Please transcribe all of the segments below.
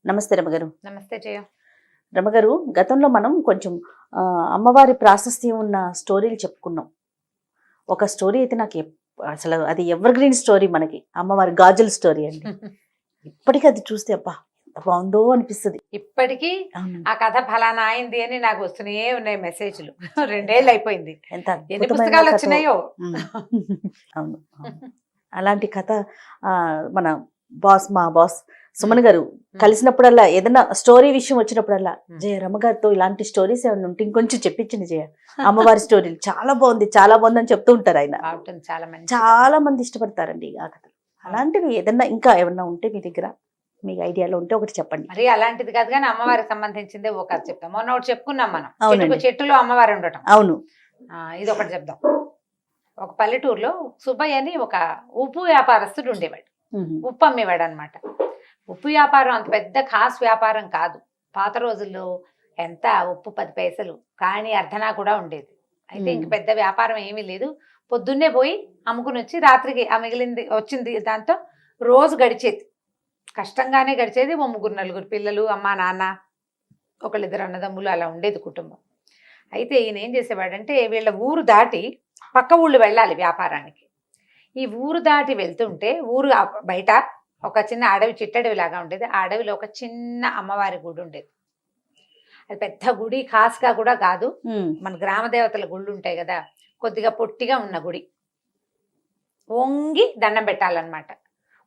నమస్తే రమగారు. నమస్తే జయ. రమగారు, గతంలో మనం కొంచెం అమ్మవారి ప్రాశస్త్యం ఉన్న స్టోరీలు చెప్పుకున్నాం. ఒక స్టోరీ అయితే నాకు అసలు అది ఎవర్ గ్రీన్ స్టోరీ, మనకి అమ్మవారి గాజుల స్టోరీ అండి. ఇప్పటికీ అది చూస్తే అబ్బా ఎంత బాగుందో అనిపిస్తుంది. ఇప్పటికీ ఆ కథ ఫలానా అయింది అని నాకు వస్తూనే ఉన్నాయి మెసేజ్లు. 2 ఏళ్ళు అయిపోయింది. ఎన్ని పుస్తకాలు వచ్చినాయో. అవును, అలాంటి కథ మన మా బాస్ సుమన్ గారు కలిసినప్పుడల్లా ఏదైనా స్టోరీ విషయం వచ్చినప్పుడల్లా, జయ రమగారితో ఇలాంటి స్టోరీస్ ఏమైనా ఉంటే ఇంకొంచెం చెప్పించింది జయ, అమ్మవారి స్టోరీలు చాలా బాగుంది చాలా బాగుంది అని చెప్తూ ఉంటారు ఆయన. చాలా మంది ఇష్టపడతారండి ఆ కథ. అలాంటివి ఏదన్నా ఇంకా ఏమన్నా ఉంటే మీ దగ్గర, మీ ఐడియాలో ఉంటే ఒకటి చెప్పండి. మరి అలాంటిది కాదు కానీ అమ్మవారికి సంబంధించిందే ఒక కథ చెప్తాం. మొన్న ఒకటి చెప్పుకున్నాం మనం, చెట్టులో అమ్మవారు ఉండటం. అవును, ఇది ఒకటి చెప్దాం. ఒక పల్లెటూరులో సుబ్బయ్య అని ఒక ఉప్పు వ్యాపారస్తుడు ఉండేవాడు. ఉప్పు అమ్మేవాడు అనమాట. ఉప్పు వ్యాపారం అంత పెద్ద ఖాస్ వ్యాపారం కాదు. పాత రోజుల్లో ఎంత ఉప్పు 10 పైసలు, కానీ అర్ధనా కూడా ఉండేది. అయితే ఇంక పెద్ద వ్యాపారం ఏమీ లేదు. పొద్దున్నే పోయి అమ్ముకుని వచ్చి రాత్రికి ఆ మిగిలింది వచ్చింది దాంతో రోజు గడిచేది. కష్టంగానే గడిచేది. 3-4 పిల్లలు, అమ్మ నాన్న, 1-2 అన్నదమ్ములు, అలా ఉండేది కుటుంబం. అయితే ఈయన ఏం చేసేవాడంటే, వీళ్ళ ఊరు దాటి పక్క ఊళ్ళు వెళ్ళాలి వ్యాపారానికి. ఈ ఊరు దాటి వెళ్తుంటే ఊరు బయట ఒక చిన్న అడవి, చిట్టడవి లాగా ఉండేది. ఆ అడవిలో ఒక చిన్న అమ్మవారి గుడి ఉండేది. అది పెద్ద గుడి ఖాస్గా కూడా కాదు, మన గ్రామ దేవతల గుళ్ళు ఉంటాయి కదా, కొద్దిగా పొట్టిగా ఉన్న గుడి. వంగి దండం పెట్టాలన్నమాట.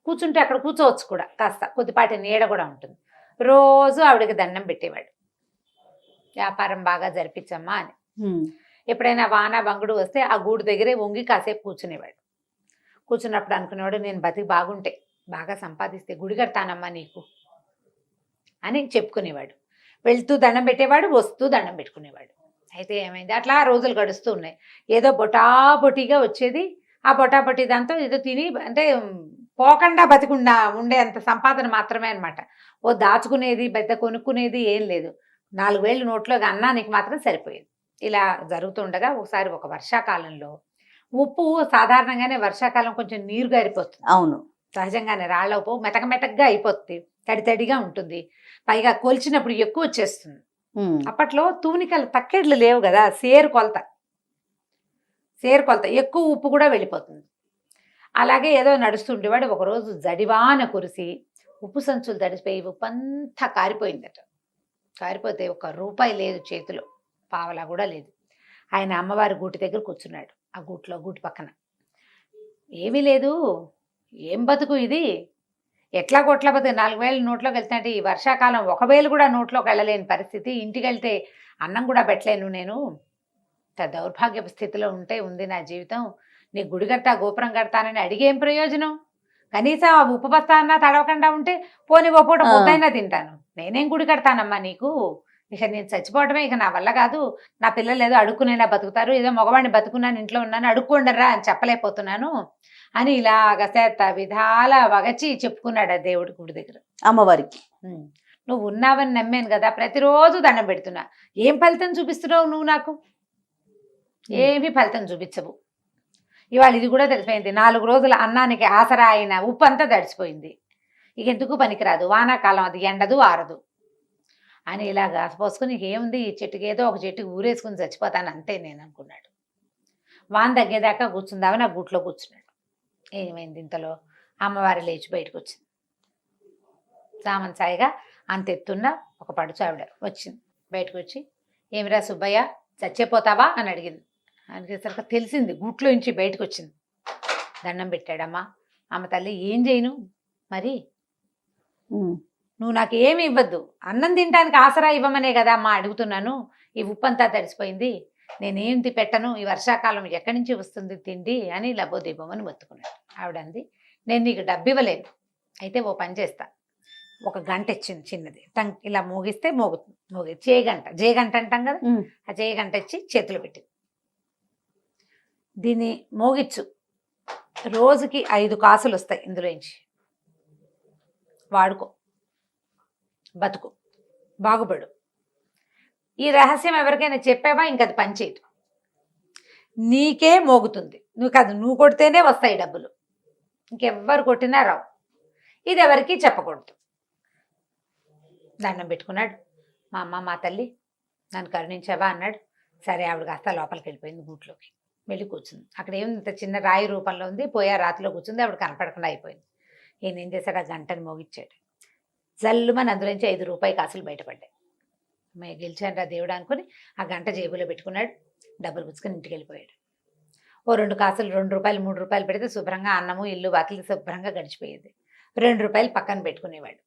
కూర్చుంటే అక్కడ కూర్చోవచ్చు కూడా, కాస్త కొద్దిపాటి నీడ కూడా ఉంటుంది. రోజు ఆవిడకి దండం పెట్టేవాడు, వ్యాపారం బాగా జరిపించమ్మా అని. ఎప్పుడైనా వాన బంగుడు వస్తే ఆ గూడు దగ్గరే వంగి కాసేపు కూర్చునేవాడు. కూర్చున్నప్పుడు అనుకునేవాడు, నేను బతికి బాగుంటే, బాగా సంపాదిస్తే గుడి కడతానమ్మా నీకు అని చెప్పుకునేవాడు. వెళ్తూ దండం పెట్టేవాడు, వస్తూ దండం పెట్టుకునేవాడు. అయితే ఏమైంది, అట్లా రోజులు గడుస్తూ ఉన్నాయి. ఏదో బొటాబొటిగా వచ్చేది. ఆ బొటాబొటి దాంతో ఏదో తిని, అంటే పోకుండా బతికుండా ఉండే అంత సంపాదన మాత్రమే అనమాట. ఓ దాచుకునేది, పెద్ద కొనుక్కునేది ఏం లేదు. 4 వేలు నోట్లోకి అన్నానికి మాత్రం సరిపోయేది. ఇలా జరుగుతుండగా ఒకసారి ఒక వర్షాకాలంలో, ఉప్పు సాధారణంగానే వర్షాకాలం కొంచెం నీరు గారిపోతుంది. అవును, సహజంగానే రాళ్ళ ఉప్పు మెతకమెతకగా అయిపోతుంది, తడితడిగా ఉంటుంది. పైగా కొలిచినప్పుడు ఎక్కువ వచ్చేస్తుంది. అప్పట్లో తూనికలు తక్కెడ్లు లేవు కదా, సేరు కొలత ఎక్కువ ఉప్పు కూడా వెళ్ళిపోతుంది. అలాగే ఏదో నడుస్తుండేవాడు. ఒకరోజు జడివాన కురిసి ఉప్పు సంచులు తడిసిపోయి ఉప్పు అంతా కారిపోయిందట. కారిపోతే 1 రూపాయి లేదు చేతిలో, పావలా కూడా లేదు. ఆయన అమ్మవారి గూటి దగ్గర కూర్చున్నాడు. ఆ గూటి పక్కన ఏమీ లేదు. ఏం బతుకు ఇది, ఎట్లా కొట్ల బతుకు. 4 వేలు నోట్లోకి వెళ్తాంటే, ఈ వర్షాకాలం 1 వేలు కూడా నోట్లోకి వెళ్ళలేని పరిస్థితి. ఇంటికి వెళ్తే అన్నం కూడా పెట్టలేను నేను. దౌర్భాగ్యపు స్థితిలో ఉంది నా జీవితం. నీ గుడి కడతా, గోపురం కడతానని అడిగేం ప్రయోజనం? కనీసం ఆ ఉప్పు బస్తా అన్నా తడవకుండా ఉంటే పోనీ ఓ పూట ముద్దైనా తింటాను. నేనేం గుడి కడతానమ్మా నీకు? ఇక నేను చచ్చిపోవటమే, ఇక నా వల్ల కాదు. నా పిల్లలు ఏదో అడుక్కునైనా బతుకుతారు, ఏదో మగవాడిని బతుకున్నాను, ఇంట్లో ఉన్నాను, అడుక్కోండరా అని చెప్పలేకపోతున్నాను అని ఇలాగ చేత విధాల వగచి చెప్పుకున్నాడు ఆ దేవుడి గుడి దగ్గర అమ్మవారికి. నువ్వు ఉన్నావని నమ్మాను కదా, ప్రతిరోజు దండం పెడుతున్నా, ఏం ఫలితం చూపిస్తున్నావు నువ్వు నాకు? ఏమీ ఫలితం చూపించవు. ఇవాళ ఇది కూడా తెలిసిపోయింది. 4 రోజుల అన్నానికి ఆసరా అయిన ఉప్పు అంతా తడిసిపోయింది. ఇక ఎందుకు పనికిరాదు, వానాకాలం అది ఎండదు ఆరదు అని ఇలాగా పోసుకుని, ఏముంది ఈ చెట్టుకి, ఏదో ఒక చెట్టుకి ఊరేసుకుని చచ్చిపోతాను అంతే నేను అనుకున్నాడు. వాన తగ్గేదాకా కూర్చుందామని ఆ గూట్లో కూర్చున్నాడు. ఏమైంది, ఇంతలో అమ్మవారి లేచి బయటకు వచ్చింది. సామన్ సాయిగా అంతెత్తున్న ఒక పడుచు ఆవిడ వచ్చింది. బయటకు వచ్చి, ఏమిరా సుబ్బయ్య చచ్చిపోతావా అని అడిగింది. అడిగేసరికి తెలిసింది, గూట్లో నుంచి బయటకు వచ్చింది. దండం పెట్టాడమ్మా. అమ్మ తల్లి, ఏం చేయను మరి, నువ్వు నాకు ఏమి ఇవ్వద్దు, అన్నం తినడానికి ఆసరా ఇవ్వమనే కదా అమ్మా అడుగుతున్నాను. ఈ ఉప్పు అంతా తడిసిపోయింది, నేనేం పెట్టను, ఈ వర్షాకాలం ఎక్కడి నుంచి వస్తుంది తిండి అని లబోదీపమని మొత్తుకున్నాడు. ఆవిడంది, నేను నీకు డబ్బు ఇవ్వలేను, అయితే ఓ పని చేస్తా. ఒక గంట ఇచ్చింది చిన్నది, టంగ్ ఇలా మోగిస్తే మోగుతుంది. జేగంట అంటాం కదా, ఆ జేగంట ఇచ్చి చేతులు పెట్టింది. దీన్ని మోగిచ్చు, రోజుకి 5 కాసులు వస్తాయి ఇందులోంచి, వాడుకో, బతుకు, బాగుపడు. ఈ రహస్యం ఎవరికైనా చెప్పావా ఇంకది పనిచేయదు, నీకే మోగుతుంది. నువ్వు కొడితేనే వస్తాయి డబ్బులు, ఇంకెవ్వరు కొట్టినా రావు. ఇది ఎవరికి చెప్పకూడదు. దండం పెట్టుకున్నాడు. మా అమ్మ మా తల్లి నన్ను కరుణించావా అన్నాడు. సరే ఆవిడ కాస్త లోపలికి వెళ్ళిపోయింది గూట్లోకి. వెళ్ళి కూర్చుంది. అక్కడ ఏముంది, ఇంత చిన్న రాయి రూపంలో ఉంది. పోయా రాతిలో కూర్చుంది. ఆవిడ కనపడకుండా అయిపోయింది. ఈయన ఏం చేశాడు, ఆ గంటని మోగిచ్చాడు. జల్లుమని అందులోంచి 5 రూపాయి కాసులు బయటపడ్డాయి. మేము గెలిచాను దేవుడు అనుకుని ఆ గంట జేబులో పెట్టుకున్నాడు. డబ్బులు పుచ్చుకొని ఇంటికి వెళ్ళిపోయాడు. ఓ 2 కాసులు 2 రూపాయలు 3 రూపాయలు పెడితే శుభ్రంగా అన్నము ఇల్లు వాకిలి శుభ్రంగా గడిచిపోయేది. 2 రూపాయలు పక్కన పెట్టుకునేవాడు.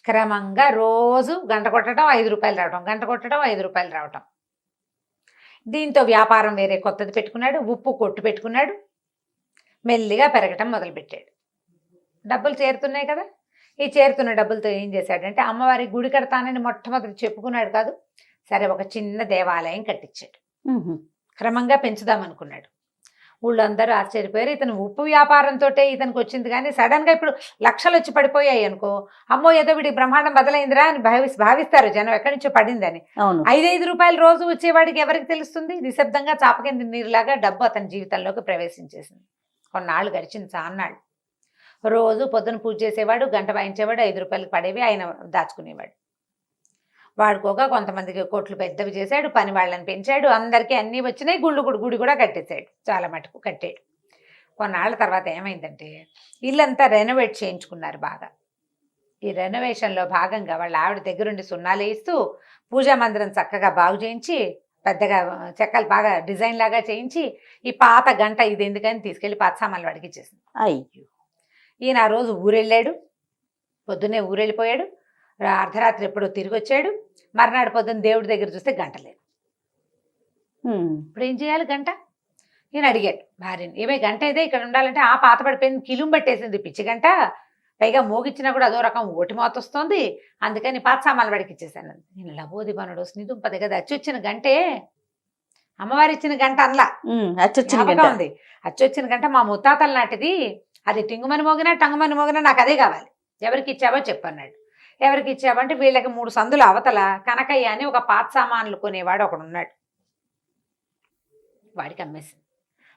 క్రమంగా రోజు గంట కొట్టడం 5 రూపాయలు రావటం, గంట కొట్టడం 5 రూపాయలు రావటం. దీంతో వ్యాపారం వేరే కొత్తది పెట్టుకున్నాడు. ఉప్పు కొట్టు పెట్టుకున్నాడు. మెల్లిగా పెరగటం మొదలుపెట్టాడు. డబ్బులు చేరుతున్నాయి కదా. ఈ చేరుతున్న డబ్బులతో ఏం చేశాడంటే అమ్మవారి గుడి కడతానని మొట్టమొదటి చెప్పుకున్నాడు కాదు. సరే ఒక చిన్న దేవాలయం కట్టించాడు. క్రమంగా పెంచుదామనుకున్నాడు. ఊళ్ళో అందరూ ఆశ్చర్యపోయారు. ఇతను ఉప్పు వ్యాపారంతో ఇతనికి వచ్చింది, కానీ సడన్గా ఇప్పుడు లక్షలు వచ్చి పడిపోయాయి అనుకో, అమ్మో ఏదో వీడి బ్రహ్మాండం బదలైందిరా అని భావిస్తారు జనం, ఎక్కడి నుంచో పడిందని. 5 రూపాయలు రోజు వచ్చేవాడికి ఎవరికి తెలుస్తుంది? నిశ్శబ్దంగా చాపకింద నీరులాగా డబ్బు అతని జీవితంలోకి ప్రవేశించేసింది. కొన్నాళ్ళు గడిచింది, చాన్నాళ్ళు. రోజు పొద్దున పూజ చేసేవాడు, గంట వాయించేవాడు, 5 రూపాయలకు పడేవి ఆయన దాచుకునేవాడు. వాడుకోగా కొంతమందికి కొట్లు పెద్దవి చేశాడు, పని వాళ్ళని పెంచాడు, అందరికీ అన్నీ వచ్చినాయి. గుడి కూడా కట్టేశాడు, చాలా మటుకు కట్టాడు. కొన్నాళ్ళ తర్వాత ఏమైందంటే ఇల్లంతా రెనోవేట్ చేయించుకున్నారు బాగా. ఈ రెనోవేషన్లో భాగంగా వాళ్ళ ఆవిడ దగ్గరుండి సున్నాలు వేస్తూ పూజా మందిరం చక్కగా బాగు చేయించి, పెద్దగా చెక్కలు బాగా డిజైన్ లాగా చేయించి, ఈ పాత గంట ఇది ఎందుకని తీసుకెళ్ళి పాత సామాన్లు వాడికి ఇచ్చేసింది. అయ్యో. ఈయన ఆ రోజు ఊరెళ్ళాడు. పొద్దున్నే ఊరెళ్ళిపోయాడు. అర్ధరాత్రి ఎప్పుడో తిరిగి వచ్చాడు. మర్నాడు పొద్దున్న దేవుడి దగ్గర చూస్తే గంట లేదు. ఇప్పుడు ఏం చేయాలి గంట? నేను అడిగాడు భార్యని, ఏమే గంట అయితే ఇక్కడ ఉండాలంటే ఆ పాత పడిపోయింది, కిలుం పట్టేసింది పిచ్చి గంట, పైగా మోగిచ్చినా కూడా అదో రకం ఓటి మోత వస్తుంది, అందుకని పాత సామాన్లు వాడికి ఇచ్చేసాను. నేను లబోదిబానుడు స్నిదుంపది కదా, అచ్చొచ్చిన గంటే అమ్మవారి ఇచ్చిన గంట అనలా, ఉంది అచ్చొచ్చిన గంట మా ముత్తాతల నాటిది, అది టింగుమని మోగినా టంగుమని మోగినా నాకు అదే కావాలి, ఎవరికి ఇచ్చావో చెప్పన్నాడు. ఎవరికి ఇచ్చావంటే వీళ్ళకి 3 సందుల అవతల కనకయ్య అని ఒక పాత సామాన్లు కొనేవాడు ఒకడు ఉన్నాడు. వాడికి అమ్మేసింది.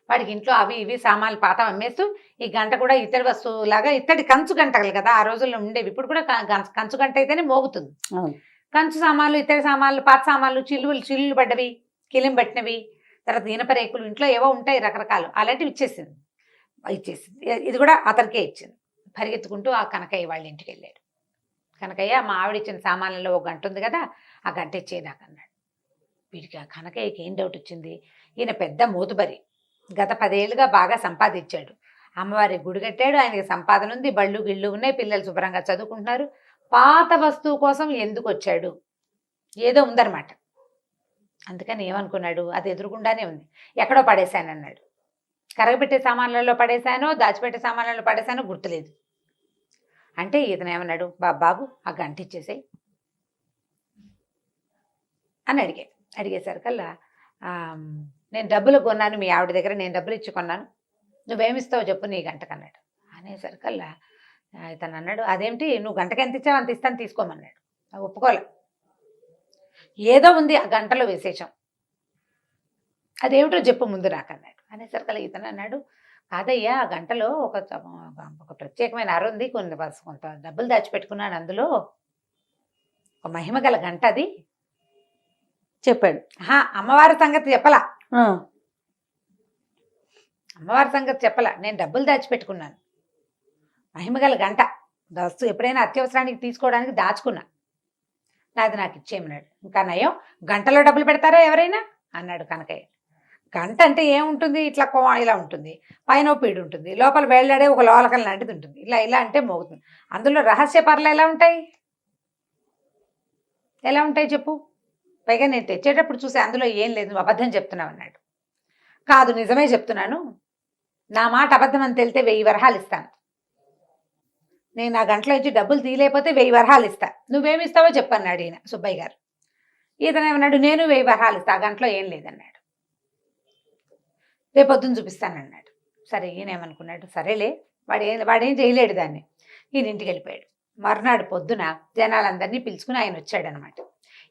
వాడికి ఇంట్లో అవి ఇవి సామాన్లు పాత అమ్మేస్తూ ఈ గంట కూడా ఇతడి వస్తువులాగా, ఇత్తడి కంచు గంటలు కదా ఆ రోజుల్లో ఉండేవి, ఇప్పుడు కూడా కంచు గంట అయితేనే మోగుతుంది. కంచు సామాన్లు, ఇత్తడి సామాన్లు, పాత సామాన్లు, చిల్లులు పడ్డవి, కిలిం పట్టినవి, తర్వాత ఇనప రేకులు, ఇంట్లో ఏవో ఉంటాయి రకరకాలు, అలాంటివి ఇచ్చేసింది. ఇది కూడా అతనికే ఇచ్చింది. పరిగెత్తుకుంటూ ఆ కనకయ్య వాళ్ళ ఇంటికి వెళ్ళాడు. కనకయ్య మా ఆవిడ ఇచ్చిన సామాన్లలో ఒక గంట ఉంది కదా, ఆ గంట ఇచ్చేది నాకు అన్నాడు. వీడికి ఆ కనకయ్యకి ఏం డౌట్ వచ్చింది, ఈయన పెద్ద మూతుబరి, గత 10 ఏళ్ళుగా బాగా సంపాదించాడు, అమ్మవారి గుడి కట్టాడు, ఆయనకి సంపాదన ఉంది, బళ్ళు గిళ్ళు ఉన్నాయి, పిల్లలు శుభ్రంగా చదువుకుంటున్నారు, పాత వస్తువు కోసం ఎందుకు వచ్చాడు, ఏదో ఉందన్నమాట. అందుకని ఏమనుకున్నాడు, అది ఎదురుగుండానే ఉంది, ఎక్కడో పడేశాను అన్నాడు. కరగబెట్టే సామాన్లలో పడేశానో దాచిపెట్టే సామాన్లలో పడేశానో గుర్తులేదు. అంటే ఇతను ఏమన్నాడు, బాబు ఆ గంట ఇచ్చేసాయి అని అడిగేసరికల్లా నేను డబ్బులు కొన్నాను మీ ఆవిడ దగ్గర, నేను డబ్బులు ఇచ్చి కొన్నాను, నువ్వేమిస్తావు చెప్పు నీ గంటకన్నాడు. అనేసరికల్లా ఇతను అన్నాడు, అదేమిటి నువ్వు గంటకి ఎంత ఇచ్చావు అంత ఇస్తాను తీసుకోమన్నాడు. ఒప్పుకోలే, ఏదో ఉంది ఆ గంటలో విశేషం, అదేమిటో చెప్పు ముందు నాకు అన్నాడు. అనేసరికల్లా ఇతను అన్నాడు, కాదయ్యా ఆ గంటలో ఒక ప్రత్యేకమైన అర ఉంది, కొంత డబ్బులు దాచిపెట్టుకున్నాను, అందులో ఒక మహిమ గల గంట అది చెప్పాడు. అమ్మవారి సంగతి చెప్పలా, అమ్మవారి సంగతి చెప్పలా, నేను డబ్బులు దాచిపెట్టుకున్నాను, మహిమగల గంట వస్తువు ఎప్పుడైనా అత్యవసరానికి తీసుకోవడానికి దాచుకున్నా, నాది నాకు ఇచ్చేయమన్నాడు. ఇంకా నయం గంటలో డబ్బులు పెడతారా ఎవరైనా అన్నాడు కనకయ్య. గంట అంటే ఏముంటుంది, ఇట్లా ఇలా ఉంటుంది, పైన పీడు ఉంటుంది, లోపల వేళ్లాడే ఒక లోలకం లాంటిది ఉంటుంది, ఇలా అంటే మోగుతుంది. అందులో రహస్య పర్లు ఎలా ఉంటాయి చెప్పు, పైగా నేను తెచ్చేటప్పుడు చూసి అందులో ఏం లేదు, నువ్వు అబద్ధం చెప్తున్నావు అన్నాడు. కాదు నిజమే చెప్తున్నాను, నా మాట అబద్ధం అని తెలితే 1000 వరహాలు ఇస్తాను, నేను ఆ గంటలో ఇచ్చి డబ్బులు తీయలేకపోతే 1000 వరహాలు ఇస్తా, నువ్వేమి ఇస్తావో చెప్పన్నాడు ఈయన సుబ్బయ్య గారు. ఈతను ఏమన్నాడు, నేను 1000 వరహాలు ఇస్తా, ఆ గంటలో ఏం లేదన్నాడు. రేపొద్దున చూపిస్తానన్నాడు. సరే ఈయన ఏమనుకున్నాడు, సరేలే వాడేం చేయలేడు దాన్ని, ఈయన ఇంటికి వెళ్ళిపోయాడు. మర్నాడు పొద్దున జనాలందరినీ పిలుచుకుని ఆయన వచ్చాడనమాట.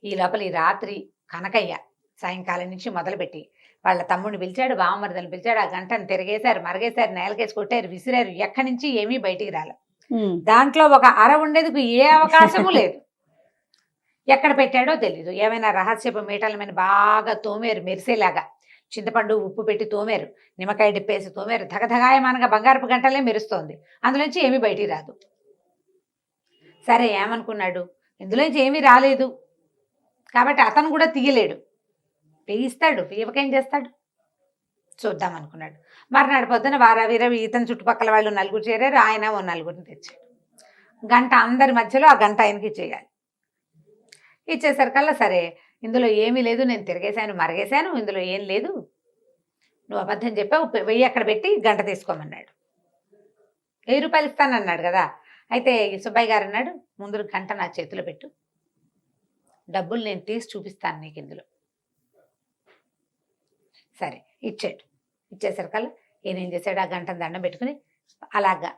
ఈ లోపల ఈ రాత్రి కనకయ్య సాయంకాలం నుంచి మొదలుపెట్టి వాళ్ళ తమ్ముడిని పిలిచాడు, బావమరిదని పిలిచాడు, ఆ గంటను తిరిగేశారు, మరగేశారు, నేలకేసి కొట్టారు, విసిరారు, ఎక్కడి నుంచి ఏమీ బయటికి రాలే. దాంట్లో ఒక అర ఉండేందుకు ఏ అవకాశము లేదు. ఎక్కడ పెట్టాడో తెలీదు. ఏమైనా రహస్యపు మీటల మీద బాగా తోమేరు మెరిసేలాగా, చింతపండు ఉప్పు పెట్టి తోమేరు, నిమ్మకాయ డిప్పేసి తోమేరు, ధగధగాయమానగా బంగారపు గంటలే మెరుస్తోంది. అందులోంచి ఏమీ బయటికి రాదు. సరే ఏమనుకున్నాడు, ఇందులోంచి ఏమీ రాలేదు కాబట్టి అతను కూడా తీయలేడు, వేయిస్తాడు, వేయకేం చేస్తాడు, చూద్దాం అనుకున్నాడు. మర్నాడు పొద్దున వీర ఇతని చుట్టుపక్కల వాళ్ళు నలుగురు చేరారు, ఆయన ఓ నలుగురిని తెచ్చాడు. గంట అందరి మధ్యలో ఆ గంట ఆయనకి ఇచ్చేయాలి. ఇచ్చేసరికల్లా సరే ఇందులో ఏమీ లేదు, నేను తిరిగేశాను మరగేశాను, ఇందులో ఏం లేదు, నువ్వు అబద్ధం చెప్పావు, 1000 అక్కడ పెట్టి గంట తీసుకోమన్నాడు. 1000 రూపాయలు ఇస్తానన్నాడు కదా. అయితే సుబ్బయ్య గారు అన్నాడు, ముందు గంట నా చేతిలో పెట్టు, డబ్బులు నేను తీసి చూపిస్తాను నీకు ఇందులో. సరే ఇచ్చాడు. ఇచ్చేసరికల్లా ఈయన ఏం చేశాడు, ఆ గంటను దండం పెట్టుకుని అలాగా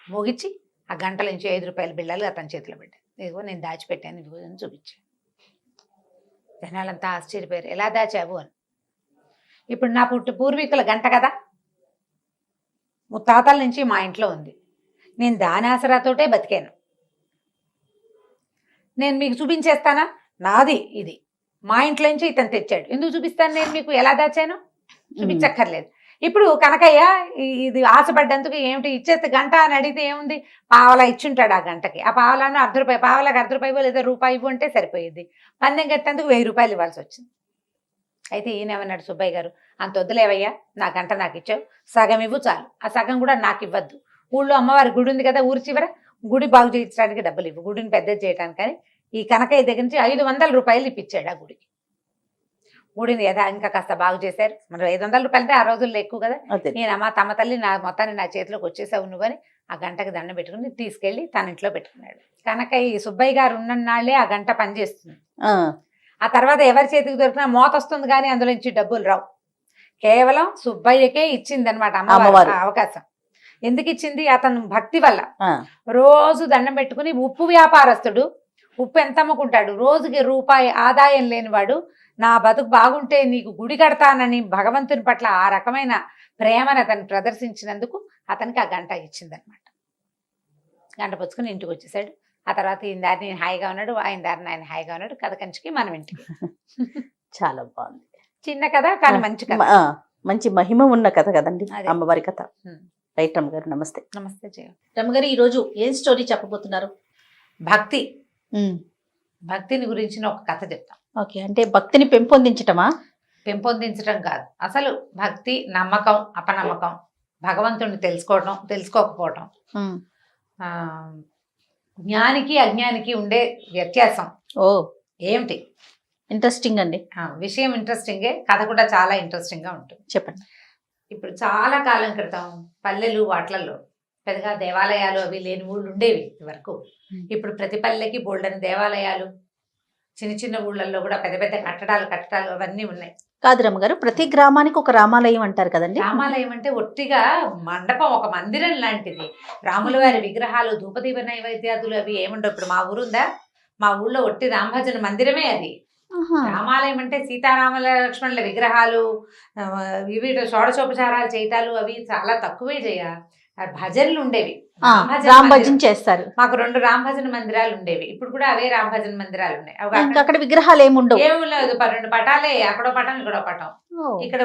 మోగిచ్చి ఆ గంటల నుంచి 5 రూపాయల బిళ్ళలు అతని చేతిలో పెట్టాను. ఇదిగో నేను దాచిపెట్టాను, ఇదిగో అని చూపించాను. జనాలంతా ఆశ్చర్యపోయారు, ఎలా దాచావు అని. ఇప్పుడు నా పూర్వీకుల గంట కదా, ముత్తాతల నుంచి మా ఇంట్లో ఉంది, నేను దాని ఆసరాతోటే బతికాను, నేను మీకు చూపించేస్తానా, నాది ఇది, మా ఇంట్లో నుంచి ఇతను తెచ్చాడు, ఎందుకు చూపిస్తాను నేను మీకు, ఎలా దాచాను చూపించక్కర్లేదు. ఇప్పుడు కనకయ్య ఇది ఆశపడ్డందుకు ఏమిటి ఇచ్చేస్తే గంట అని అడిగితే ఏముంది, పావలా ఇచ్చుంటాడు ఆ గంటకి, ఆ పావలాను ₹1 పావలాకి ₹1 లేదా రూపాయి ఇవ్వు అంటే సరిపోయేది. పందెం కట్టేందుకు 1000 రూపాయలు ఇవ్వాల్సి వచ్చింది. అయితే ఈయన ఏమన్నాడు, సుబ్బయ్య గారు అంత వద్దులేవయ్యా, నా గంట నాకు ఇచ్చావు, సగం ఇవ్వు చాలు, ఆ సగం కూడా నాకు ఇవ్వద్దు, ఊళ్ళో అమ్మవారి గుడి ఉంది కదా ఊరి చివర, గుడి బాగు చేయించడానికి డబ్బులు ఇవ్వు, గుడిని పెద్దది చేయడానికి. కానీ ఈ కనకయ్య దగ్గర నుంచి 500 రూపాయలు ఇప్పించాడు ఆ గుడికి. గుడిని ఇంకా కాస్త బాగు చేశారు. మరి 500 రూపాయలు అంటే ఆ రోజుల్లో ఎక్కువ కదా. నేను అమ్మ తమ తల్లి నా మొత్తాన్ని నా చేతిలోకి వచ్చేసావు నువ్వని ఆ గంటకి దండం పెట్టుకుని తీసుకెళ్లి తన ఇంట్లో పెట్టుకున్నాడు. కనకయ్య సుబ్బయ్య గారు ఉన్ననాళ్లే ఆ గంట పనిచేస్తుంది. ఆ తర్వాత ఎవరి చేతికి దొరికినా మోత వస్తుంది కానీ అందులో నుంచి డబ్బులు రావు. కేవలం సుబ్బయ్యకే ఇచ్చింది అనమాట అమ్మవారు అవకాశం. ఎందుకు ఇచ్చింది, అతను భక్తి వల్ల. రోజు దండం పెట్టుకుని, ఉప్పు వ్యాపారస్తుడు, ఉప్పు ఎంత అమ్ముకుంటాడు, రోజుకి రూపాయి ఆదాయం లేనివాడు, నా బతుకు బాగుంటే నీకు గుడి కడతానని భగవంతుని పట్ల ఆ రకమైన ప్రేమను అతను ప్రదర్శించినందుకు అతనికి ఆ గంట ఇచ్చిందనమాట. గంట పుచ్చుకుని ఇంటికి వచ్చేసాడు. ఆ తర్వాత ఈయన దారిని నేను హాయిగా ఉన్నాడు, ఆయన దారిని ఆయన హాయిగా ఉన్నాడు. కథ కంచికి మనం ఇంటికి. చాలా బాగుంది, చిన్న కథ కానీ మంచి కథ, మంచి మహిమ ఉన్న కథ కదండి అమ్మవారి కథ. రైట్ రమ్మ గారు, నమస్తే. నమస్తే జయ. రమ్మ గారు ఈరోజు ఏం స్టోరీ చెప్పబోతున్నారు? భక్తి, భక్తిని గురించిన ఒక కథ చెప్తాం. ఓకే, అంటే భక్తిని పెంపొందించటమా? పెంపొందించడం కాదు, అసలు భక్తి, నమ్మకం, అపనమ్మకం, భగవంతుడిని తెలుసుకోవటం, తెలుసుకోకపోవటం, జ్ఞానికి అజ్ఞానికి ఉండే వ్యత్యాసం ఏమిటి? ఇంట్రెస్టింగ్ అండి. విషయం ఇంట్రెస్టింగే, కథ కూడా చాలా ఇంట్రెస్టింగ్ గా ఉంటుంది. చెప్పండి. ఇప్పుడు చాలా కాలం క్రితం పల్లెలు వాట్లలో పెద్దగా దేవాలయాలు అవి లేని ఊళ్ళు ఉండేవి వరకు. ఇప్పుడు ప్రతి పల్లెకి బోల్డని దేవాలయాలు, చిన్న చిన్న ఊళ్ళల్లో కూడా పెద్ద పెద్ద కట్టడాలు అవన్నీ ఉన్నాయి. కాదు రమ్మగారు, ప్రతి గ్రామానికి ఒక రామాలయం అంటారు కదండి. రామాలయం అంటే ఒట్టిగా మండపం, ఒక మందిరం లాంటిది. రాముల వారి విగ్రహాలు, ధూపదీప నైవేద్యాదులు అవి ఏముండవు. ఇప్పుడు మా ఊరుందా, మా ఊళ్ళో ఒట్టి రామభజన మందిరమే అది. రామాలయం అంటే సీతారాముల లక్ష్మణుల విగ్రహాలు, ఇవి షోడశోపచారాలు చేయటాలు అవి చాలా తక్కువే చేయ. భజనలు ఉండేవి, రామభజన చేస్తారు. మాకు 2 రామభజన మందిరాలు ఉండేవి. ఇప్పుడు కూడా అవే రామభజన మందిరాలు ఉన్నాయి. అక్కడ విగ్రహాలు ఏముండవు, ఏమి లేదు, 2 పటాలే, అక్కడో పటం ఇక్కడో పటం. ఇక్కడ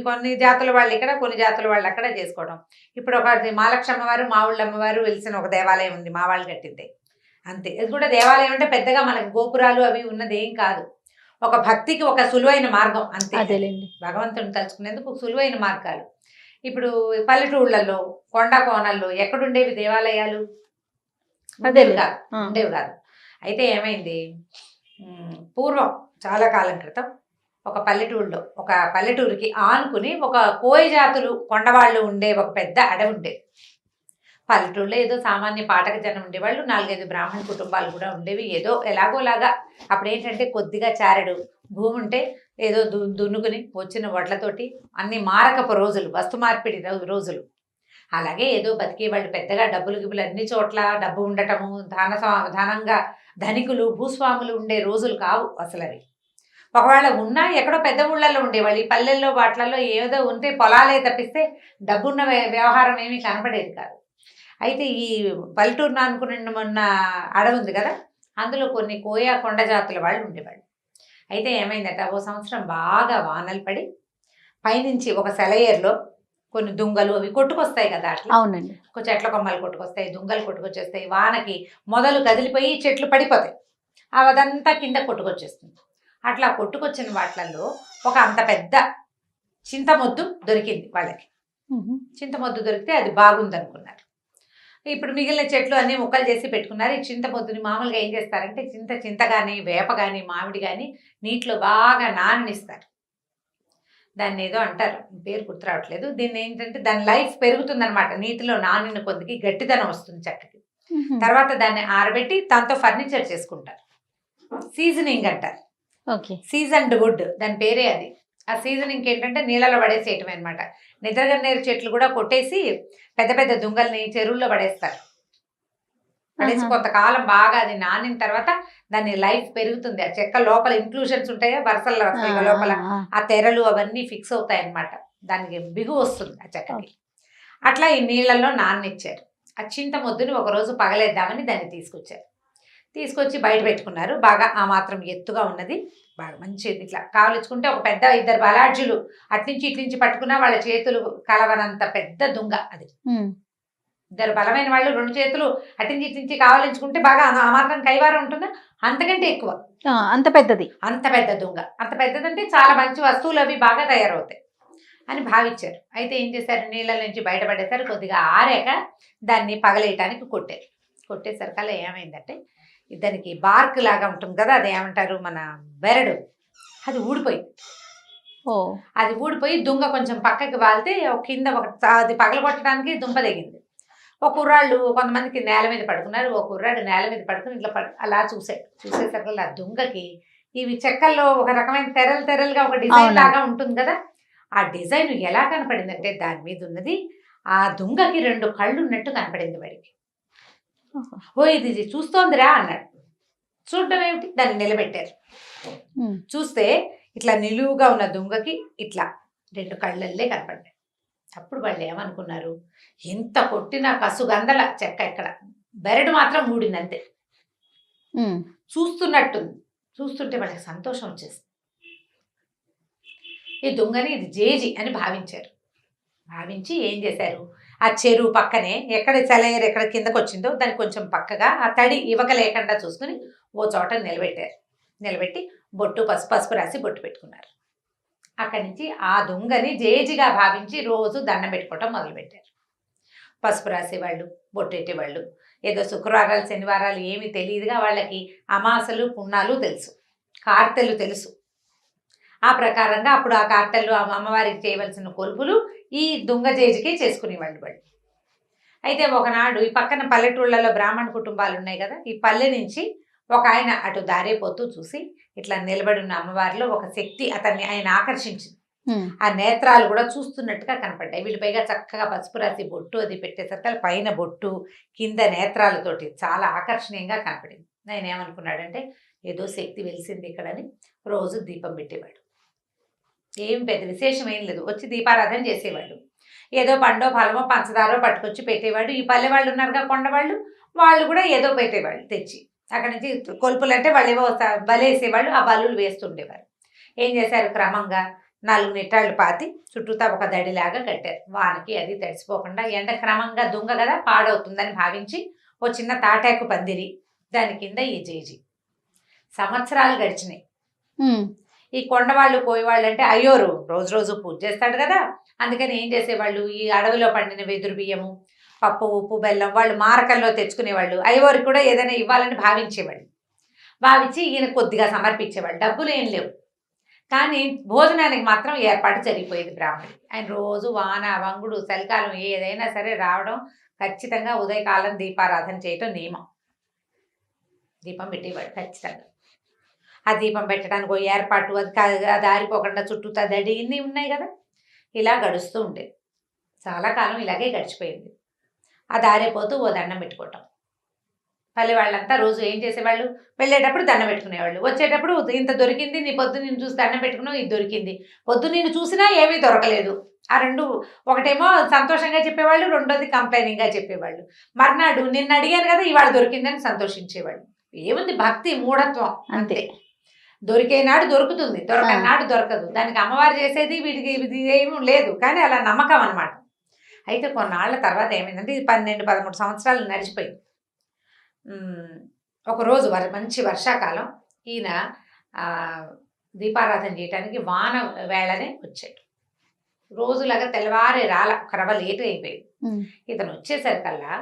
కొన్ని జాతుల వాళ్ళు ఇక్కడ, కొన్ని జాతుల వాళ్ళు అక్కడ చేసుకోవడం. ఇప్పుడు ఒక మాలక్షమ్మ వారు, మా ఊళ్ళ అమ్మవారు వెలిసిన ఒక దేవాలయం ఉంది, మా వాళ్ళు కట్టింది అంతే. అది కూడా దేవాలయం అంటే పెద్దగా మనకి గోపురాలు అవి ఉన్నది ఏం కాదు. ఒక భక్తికి ఒక సులువైన మార్గం అంతే. భగవంతుని తలుచుకునేందుకు సులువైన మార్గాలు. ఇప్పుడు పల్లెటూళ్ళల్లో, కొండ కోణల్లో ఎక్కడుండేవి దేవాలయాలు? ఉండేవి కాదు. అయితే ఏమైంది, పూర్వం చాలా కాలం క్రితం ఒక పల్లెటూరికి ఆనుకుని ఒక కోయ జాతులు కొండవాళ్ళు ఉండే ఒక పెద్ద అడవి ఉండేది. పల్లెటూళ్ళలో ఏదో సామాన్య పాఠక జనం ఉండేవాళ్ళు, 4-5 బ్రాహ్మణ కుటుంబాలు కూడా ఉండేవి. ఏదో ఎలాగోలాగా అప్పుడు ఏంటంటే కొద్దిగా చారెడు భూమి ఉంటే ఏదో దున్నుకుని వచ్చిన వడ్లతోటి అన్ని మారకపు రోజులు, వస్తు మార్పిడి రోజులు. అలాగే ఏదో బతికేవాళ్ళు. పెద్దగా డబ్బులు గిబ్బులు అన్ని చోట్ల డబ్బు ఉండటము, ధనంగా ధనికులు భూస్వాములు ఉండే రోజులు కావు అసలు అవి. ఒకవేళ ఉన్నా ఎక్కడో పెద్ద ఊళ్ళల్లో ఉండేవాళ్ళు. ఈ పల్లెల్లో వాటిలలో ఏదో ఉంటే పొలాలే తప్పిస్తే డబ్బున్న వ్యవహారం ఏమీ కనపడేది కాదు. అయితే ఈ పల్లెటూరును అనుకున్న మొన్న అడవి ఉంది కదా, అందులో కొన్ని కోయా కొండ జాతుల వాళ్ళు ఉండేవాళ్ళు. అయితే ఏమైందట, ఓ సంవత్సరం బాగా వానలు పడి పైనుంచి ఒక సెలయేరులో కొన్ని దుంగలు అవి కొట్టుకొస్తాయి కదా, అట్లా అవునండి. చెట్ల కొమ్మలు కొట్టుకొస్తాయి, దుంగలు కొట్టుకొచ్చేస్తాయి, వానకి మొదలు కదిలిపోయి చెట్లు పడిపోతాయి, అదంతా కింద కొట్టుకొచ్చేస్తుంది. అట్లా కొట్టుకొచ్చిన వాటిల్లో ఒక అంత పెద్ద చింతమొద్దు దొరికింది వాళ్ళకి. చింతమొద్దు దొరికితే అది బాగుంది అనుకున్నారు. ఇప్పుడు మిగిలిన చెట్లు అన్ని ముక్కలు చేసి పెట్టుకున్నారు. ఈ చింతమొద్దుని మామూలుగా ఏం చేస్తారంటే చింత కానీ వేప కానీ మామిడి కానీ నీటిలో బాగా నాననిస్తారు. దాన్ని ఏదో అంటారు, పేరు గుర్తు రావట్లేదు. దీన్ని ఏంటంటే దాని లైఫ్ పెరుగుతుందన్నమాట, నీటిలో నానిన కొద్దికి గట్టిదనం వస్తుంది చక్కకి. తర్వాత దాన్ని ఆరబెట్టి దాంతో ఫర్నిచర్ చేసుకుంటారు, సీజనింగ్ అంటారు. సీజన్డ్ వుడ్ దాని పేరే అది. ఆ సీజనింగ్ ఏంటంటే నీళ్ళలో పడేసేయటమే అనమాట. నిద్రగన్నేరు చెట్లు కూడా కొట్టేసి పెద్ద పెద్ద దుంగల్ని చెరువుల్లో పడేస్తారు. పడేసి కొంతకాలం బాగా అది నానిన తర్వాత దాని లైఫ్ పెరుగుతుంది. ఆ చెక్క లోపల ఇంక్లూషన్స్ ఉంటాయో వరుసల్లో లోపల ఆ తెరలు అవన్నీ ఫిక్స్ అవుతాయి అన్నమాట. దానికి బిగు వస్తుంది ఆ చెక్కకి. అట్లా ఈ నీళ్ళల్లో నాననిచ్చారు. ఆ చింతమొద్దుని ఒకరోజు పగలేద్దామని దాన్ని తీసుకొచ్చి బయట పెట్టుకున్నారు. బాగా ఆ మాత్రం ఎత్తుగా ఉన్నది, బాగా మంచిది. ఇట్లా కావలించుకుంటే ఒక పెద్ద ఇద్దరు బలాఢ్యులు అట్నుంచి ఇట్నుంచి పట్టుకున్నా వాళ్ళ చేతులు కలవనంత పెద్ద దుంగ అది. ఇద్దరు బలమైన వాళ్ళు రెండు చేతులు అట్నుంచి ఇట్నుంచి కావలించుకుంటే బాగా ఆ మాత్రం కైవారం ఉంటుందా, అంతకంటే ఎక్కువ, అంత పెద్దది. అంత పెద్ద దుంగ. అంత పెద్దదంటే చాలా మంచి వస్తువులు అవి బాగా తయారవుతాయి అని భావించారు. అయితే ఏం చేశారు, నీళ్ళ నుంచి బయటపడేశారు. కొద్దిగా ఆరాక దాన్ని పగలేయటానికి కొట్టేసరికల్లా ఏమైందంటే దానికి బార్క్ లాగా ఉంటుంది కదా, అది ఏమంటారు మన బెరడు, అది ఊడిపోయింది. అది ఊడిపోయి దుంగ కొంచెం పక్కకి వాలితే కింద అది పగలగొట్టడానికి దుంప దిగింది. ఒక కుర్రాళ్ళు కొంతమందికి నేల మీద పడుకున్నారు. ఒక కుర్రాడు నేల మీద పడుకుని ఇట్లా అలా చూసేసరికి ఆ దుంగకి ఇవి చెక్కల్లో ఒక రకమైన తెరలుగా ఒక డిజైన్ లాగా ఉంటుంది కదా, ఆ డిజైన్ ఎలా కనపడిందంటే దాని మీద ఉన్నది ఆ దుంగకి 2 కళ్ళు ఉన్నట్టు కనపడింది వాడికి. ఓ ఇది చూస్తోందిరా అన్నాడు. చూడటం ఏమిటి, దాన్ని నిలబెట్టారు. చూస్తే ఇట్లా నిలువుగా ఉన్న దుంగకి ఇట్లా 2 కళ్ళల్లే కనపడ్డాయి. అప్పుడు వాళ్ళు ఏమనుకున్నారు, ఎంత కొట్టినా కసుగందల చెక్క ఇక్కడ, బెరడు మాత్రం ఊడిందంతే. చూస్తుంటే వాళ్ళకి సంతోషం వచ్చేసింది. ఈ దొంగని ఇది జేజి అని భావించి ఏం చేశారు, ఆ చెరువు పక్కనే ఎక్కడ సెలయేరు ఎక్కడ కిందకు వచ్చిందో దానికి కొంచెం పక్కగా ఆ తడి ఇవక లేకుండా చూసుకుని ఓ చోట నిలబెట్టి బొట్టు పసుపు రాసి బొట్టు పెట్టుకున్నారు. అక్కడి నుంచి ఆ దొంగని జేజిగా భావించి రోజు దండం పెట్టుకోవటం మొదలుపెట్టారు. పసుపు రాసేవాళ్ళు, బొట్టు పెట్టేవాళ్ళు. ఏదో శుక్రవారాలు శనివారాలు ఏమీ తెలియదుగా వాళ్ళకి, అమాసలు పుణ్యాలు తెలుసు, కార్తెలు తెలుసు. ఆ ప్రకారంగా అప్పుడు ఆ కార్తెలు అమ్మవారికి చేయవలసిన కొలుపులు ఈ దొంగ జేజికే చేసుకునేవాళ్ళు వాళ్ళు. అయితే ఒకనాడు ఈ పక్కన పల్లెటూళ్ళలో బ్రాహ్మణ కుటుంబాలు ఉన్నాయి కదా, ఈ పల్లె నుంచి ఒక ఆయన అటు దారేపోతూ చూసి ఇట్లా నిలబడి ఉన్న అమ్మవారిలో ఒక శక్తి ఆయన ఆకర్షించింది. ఆ నేత్రాలు కూడా చూస్తున్నట్టుగా కనపడ్డాయి. వీళ్ళు పైగా చక్కగా పసుపు రాసి బొట్టు అది పెట్టేసరికి పైన బొట్టు కింద నేత్రాలతోటి చాలా ఆకర్షణీయంగా కనపడింది. ఆయన ఏమనుకున్నాడంటే ఏదో శక్తి వెలిసింది ఇక్కడని రోజు దీపం పెట్టేవాడు. ఏం పెద్ద విశేషం ఏం లేదు, వచ్చి దీపారాధన చేసేవాడు. ఏదో పండో ఫలమో పంచదారో పట్టుకొచ్చి పెట్టేవాడు. ఈ పల్లె వాళ్ళు ఉన్నారుగా కొండవాళ్ళు, వాళ్ళు కూడా ఏదో పెట్టేవాళ్ళు తెచ్చి. అక్కడి నుంచి కొలుపులు అంటే వాళ్ళు ఏవో బలేసేవాళ్ళు, ఆ బలులు వేస్తుండేవారు. ఏం చేశారు, క్రమంగా 4 నిట్టాళ్ళు పాతి చుట్టూతా ఒక దడిలాగా కట్టారు. వానకి అది తడిసిపోకుండా, ఎండ క్రమంగా దుంగ కదా పాడవుతుందని భావించి ఓ చిన్న తాటాకు పందిరి, దాని కింద ఈ జేజి. సంవత్సరాలు గడిచినాయి. ఈ కొండవాళ్ళు కోయవాళ్ళు అంటే అయ్యోరు రోజు పూజ చేస్తాడు కదా, అందుకని ఏం చేసేవాళ్ళు, ఈ అడవిలో పండిన వెదురు బియ్యము, పప్పు, ఉప్పు, బెల్లం వాళ్ళు మారకల్లో తెచ్చుకునేవాళ్ళు. అయ్యవారికి కూడా ఏదైనా ఇవ్వాలని భావించేవాళ్ళు. భావించి ఈయన కొద్దిగా సమర్పించేవాళ్ళు. డబ్బులు ఏం లేవు, కానీ భోజనానికి మాత్రం ఏర్పాటు జరిగిపోయేది బ్రాహ్మణుడి. ఆయన రోజు వాన వంగుడు చలికాలం ఏదైనా సరే రావడం, ఖచ్చితంగా ఉదయకాలం దీపారాధన చేయటం నియమం. దీపం పెట్టేవాడు ఖచ్చితంగా. ఆ దీపం పెట్టడానికి ఓ ఏర్పాటు, అది ఆరిపోకుండా చుట్టూతా దడి ఇన్ని ఉన్నాయి కదా, ఇలా గడుస్తూ ఉండేది. చాలా కాలం ఇలాగే గడిచిపోయింది. అది ఆరిపోతూ ఓ దండం పెట్టుకోవటం. పల్లె వాళ్ళంతా రోజు ఏం చేసేవాళ్ళు, వెళ్ళేటప్పుడు దండం పెట్టుకునేవాళ్ళు, వచ్చేటప్పుడు ఇంత దొరికింది, నీ పొద్దు నేను చూసి దండం పెట్టుకున్నావు, ఇది దొరికింది. పొద్దు నేను చూసినా ఏమీ దొరకలేదు. ఆ రెండు, ఒకటేమో సంతోషంగా చెప్పేవాళ్ళు, రెండోది కంప్లైనింగ్గా చెప్పేవాళ్ళు. మర్నాడు నిన్ను అడిగాను కదా ఇవాళ దొరికిందని సంతోషించేవాళ్ళు. ఏముంది భక్తి మూఢత్వం అంతే. అంతే. దొరికే నాడు దొరుకుతుంది, దొరకని నాడు దొరకదు. దానికి అమ్మవారు చేసేది వీడికి ఇది ఏమీ లేదు, కానీ అలా నమ్మకం అనమాట. అయితే కొన్నాళ్ళ తర్వాత ఏమైందంటే ఇది 12-13 సంవత్సరాలు నడిచిపోయింది. ఒకరోజు మంచి వర్షాకాలం ఈయన దీపారాధన చేయడానికి వాన వేళనే వచ్చాడు. రోజులాగా తెల్లవారి కరవ లేట్ అయిపోయింది. ఇతను వచ్చేసరికల్లా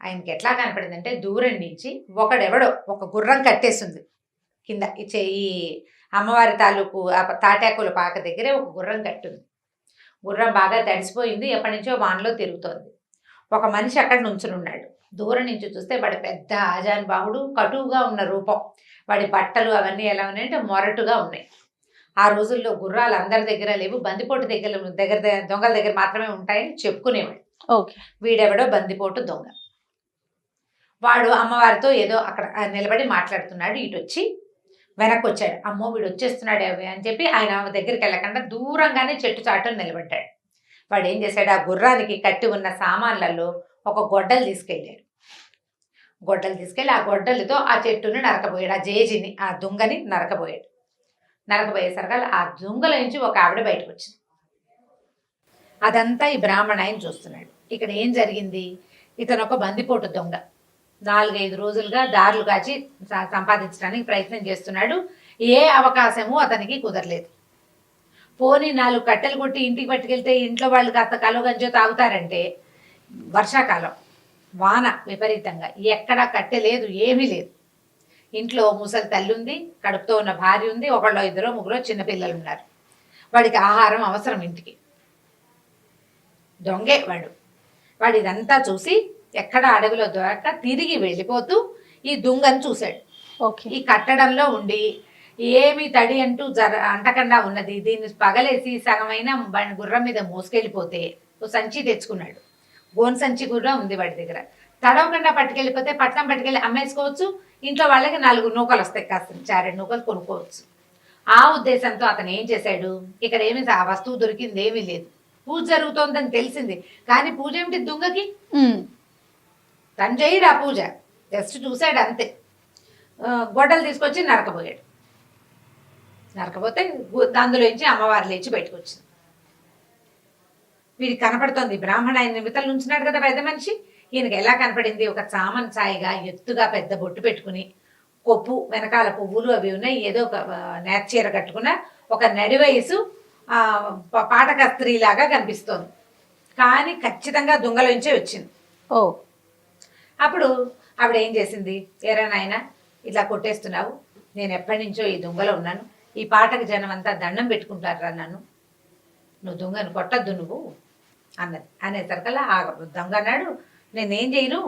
ఆయనకి ఎట్లా కనపడిందంటే దూరం నుంచి ఒకడెవడో ఒక గుర్రం కట్టేసింది కింద. ఈ అమ్మవారి తాలూకు తాటాకుల పాక దగ్గరే ఒక గుర్రం కట్టుంది. గుర్రం బాగా తడిసిపోయింది, ఎప్పటి నుంచో వానలో తిరుగుతోంది. ఒక మనిషి అక్కడ నుంచుని ఉన్నాడు. దూరం నుంచి చూస్తే వాడి పెద్ద ఆజానుబాహుడు, కటువుగా ఉన్న రూపం. వాడి బట్టలు అవన్నీ ఎలా ఉన్నాయంటే మొరటుగా ఉన్నాయి. ఆ రోజుల్లో గుర్రాలు అందరి దగ్గర లేవు, బందిపోటు దగ్గర దొంగల దగ్గర మాత్రమే ఉంటాయని చెప్పుకునేవాడు. వీడెవడో బందిపోటు దొంగ. వాడు అమ్మవారితో ఏదో అక్కడ నిలబడి మాట్లాడుతున్నాడు. ఇటు వచ్చి వెనక్కి వచ్చాడు. అమ్మో వీడు వచ్చేస్తున్నాడు అని చెప్పి ఆయన దగ్గరికి వెళ్ళకుండా దూరంగానే చెట్టు చాటును నిలబడ్డాడు. వాడు ఏం చేశాడు, ఆ గుర్రానికి కట్టి ఉన్న సామాన్లలో ఒక గొడ్డలు తీసుకెళ్ళాడు. గొడ్డలు తీసుకెళ్ళి ఆ గొడ్డలతో ఆ చెట్టుని నరకబోయాడు. ఆ జేజిని, ఆ దుంగని నరకబోయాడు. నరకబోయేసరికి ఆ దుంగల నుంచి ఒక ఆవిడ బయటకు వచ్చింది. అదంతా ఈ బ్రాహ్మణ ఆయన చూస్తున్నాడు. ఇక్కడ ఏం జరిగింది, ఇతను ఒక బందిపోటు దొంగ. 4-5 రోజులుగా దారులు కాచి సంపాదించడానికి ప్రయత్నం చేస్తున్నాడు. ఏ అవకాశము అతనికి కుదరలేదు. పోనీ 4 కట్టెలు కొట్టి ఇంటికి పట్టుకెళ్తే ఇంట్లో వాళ్ళు కాస్త కలుగంజో తాగుతారంటే, వర్షాకాలం వాన విపరీతంగా, ఎక్కడా కట్టె లేదు, ఏమీ లేదు. ఇంట్లో ముసలి తల్లి ఉంది, కడుపుతో ఉన్న భార్య ఉంది, 1-2-3 చిన్నపిల్లలు ఉన్నారు. వాడికి ఆహారం అవసరం ఇంటికి. దొంగే వాడు ఇదంతా చూసి ఎక్కడ అడవిలో దొరక్క తిరిగి వెళ్ళిపోతూ ఈ దుంగను చూశాడు. ఈ కట్టడంలో ఉండి ఏమి తడి అంటూ అంటకుండా ఉన్నది. దీన్ని పగలేసి సగమైన గుర్రం మీద మోసుకెళ్ళిపోతే ఓ సంచి తెచ్చుకున్నాడు. గోన్ సంచి కూడా ఉంది వాడి దగ్గర. తడవకుండా పట్టుకెళ్ళిపోతే పట్నం పట్టుకెళ్ళి అమ్మేసుకోవచ్చు. ఇంట్లో వాళ్ళకి 4 నూకలు వస్తాయి, కాస్త 4 నూకలు కొనుక్కోవచ్చు. ఆ ఉద్దేశంతో అతను ఏం చేశాడు, ఇక్కడ ఏమి ఆ వస్తువు దొరికింది ఏమీ లేదు. పూజ జరుగుతోందని తెలిసింది, కానీ పూజ ఏమిటి దుంగకి? తను చేయడు ఆ పూజ, జస్ట్ చూశాడు అంతే. గొడ్డలు తీసుకొచ్చి నరకబోయాడు. నరకపోతే అందులోంచి అమ్మవారు లేచి బయటకు వచ్చింది. వీడికి కనపడుతోంది. బ్రాహ్మణ ఆయన నిమిత్తలు ఉంచినాడు కదా పెద్ద మనిషి. ఈయనకి ఎలా కనపడింది, ఒక చామన్ ఛాయగా ఎత్తుగా పెద్ద బొట్టు పెట్టుకుని, కొప్పు వెనకాల పువ్వులు అవి ఉన్నాయి, ఏదో ఒక నేర్చీర కట్టుకున్న ఒక నడి వయసు పాటక స్త్రీలాగా కనిపిస్తోంది. కానీ ఖచ్చితంగా దుంగలోంచే వచ్చింది. అప్పుడు ఆవిడ ఏం చేసింది, ఏరా నాయన ఇట్లా కొట్టేస్తున్నావు, నేను ఎప్పటి నుంచో ఈ దుంగలో ఉన్నాను, ఈ పాటక జనం అంతా దండం పెట్టుకుంటారా నన్ను, నువ్వు దుంగను కొట్టద్దు నువ్వు అన్నది. అనేసరికల్లా ఆ దొంగ అన్నాడు, నేనేం చేయను,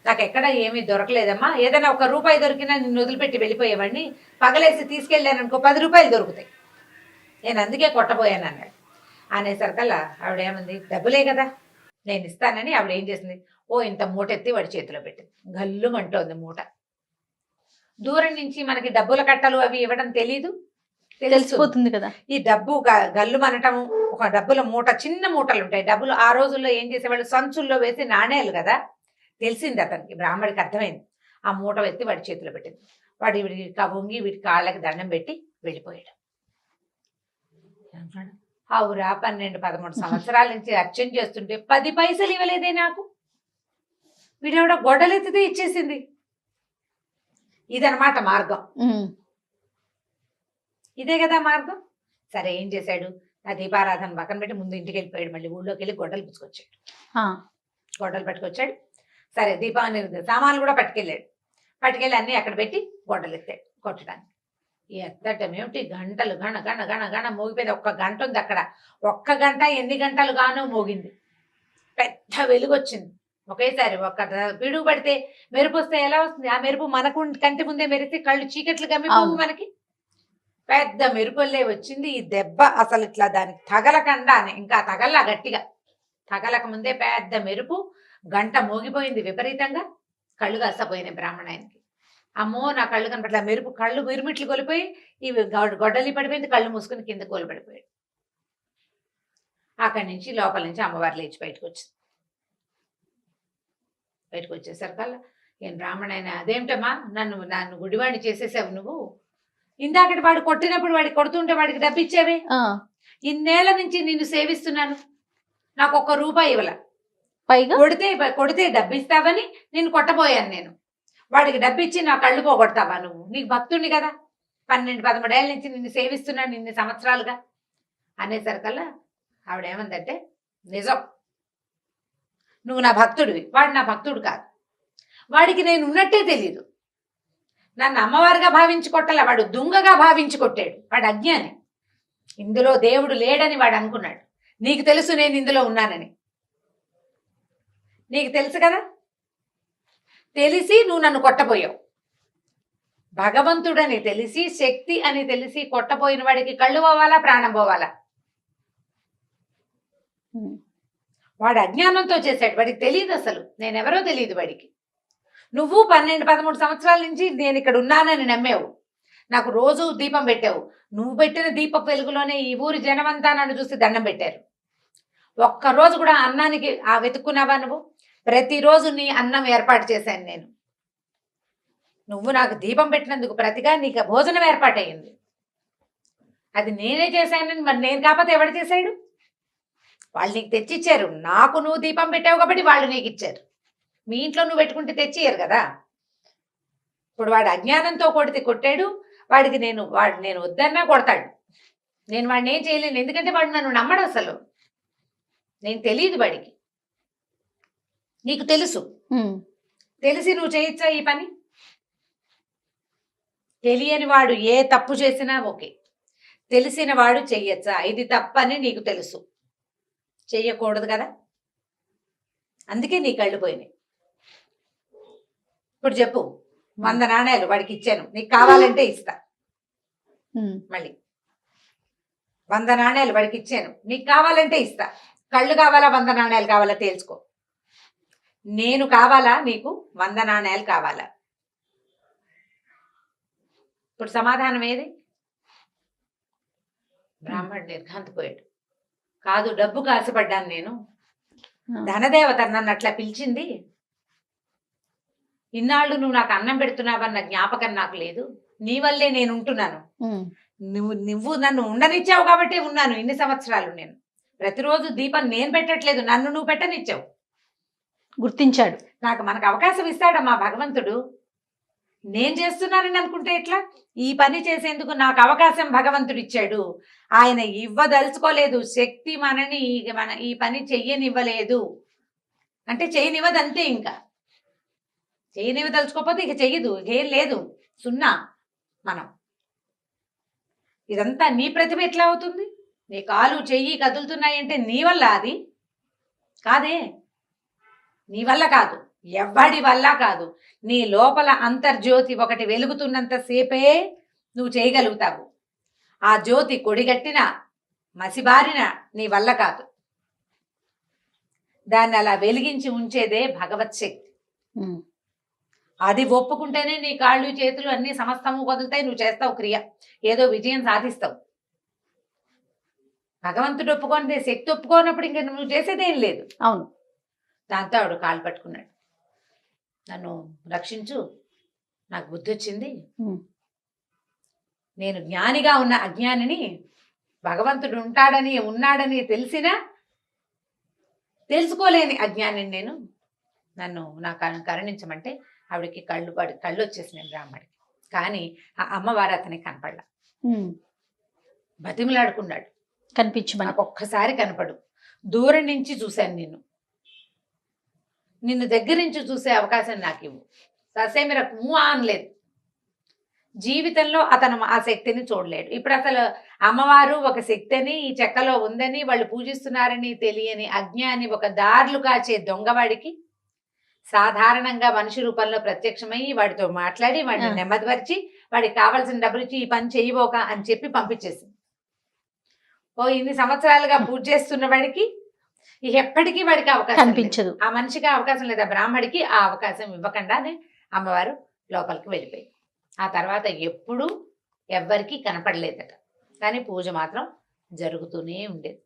నాకు ఎక్కడ ఏమీ దొరకలేదమ్మా, ఏదైనా 1 రూపాయి దొరికినా నిన్ను వదిలిపెట్టి వెళ్ళిపోయేవాడిని, పగలేసి తీసుకెళ్ళాను అనుకో 10 రూపాయలు దొరుకుతాయి, నేను అందుకే కొట్టబోయాను అన్నాడు. అనేసరికల్లా ఆవిడేమంది, డబ్బులే కదా నేను ఇస్తానని ఆవిడ ఏం చేసింది, ఇంత మూట ఎత్తి వాడి చేతిలో పెట్టింది. గల్లుమంటోంది మూట. దూరం నుంచి మనకి డబ్బుల కట్టలు అవి ఇవ్వడం తెలిసిపోతుంది కదా. ఈ డబ్బు గల్లుమనటం, ఒక డబ్బుల మూట, చిన్న మూటలు ఉంటాయి డబ్బులు. ఆ రోజుల్లో ఏం చేసేవాళ్ళు, సంచుల్లో వేసి నాణేలు కదా. తెలిసింది అతనికి, బ్రాహ్మడికి అర్థమైంది. ఆ మూట ఎత్తి వాడి చేతిలో పెట్టింది. వాడు వీడికి వంగి వీడి కాళ్ళకి దండం పెట్టి వెళ్ళిపోయాడు. అవురా 12-13 సంవత్సరాల నుంచి అర్చన చేస్తుంటే 10 పైసలు ఇవ్వలేదే నాకు, వీడెవడ గొడ్డలెత్తితే ఇచ్చేసింది. ఇదనమాట మార్గం. ఇదే కదా మార్గం. సరే ఏం చేశాడు, ఆ దీపారాధన పక్కన పెట్టి ముందు ఇంటికి వెళ్ళిపోయాడు. మళ్ళీ ఊళ్ళోకి వెళ్ళి గొడ్డలు పుచ్చుకొచ్చాడు. గొడ్డలు పట్టుకొచ్చాడు. సరే దీపాన్ని సామాన్లు కూడా పట్టుకెళ్ళి అన్నీ అక్కడ పెట్టి గొడ్డలు ఎత్తాడు కొట్టడానికి. ఎత్తటమేమిటి, గంటలు గణ గణ గణ గణ మోగిపోయింది. 1 గంట ఉంది అక్కడ. 1 గంట ఎన్ని గంటలు గానో మోగింది. పెద్ద వెలుగు వచ్చింది ఒకేసారి. పిడుగు పడితే మెరుపు వస్తే ఎలా వస్తుంది, ఆ మెరుపు మనకు కంటి ముందే మెరిస్తే కళ్ళు చీకట్లు గమ్మిపోవు మనకి. పెద్ద మెరుపుల్లే వచ్చింది. ఈ దెబ్బ అసలు ఇట్లా దానికి తగలకుండా, ఇంకా తగల్లా గట్టిగా తగలక ముందే పెద్ద మెరుపు, గంట మోగిపోయింది విపరీతంగా. కళ్ళు కాసపోయినాయి బ్రాహ్మణాయనకి. అమ్మో నా కళ్ళు కనపట్ల, మెరుపు కళ్ళు మిరుమిట్లు కొలిపోయి ఇవి గొడ్డలి పడిపోయింది. కళ్ళు మూసుకుని కింద కోలుపడిపోయాడు. అక్కడి నుంచి లోపల నుంచి అమ్మవారు లేచి బయటకు వచ్చేసరికల్లా ఏం బ్రాహ్మణైన అదేమిటమ్మా నన్ను నన్ను గుడివాడిని చేసేసావు నువ్వు, ఇందాకటి వాడు కొట్టినప్పుడు వాడికి కొడుతుంటే వాడికి డబ్బిచ్చావే, ఇన్నేళ్ల నుంచి నిన్ను సేవిస్తున్నాను, నాకు ఒక్క రూపాయి ఇవ్వల, పైగా కొడితే డబ్బిస్తావని నిన్ను కొట్టబోయాను నేను, వాడికి డబ్బిచ్చి నా కళ్ళు పోగొడతావా నువ్వు, నీకు భక్తుడిని కదా, 12-13 ఏళ్ళ నుంచి నిన్ను సేవిస్తున్నాను ఇన్ని సంవత్సరాలుగా అనేసరికల్లా ఆవిడేమందంటే, నిజం, నువ్వు నా భక్తుడివి, వాడు నా భక్తుడు కాదు, వాడికి నేను ఉన్నట్టే తెలీదు, నన్ను అమ్మవారిగా భావించి కొట్టలే, వాడు దుంగగా భావించి కొట్టాడు, వాడు అజ్ఞాని, ఇందులో దేవుడు లేడని వాడు అనుకున్నాడు, నీకు తెలుసు నేను ఇందులో ఉన్నానని, నీకు తెలుసు కదా, తెలిసి నువ్వు నన్ను కొట్టబోయావు, భగవంతుడని తెలిసి శక్తి అని తెలిసి కొట్టబోయిన వాడికి కళ్ళు పోవాలా ప్రాణం పోవాలా, వాడు అజ్ఞానంతో చేశాడు, వాడికి తెలియదు అసలు నేనెవరో తెలియదు వాడికి, నువ్వు 12-13 సంవత్సరాల నుంచి నేను ఇక్కడ ఉన్నానని నమ్మేవు, నాకు రోజు దీపం పెట్టావు, నువ్వు పెట్టిన దీప వెలుగులోనే ఈ ఊరి జనమంతా నన్ను చూసి దండం పెట్టారు, ఒక్కరోజు కూడా అన్నానికి వెతుక్కున్నావా నువ్వు, ప్రతిరోజు నీ అన్నం ఏర్పాటు చేశాను నేను, నువ్వు నాకు దీపం పెట్టినందుకు ప్రతిగా నీకు భోజనం ఏర్పాటయ్యింది, అది నేనే చేశానని మరి నేను కాకపోతే ఎవడు చేశాడు, వాళ్ళు నీకు తెచ్చిచ్చారు, నాకు నువ్వు దీపం పెట్టావు కాబట్టి వాళ్ళు నీకు ఇచ్చారు, మీ ఇంట్లో నువ్వు పెట్టుకుంటే తెచ్చియ్యరు కదా, ఇప్పుడు వాడు అజ్ఞానంతో కొట్టాడు, వాడికి నేను వద్దన్నా కొడతాడు, నేను వాడిని ఏం చేయలేను, ఎందుకంటే వాడు నన్ను నమ్మడు అసలు, నేను తెలియదు వాడికి, నీకు తెలుసు, తెలిసి నువ్వు చేయొచ్చా ఈ పని, తెలియని వాడు ఏ తప్పు చేసినా ఓకే, తెలిసిన వాడు చెయ్యొచ్చా, ఇది తప్పని నీకు తెలుసు, చెయ్యకూడదు కదా, అందుకే నీ కళ్ళు పోయినాయి, ఇప్పుడు చెప్పు, 100 నాణేలు వాడికి ఇచ్చాను, నీకు కావాలంటే ఇస్తా, మళ్ళీ 100 నాణేలు వాడికి ఇచ్చాను, నీకు కావాలంటే ఇస్తా, కళ్ళు కావాలా 100 నాణేలు కావాలా తేల్చుకో, నేను కావాలా నీకు 100 నాణేలు కావాలా, ఇప్పుడు సమాధానం ఏది, బ్రాహ్మణుడు నిర్ఘాంతపోయాడు, కాదు డబ్బుకు ఆశపడ్డాను నేను, ధనదేవత నన్ను అట్లా పిలిచింది, ఇన్నాళ్ళు నువ్వు నాకు అన్నం పెడుతున్నావన్న జ్ఞాపకం నాకు లేదు, నీ వల్లే నేను ఉంటున్నాను, నువ్వు నన్ను ఉండనిచ్చావు కాబట్టి ఉన్నాను ఇన్ని సంవత్సరాలు, నేను ప్రతిరోజు దీపం నేను పెట్టట్లేదు, నన్ను నువ్వు పెట్టనిచ్చావు, గుర్తించాడు, మనకు అవకాశం ఇస్తాడమ్మా భగవంతుడు, నేను చేస్తున్నానని అనుకుంటే ఎట్లా, ఈ పని చేసేందుకు నాకు అవకాశం భగవంతుడు ఇచ్చాడు, ఆయన ఇవ్వదలుచుకోలేదు, శక్తి మన ఈ పని చెయ్యనివ్వలేదు అంటే చెయ్యనివ్వదు అంతే, ఇంకా చెయ్యనివ్వదలుచుకోకపోతే ఇక చెయ్యదు, ఏం లేదు, సున్నా, మనం ఇదంతా నీ ప్రతిభ ఎట్లా అవుతుంది, నీ కాలు చెయ్యి కదులుతున్నాయంటే నీ వల్ల, అది కాదే, నీ వల్ల కాదు, ఎవ్వడి వల్ల కాదు, నీ లోపల అంతర్జ్యోతి ఒకటి వెలుగుతున్నంత సేపే నువ్వు చేయగలుగుతావు, ఆ జ్యోతి కొడిగట్టిన మసిబారిన నీ వల్ల కాదు, దాన్ని అలా వెలిగించి ఉంచేదే భగవత్ శక్తి, అది ఒప్పుకుంటేనే నీ కాళ్ళు చేతులు అన్ని సమస్తము వదులుతాయి, నువ్వు చేస్తావు క్రియ, ఏదో విజయం సాధిస్తావు, భగవంతుడు ఒప్పుకొని శక్తి ఒప్పుకోనప్పుడు ఇంకా నువ్వు చేసేదేం లేదు, అవును, దాంతో ఆవిడ కాళ్ళు పట్టుకున్నాడు, నన్ను రక్షించు, నాకు బుద్ధి వచ్చింది, నేను జ్ఞానిగా ఉన్న అజ్ఞానిని భగవంతుడు ఉన్నాడని తెలిసినా తెలుసుకోలేని అజ్ఞానిని నేను, నన్ను కరుణించమంటే ఆవిడకి కళ్ళు వచ్చేసినాయి బ్రాహ్మడికి, కానీ ఆ అమ్మవారు అతనికి కనపడలా, బతిమలాడుకున్నాడు, కనిపించమని, నాకు ఒక్కసారి కనపడు, దూరం నుంచి చూశాను నిన్ను దగ్గర నుంచి చూసే అవకాశం నాకు ఇవ్వు, ససేమిరకు అనలేదు, జీవితంలో అతను ఆ శక్తిని చూడలేడు, ఇప్పుడు అసలు అమ్మవారు ఒక శక్తిని ఈ చెక్కలో ఉందని వాళ్ళు పూజిస్తున్నారని తెలియని అజ్ఞాని, ఒక దారులు కాచే దొంగవాడికి సాధారణంగా మనిషి రూపంలో ప్రత్యక్షమై వాడితో మాట్లాడి వాడిని నెమ్మదిపరిచి వాడికి కావాల్సిన డబ్బులు ఇచ్చి ఈ పని చేయబోక అని చెప్పి పంపించేసింది, ఇన్ని సంవత్సరాలుగా పూజ చేస్తున్న వాడికి ఎప్పటికీ వాడికి అవకాశం కనిపించదు, ఆ మనిషికి అవకాశం లేదు, ఆ బ్రాహ్మడికి ఆ అవకాశం ఇవ్వకుండానే అమ్మవారు లోపలికి వెళ్ళిపోయి, ఆ తర్వాత ఎప్పుడూ ఎవ్వరికీ కనపడలేదట, కానీ పూజ మాత్రం జరుగుతూనే ఉండేది,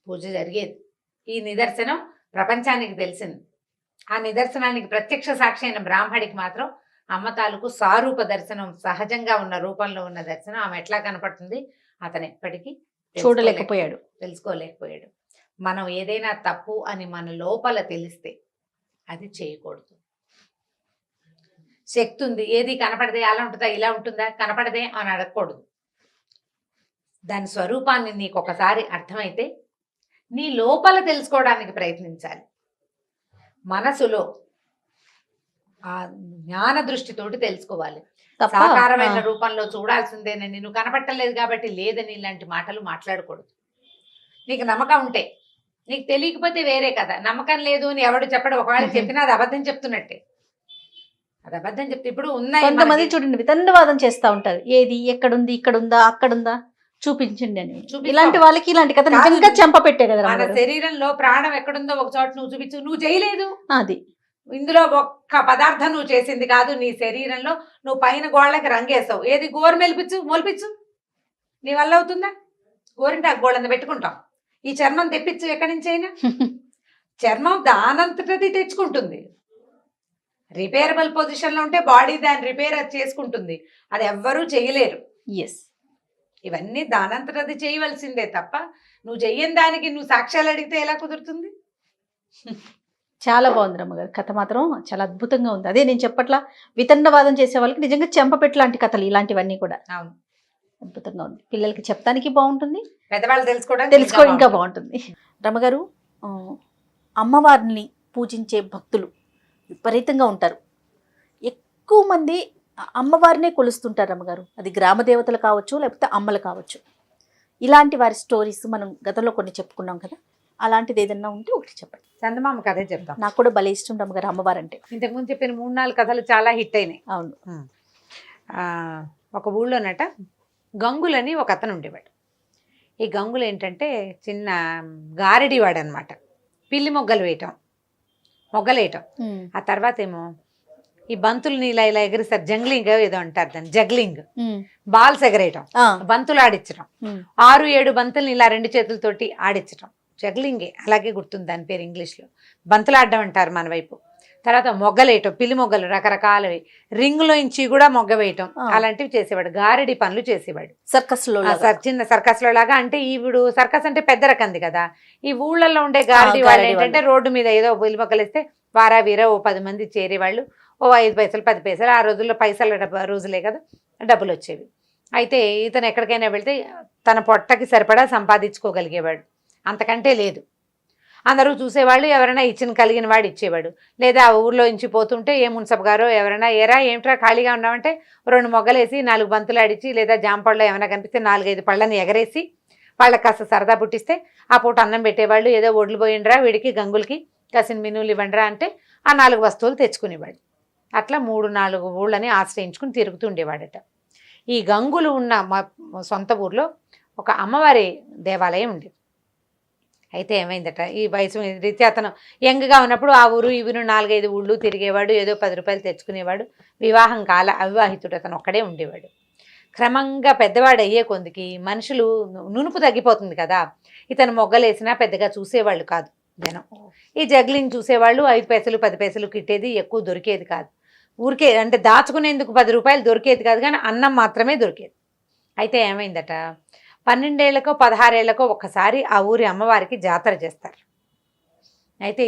పూజ జరిగేది, ఈ నిదర్శనం ప్రపంచానికి తెలిసింది, ఆ నిదర్శనానికి ప్రత్యక్ష సాక్షి అయిన బ్రాహ్మడికి మాత్రం అమ్మ తాలూకు సారూప దర్శనం, సహజంగా ఉన్న రూపంలో ఉన్న దర్శనం ఆమె ఎట్లా కనపడుతుంది అతను ఎప్పటికీ చూడలేకపోయాడు, తెలుసుకోలేకపోయాడు. మనం ఏదైనా తప్పు అని మన లోపల తెలిస్తే అది చేయకూడదు. శక్తి ఉంది, ఏది కనపడదే అలా ఉంటుందా ఇలా ఉంటుందా కనపడదే అని అడగకూడదు. దాని స్వరూపాన్ని నీకు ఒకసారి అర్థమైతే నీ లోపల తెలుసుకోవడానికి ప్రయత్నించాలి. మనసులో ఆ జ్ఞాన దృష్టితోటి తెలుసుకోవాలి. సాకారమైన రూపంలో చూడాల్సిందేనని నిన్ను కనపట్టలేదు కాబట్టి లేదని ఇలాంటి మాటలు మాట్లాడకూడదు. నీకు నమ్మకం ఉంటే, నీకు తెలియకపోతే వేరే కదా. నమ్మకం లేదు అని ఎవడు చెప్పడు, ఒకవేళ చెప్పినా అది అబద్ధం చెప్తున్నట్టే. అది అబద్ధం చెప్తే ఇప్పుడు ఉన్నాయి కొంతమంది చూడండి వితండవాదం చేస్తా ఉంటారు, ఏది ఎక్కడుంది ఇక్కడుందా అక్కడుందా చూపించండి అని. ఇలాంటి వాళ్ళకి ఇలాంటి కథ నిజంగా చెంప పెట్టే కదా. మన శరీరంలో ప్రాణం ఎక్కడుందో ఒక చోట నువ్వు చూపించు, నువ్వు చేయలేదు. అది ఇందులో ఒక్క పదార్థం నువ్వు చేసింది కాదు. నీ శరీరంలో నువ్వు పైన గోళ్ళకి రంగేస్తావు, ఏది గోరు మొలిపించు నీ వల్ల అవుతుందా? గోరింటాకు గోళ్ళని పెట్టుకుంటాం, ఈ చర్మం తెప్పించు ఎక్కడి నుంచి అయినా. చర్మం దానంతటది తెచ్చుకుంటుంది. రిపేరబుల్ పొజిషన్లో ఉంటే బాడీ దాన్ని రిపేర్ చేసుకుంటుంది. అది ఎవ్వరూ చేయలేరు. ఎస్, ఇవన్నీ దానంతటది చేయవలసిందే తప్ప నువ్వు చెయ్యని దానికి నువ్వు సాక్ష్యాలు అడిగితే ఎలా కుదురుతుంది? చాలా బాగుంది రమ్మగారు, కథ మాత్రం చాలా అద్భుతంగా ఉంది. అదే నేను చెప్పట్లా, వితండవాదం చేసే వాళ్ళకి నిజంగా చెంపపెట్టు లాంటి కథలు ఇలాంటివన్నీ కూడా. అవును, అద్భుతంగా ఉంది. పిల్లలకి చెప్తానికి బాగుంటుంది, పెద్దవాళ్ళు తెలుసుకో ఇంకా బాగుంటుంది. రమ్మగారు, అమ్మవారిని పూజించే భక్తులు విపరీతంగా ఉంటారు. ఎక్కువ మంది అమ్మవారినే కొలుస్తుంటారు రమ్మగారు. అది గ్రామ దేవతలు కావచ్చు, లేకపోతే అమ్మలు కావచ్చు. ఇలాంటి వారి స్టోరీస్ మనం గతంలో కొన్ని చెప్పుకున్నాం కదా, అలాంటిది ఏదన్నా ఉంటే ఒకటి చెప్పండి. చందమామ కథే చెప్తాం. నాకు కూడా భలే ఇష్టం రమ్మగారు అమ్మవారు అంటే. ఇంతకుముందు చెప్పిన 3-4 కథలు చాలా హిట్ అయినాయి. అవును. ఒక ఊళ్ళోనట గంగులని ఒక అతను ఉండేవాడు. ఈ గంగులు ఏంటంటే చిన్న గారడివాడు అనమాట. పిల్లి మొగ్గలేయటం. ఆ తర్వాత ఏమో ఈ బంతుల్ని ఇలా ఇలా ఎగిరిస్తారు, జంగ్లింగ్ ఏదో అంటారు దాన్ని, జగ్లింగ్. బాల్స్ ఎగరేయటం, బంతులు ఆడించడం. 6-7 బంతుల్ని ఇలా 2 చేతులతోటి ఆడించడం, జగ్లింగే, అలాగే గుర్తుంది దాని పేరు ఇంగ్లీష్లో. బంతులు ఆడడం అంటారు మన వైపు. తర్వాత మొగ్గలేయటం, పిల్లి మొగ్గలు రకరకాలవి, రింగులోంచి కూడా మొగ్గ వేయటం, అలాంటివి చేసేవాడు. గారడి పనులు చేసేవాడు సర్కస్లో, చిన్న సర్కస్లో లాగా. అంటే ఈవిడు సర్కస్ అంటే పెద్ద రకంది కదా. ఈ ఊళ్ళల్లో ఉండే గారడి వాళ్ళు ఏంటంటే రోడ్డు మీద ఏదో పిల్లి మొగ్గలు ఇస్తే వారా వీరా ఓ 10 మంది చేరేవాళ్ళు. ఓ 5 పైసలు 10 పైసలు, ఆ రోజుల్లో పైసల రోజులే కదా, డబ్బులు వచ్చేవి. అయితే ఇతను ఎక్కడికైనా వెళ్తే తన పొట్టకి సరిపడా సంపాదించుకోగలిగేవాడు, అంతకంటే లేదు. అందరూ చూసేవాళ్ళు, ఎవరైనా ఇచ్చిన కలిగిన వాడు ఇచ్చేవాడు. లేదా ఊర్లో ఇంచి పోతుంటే ఏ మున్సబ్ గారో ఎవరైనా ఏరా ఏమిట్రా ఖాళీగా ఉన్నామంటే 2 మొగ్గలేసి 4 బంతులు ఆడిచి, లేదా జాంపళ్ళు ఏమైనా కనిపిస్తే 4-5 పళ్ళని ఎగరేసి వాళ్ళకి కాస్త సరదా పుట్టిస్తే ఆ పూట అన్నం పెట్టేవాళ్ళు. ఏదో ఒడ్లు పోయిండ్రా వీడికి గంగులకి కాసిన మినువులు ఇవ్వండిరా అంటే ఆ 4 వస్తువులు తెచ్చుకునేవాడు. అట్లా 3-4 ఊళ్ళని ఆశ్రయించుకుని తిరుగుతూ ఉండేవాడట. ఈ గంగులు ఉన్న మా సొంత ఊర్లో ఒక అమ్మవారి దేవాలయం ఉండేది. అయితే ఏమైందట, ఈ వయసు రీత్యా అతను యంగ్గా ఉన్నప్పుడు ఆ ఊరు ఈ ఊరు 4-5 ఊళ్ళు తిరిగేవాడు, ఏదో 10 రూపాయలు తెచ్చుకునేవాడు. వివాహం కాల, అవివాహితుడు అతను ఒక్కడే ఉండేవాడు. క్రమంగా పెద్దవాడు అయ్యే కొందికి మనుషులు నునుపు తగ్గిపోతుంది కదా. ఇతను మొగ్గలేసినా పెద్దగా చూసేవాళ్ళు కాదు జనం. ఈ జగ్లింగ్ చూసేవాళ్ళు 5 పైసలు 10 పైసలు కిట్టేది, ఎక్కువ దొరికేది కాదు. ఊరికే అంటే దాచుకునేందుకు 10 రూపాయలు దొరికేది కాదు, కానీ అన్నం మాత్రమే దొరికేది. అయితే ఏమైందట, 12 ఏళ్లకో 16 ఏళ్లకో ఒక్కసారి ఆ ఊరి అమ్మవారికి జాతర చేస్తారు. అయితే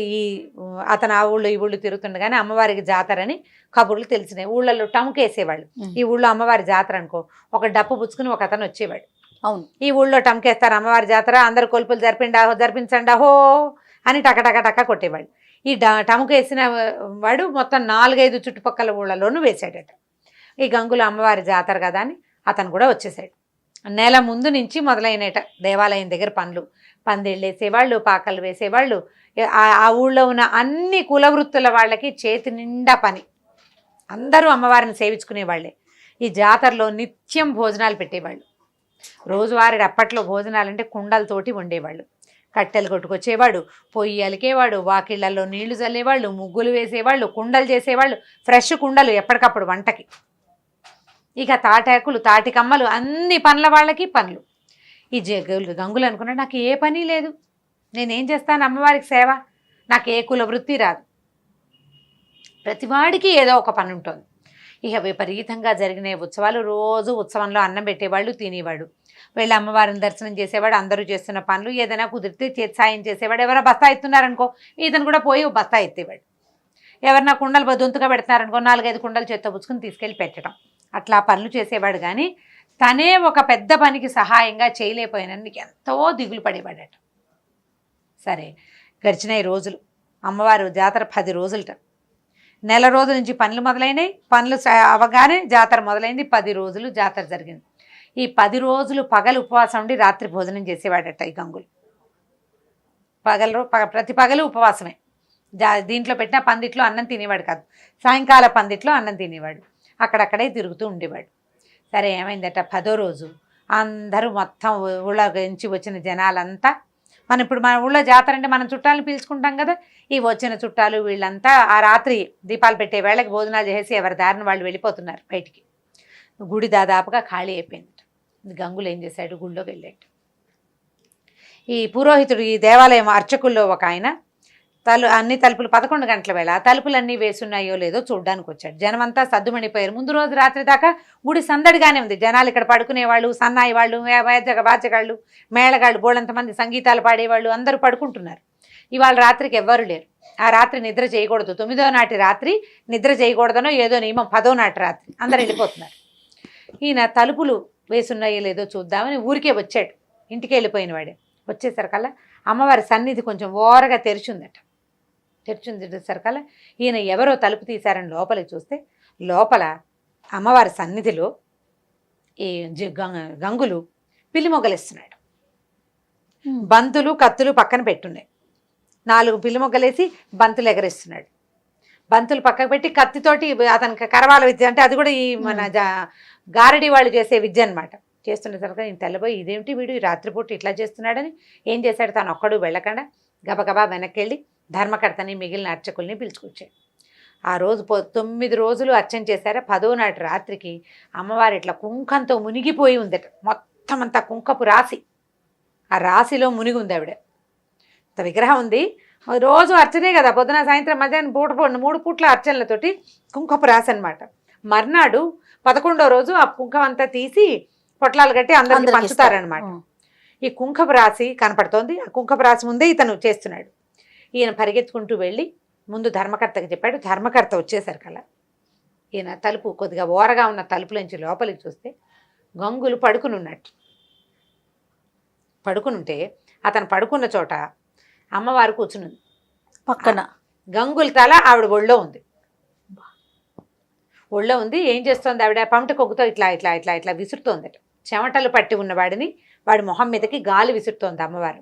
అతను ఆ ఊళ్ళో ఈ ఊళ్ళు తిరుగుతుండగానే అమ్మవారికి జాతర అని కబుర్లు తెలిసినాయి. ఊళ్ళల్లో టముకేసేవాళ్ళు. ఈ ఊళ్ళో అమ్మవారి జాతర అనుకో, ఒక డప్పు పుచ్చుకుని ఒక అతను వచ్చేవాడు. అవును, ఈ ఊళ్ళో టముకేస్తారు అమ్మవారి జాతర, అందరు కొలుపులు జరిపించండి అహో అని టక కొట్టేవాడు. ఈ టముకు వేసిన వాడు మొత్తం 4-5 చుట్టుపక్కల ఊళ్ళలోనూ వేసాడట. ఈ గంగుల అమ్మవారి జాతర కదా అని అతను కూడా వచ్చేసాడు. నెల ముందు నుంచి మొదలైనట దేవాలయం దగ్గర పనులు. పందిళ్ళు వేసేవాళ్ళు, పాకలు వేసేవాళ్ళు. ఆ ఊళ్ళో ఉన్న అన్ని కులవృత్తుల వాళ్ళకి చేతి నిండా పని. అందరూ అమ్మవారిని సేవించుకునేవాళ్ళే. ఈ జాతరలో నిత్యం భోజనాలు పెట్టేవాళ్ళు. రోజువారీ అప్పట్లో భోజనాలంటే కుండలతోటి వండేవాళ్ళు. కట్టెలు కొట్టుకొచ్చేవాడు, పొయ్యి అలికేవాడు, వాకిళ్లలో నీళ్లు చల్లేవాళ్ళు, ముగ్గులు వేసేవాళ్ళు, కుండలు చేసేవాళ్ళు, ఫ్రెష్ కుండలు ఎప్పటికప్పుడు వంటకి. ఇక తాటాకులు, తాటికమ్మలు, అన్ని పనుల వాళ్ళకి పనులు. ఈ గంగులు అనుకున్నాడు, నాకు ఏ పని లేదు, నేనేం చేస్తాను అమ్మవారికి సేవ, నాకు ఏ కుల వృత్తి రాదు, ప్రతివాడికి ఏదో ఒక పని ఉంటుంది. ఇక విపరీతంగా జరిగిన ఉత్సవాలు, రోజు ఉత్సవంలో అన్నం పెట్టేవాళ్ళు, తినేవాడు, వెళ్ళి అమ్మవారిని దర్శనం చేసేవాడు, అందరూ చేస్తున్న పనులు ఏదైనా కుదిరితే చేతి సాయం చేసేవాడు. ఎవరైనా బస్తా ఎత్తున్నారనుకో ఇతను కూడా పోయి బస్తా ఎత్తేవాడు. ఎవరన్నా కుండలు దొంతుగా పెడతారనుకో 4-5 కుండలు చేత్తో పుచ్చుకుని తీసుకెళ్ళి పెట్టడం, అట్లా పనులు చేసేవాడు. కానీ తనే ఒక పెద్ద పనికి సహాయంగా చేయలేకపోయినందుకు ఎంతో దిగులు పడేవాడట. సరే గడిచినాయి రోజులు. అమ్మవారు జాతర 10 రోజులట. నెల రోజుల నుంచి పనులు మొదలైనవి. పనులు అవగానే జాతర మొదలైంది. 10 రోజులు జాతర జరిగింది. ఈ 10 రోజులు పగలు ఉపవాసం ఉండి రాత్రి భోజనం చేసేవాడట ఈ గంగులు. ప్రతి పగలు ఉపవాసమే. దీంట్లో పెట్టిన పందిట్లో అన్నం తినేవాడు కాదు, సాయంకాల పందిట్లో అన్నం తినేవాడు, అక్కడక్కడే తిరుగుతూ ఉండేవాడు. సరే ఏమైందట, 10వ రోజు అందరూ మొత్తం ఊళ్ళో నుంచి వచ్చిన జనాలంతా, ఇప్పుడు మన ఊళ్ళో జాతర అంటే మనం చుట్టాలను పిలుచుకుంటాం కదా, ఈ వచ్చిన చుట్టాలు వీళ్ళంతా ఆ రాత్రి దీపాలు పెట్టే వేళకి భోజనాలు చేసి ఎవరి దారిని వాళ్ళు వెళ్ళిపోతున్నారు బయటికి. గుడి దాదాపుగా ఖాళీ అయిపోయింది. గంగులు ఏం చేశాడు, గుళ్ళోకి వెళ్ళాడు. ఈ పురోహితుడు, ఈ దేవాలయం అర్చకుల్లో ఒక ఆయన అన్ని తలుపులు 11 గంటల వేళ తలుపులన్నీ వేసున్నాయో లేదో చూడడానికి వచ్చాడు. జనమంతా సద్దుమణిపోయారు. ముందు రోజు రాత్రి దాకా గుడి సందడిగానే ఉంది. జనాలు ఇక్కడ పడుకునేవాళ్ళు, సన్నాయి వాళ్ళు, వాచగాళ్ళు, మేళగాళ్ళు, బోళ్ళంతమంది సంగీతాలు పాడేవాళ్ళు అందరూ పడుకుంటున్నారు. ఇవాళ రాత్రికి ఎవ్వరు లేరు. ఆ రాత్రి నిద్ర చేయకూడదు. 9వ నాటి రాత్రి నిద్ర చేయకూడదనో ఏదో నియమం. 10వ నాటి రాత్రి అందరు వెళ్ళిపోతున్నారు. ఈయన తలుపులు వేసున్నాయో లేదో చూద్దామని ఊరికే వచ్చాడు. ఇంటికి వెళ్ళిపోయిన వాడే. వచ్చేసరికల్లా అమ్మవారి సన్నిధి కొంచెం ఓరగా తెరిచిందట. తెరిచిందేసరికల్లా ఈయన ఎవరో తలుపు తీశారని లోపలికి చూస్తే లోపల అమ్మవారి సన్నిధిలో ఈ గంగులు పిల్లి మొగ్గలేస్తున్నాడు. బంతులు కత్తులు పక్కన పెట్టున్నాయి. 4 పిల్లి మొగ్గలేసి బంతులు ఎగరేస్తున్నాడు. బంతులు పక్కకు పెట్టి కత్తితోటి అతనికి కరవాల విద్య అంటే అది కూడా ఈ మన గారడి వాళ్ళు చేసే విద్య అనమాట. చేస్తున్నసరిగా నేను తెల్లబోయి ఇదేమిటి వీడు ఈ రాత్రిపూట ఇట్లా చేస్తున్నాడని ఏం చేశాడు, తను ఒక్కడు వెళ్ళకుండా గబగబా వెనక్కి వెళ్ళి ధర్మకర్తని మిగిలిన అర్చకుల్ని పిలుచుకొచ్చాడు. ఆ రోజు 9 రోజులు అర్చన చేశారా. 10వ నాటి రాత్రికి అమ్మవారు ఇట్లా కుంకంతో మునిగిపోయి ఉందట. మొత్తం అంతా కుంకపు రాశి, ఆ రాశిలో మునిగి ఉంది ఆవిడ. విగ్రహం ఉంది. రోజు అర్చనే కదా, పొద్దున సాయంత్రం మధ్యాహ్నం పూట 3 పూట్ల అర్చనలతోటి కుంకపు రాశి అనమాట. మర్నాడు 11వ రోజు ఆ కుంకం అంతా తీసి పొట్లాలు కట్టి అందరికి పంచుతారనమాట. ఈ కుంకపు రాశి కనపడుతోంది. ఆ కుంకపు రాశి ముందే ఇతను చేస్తున్నాడు. ఈయన పరిగెత్తుకుంటూ వెళ్ళి ముందు ధర్మకర్తకి చెప్పాడు. ధర్మకర్త వచ్చేసరికల్లా ఈయన తలుపు కొద్దిగా ఓరగా ఉన్న తలుపులోంచి లోపలికి చూస్తే గంగులు పడుకునున్నట్టు. పడుకునుంటే అతను పడుకున్న చోట అమ్మవారు కూర్చునుంది. పక్కన గంగుల తల ఆవిడ ఒళ్ళో ఉంది. ఒళ్ళో ఉంది. ఏం చేస్తోంది ఆవిడ, పమిట కొగ్గుతో ఇట్లా ఇట్లా ఇట్లా ఇట్లా విసురుతోందట. చెమటలు పట్టి ఉన్నవాడిని వాడి మొహం మీదకి గాలి విసురుతోంది అమ్మవారు.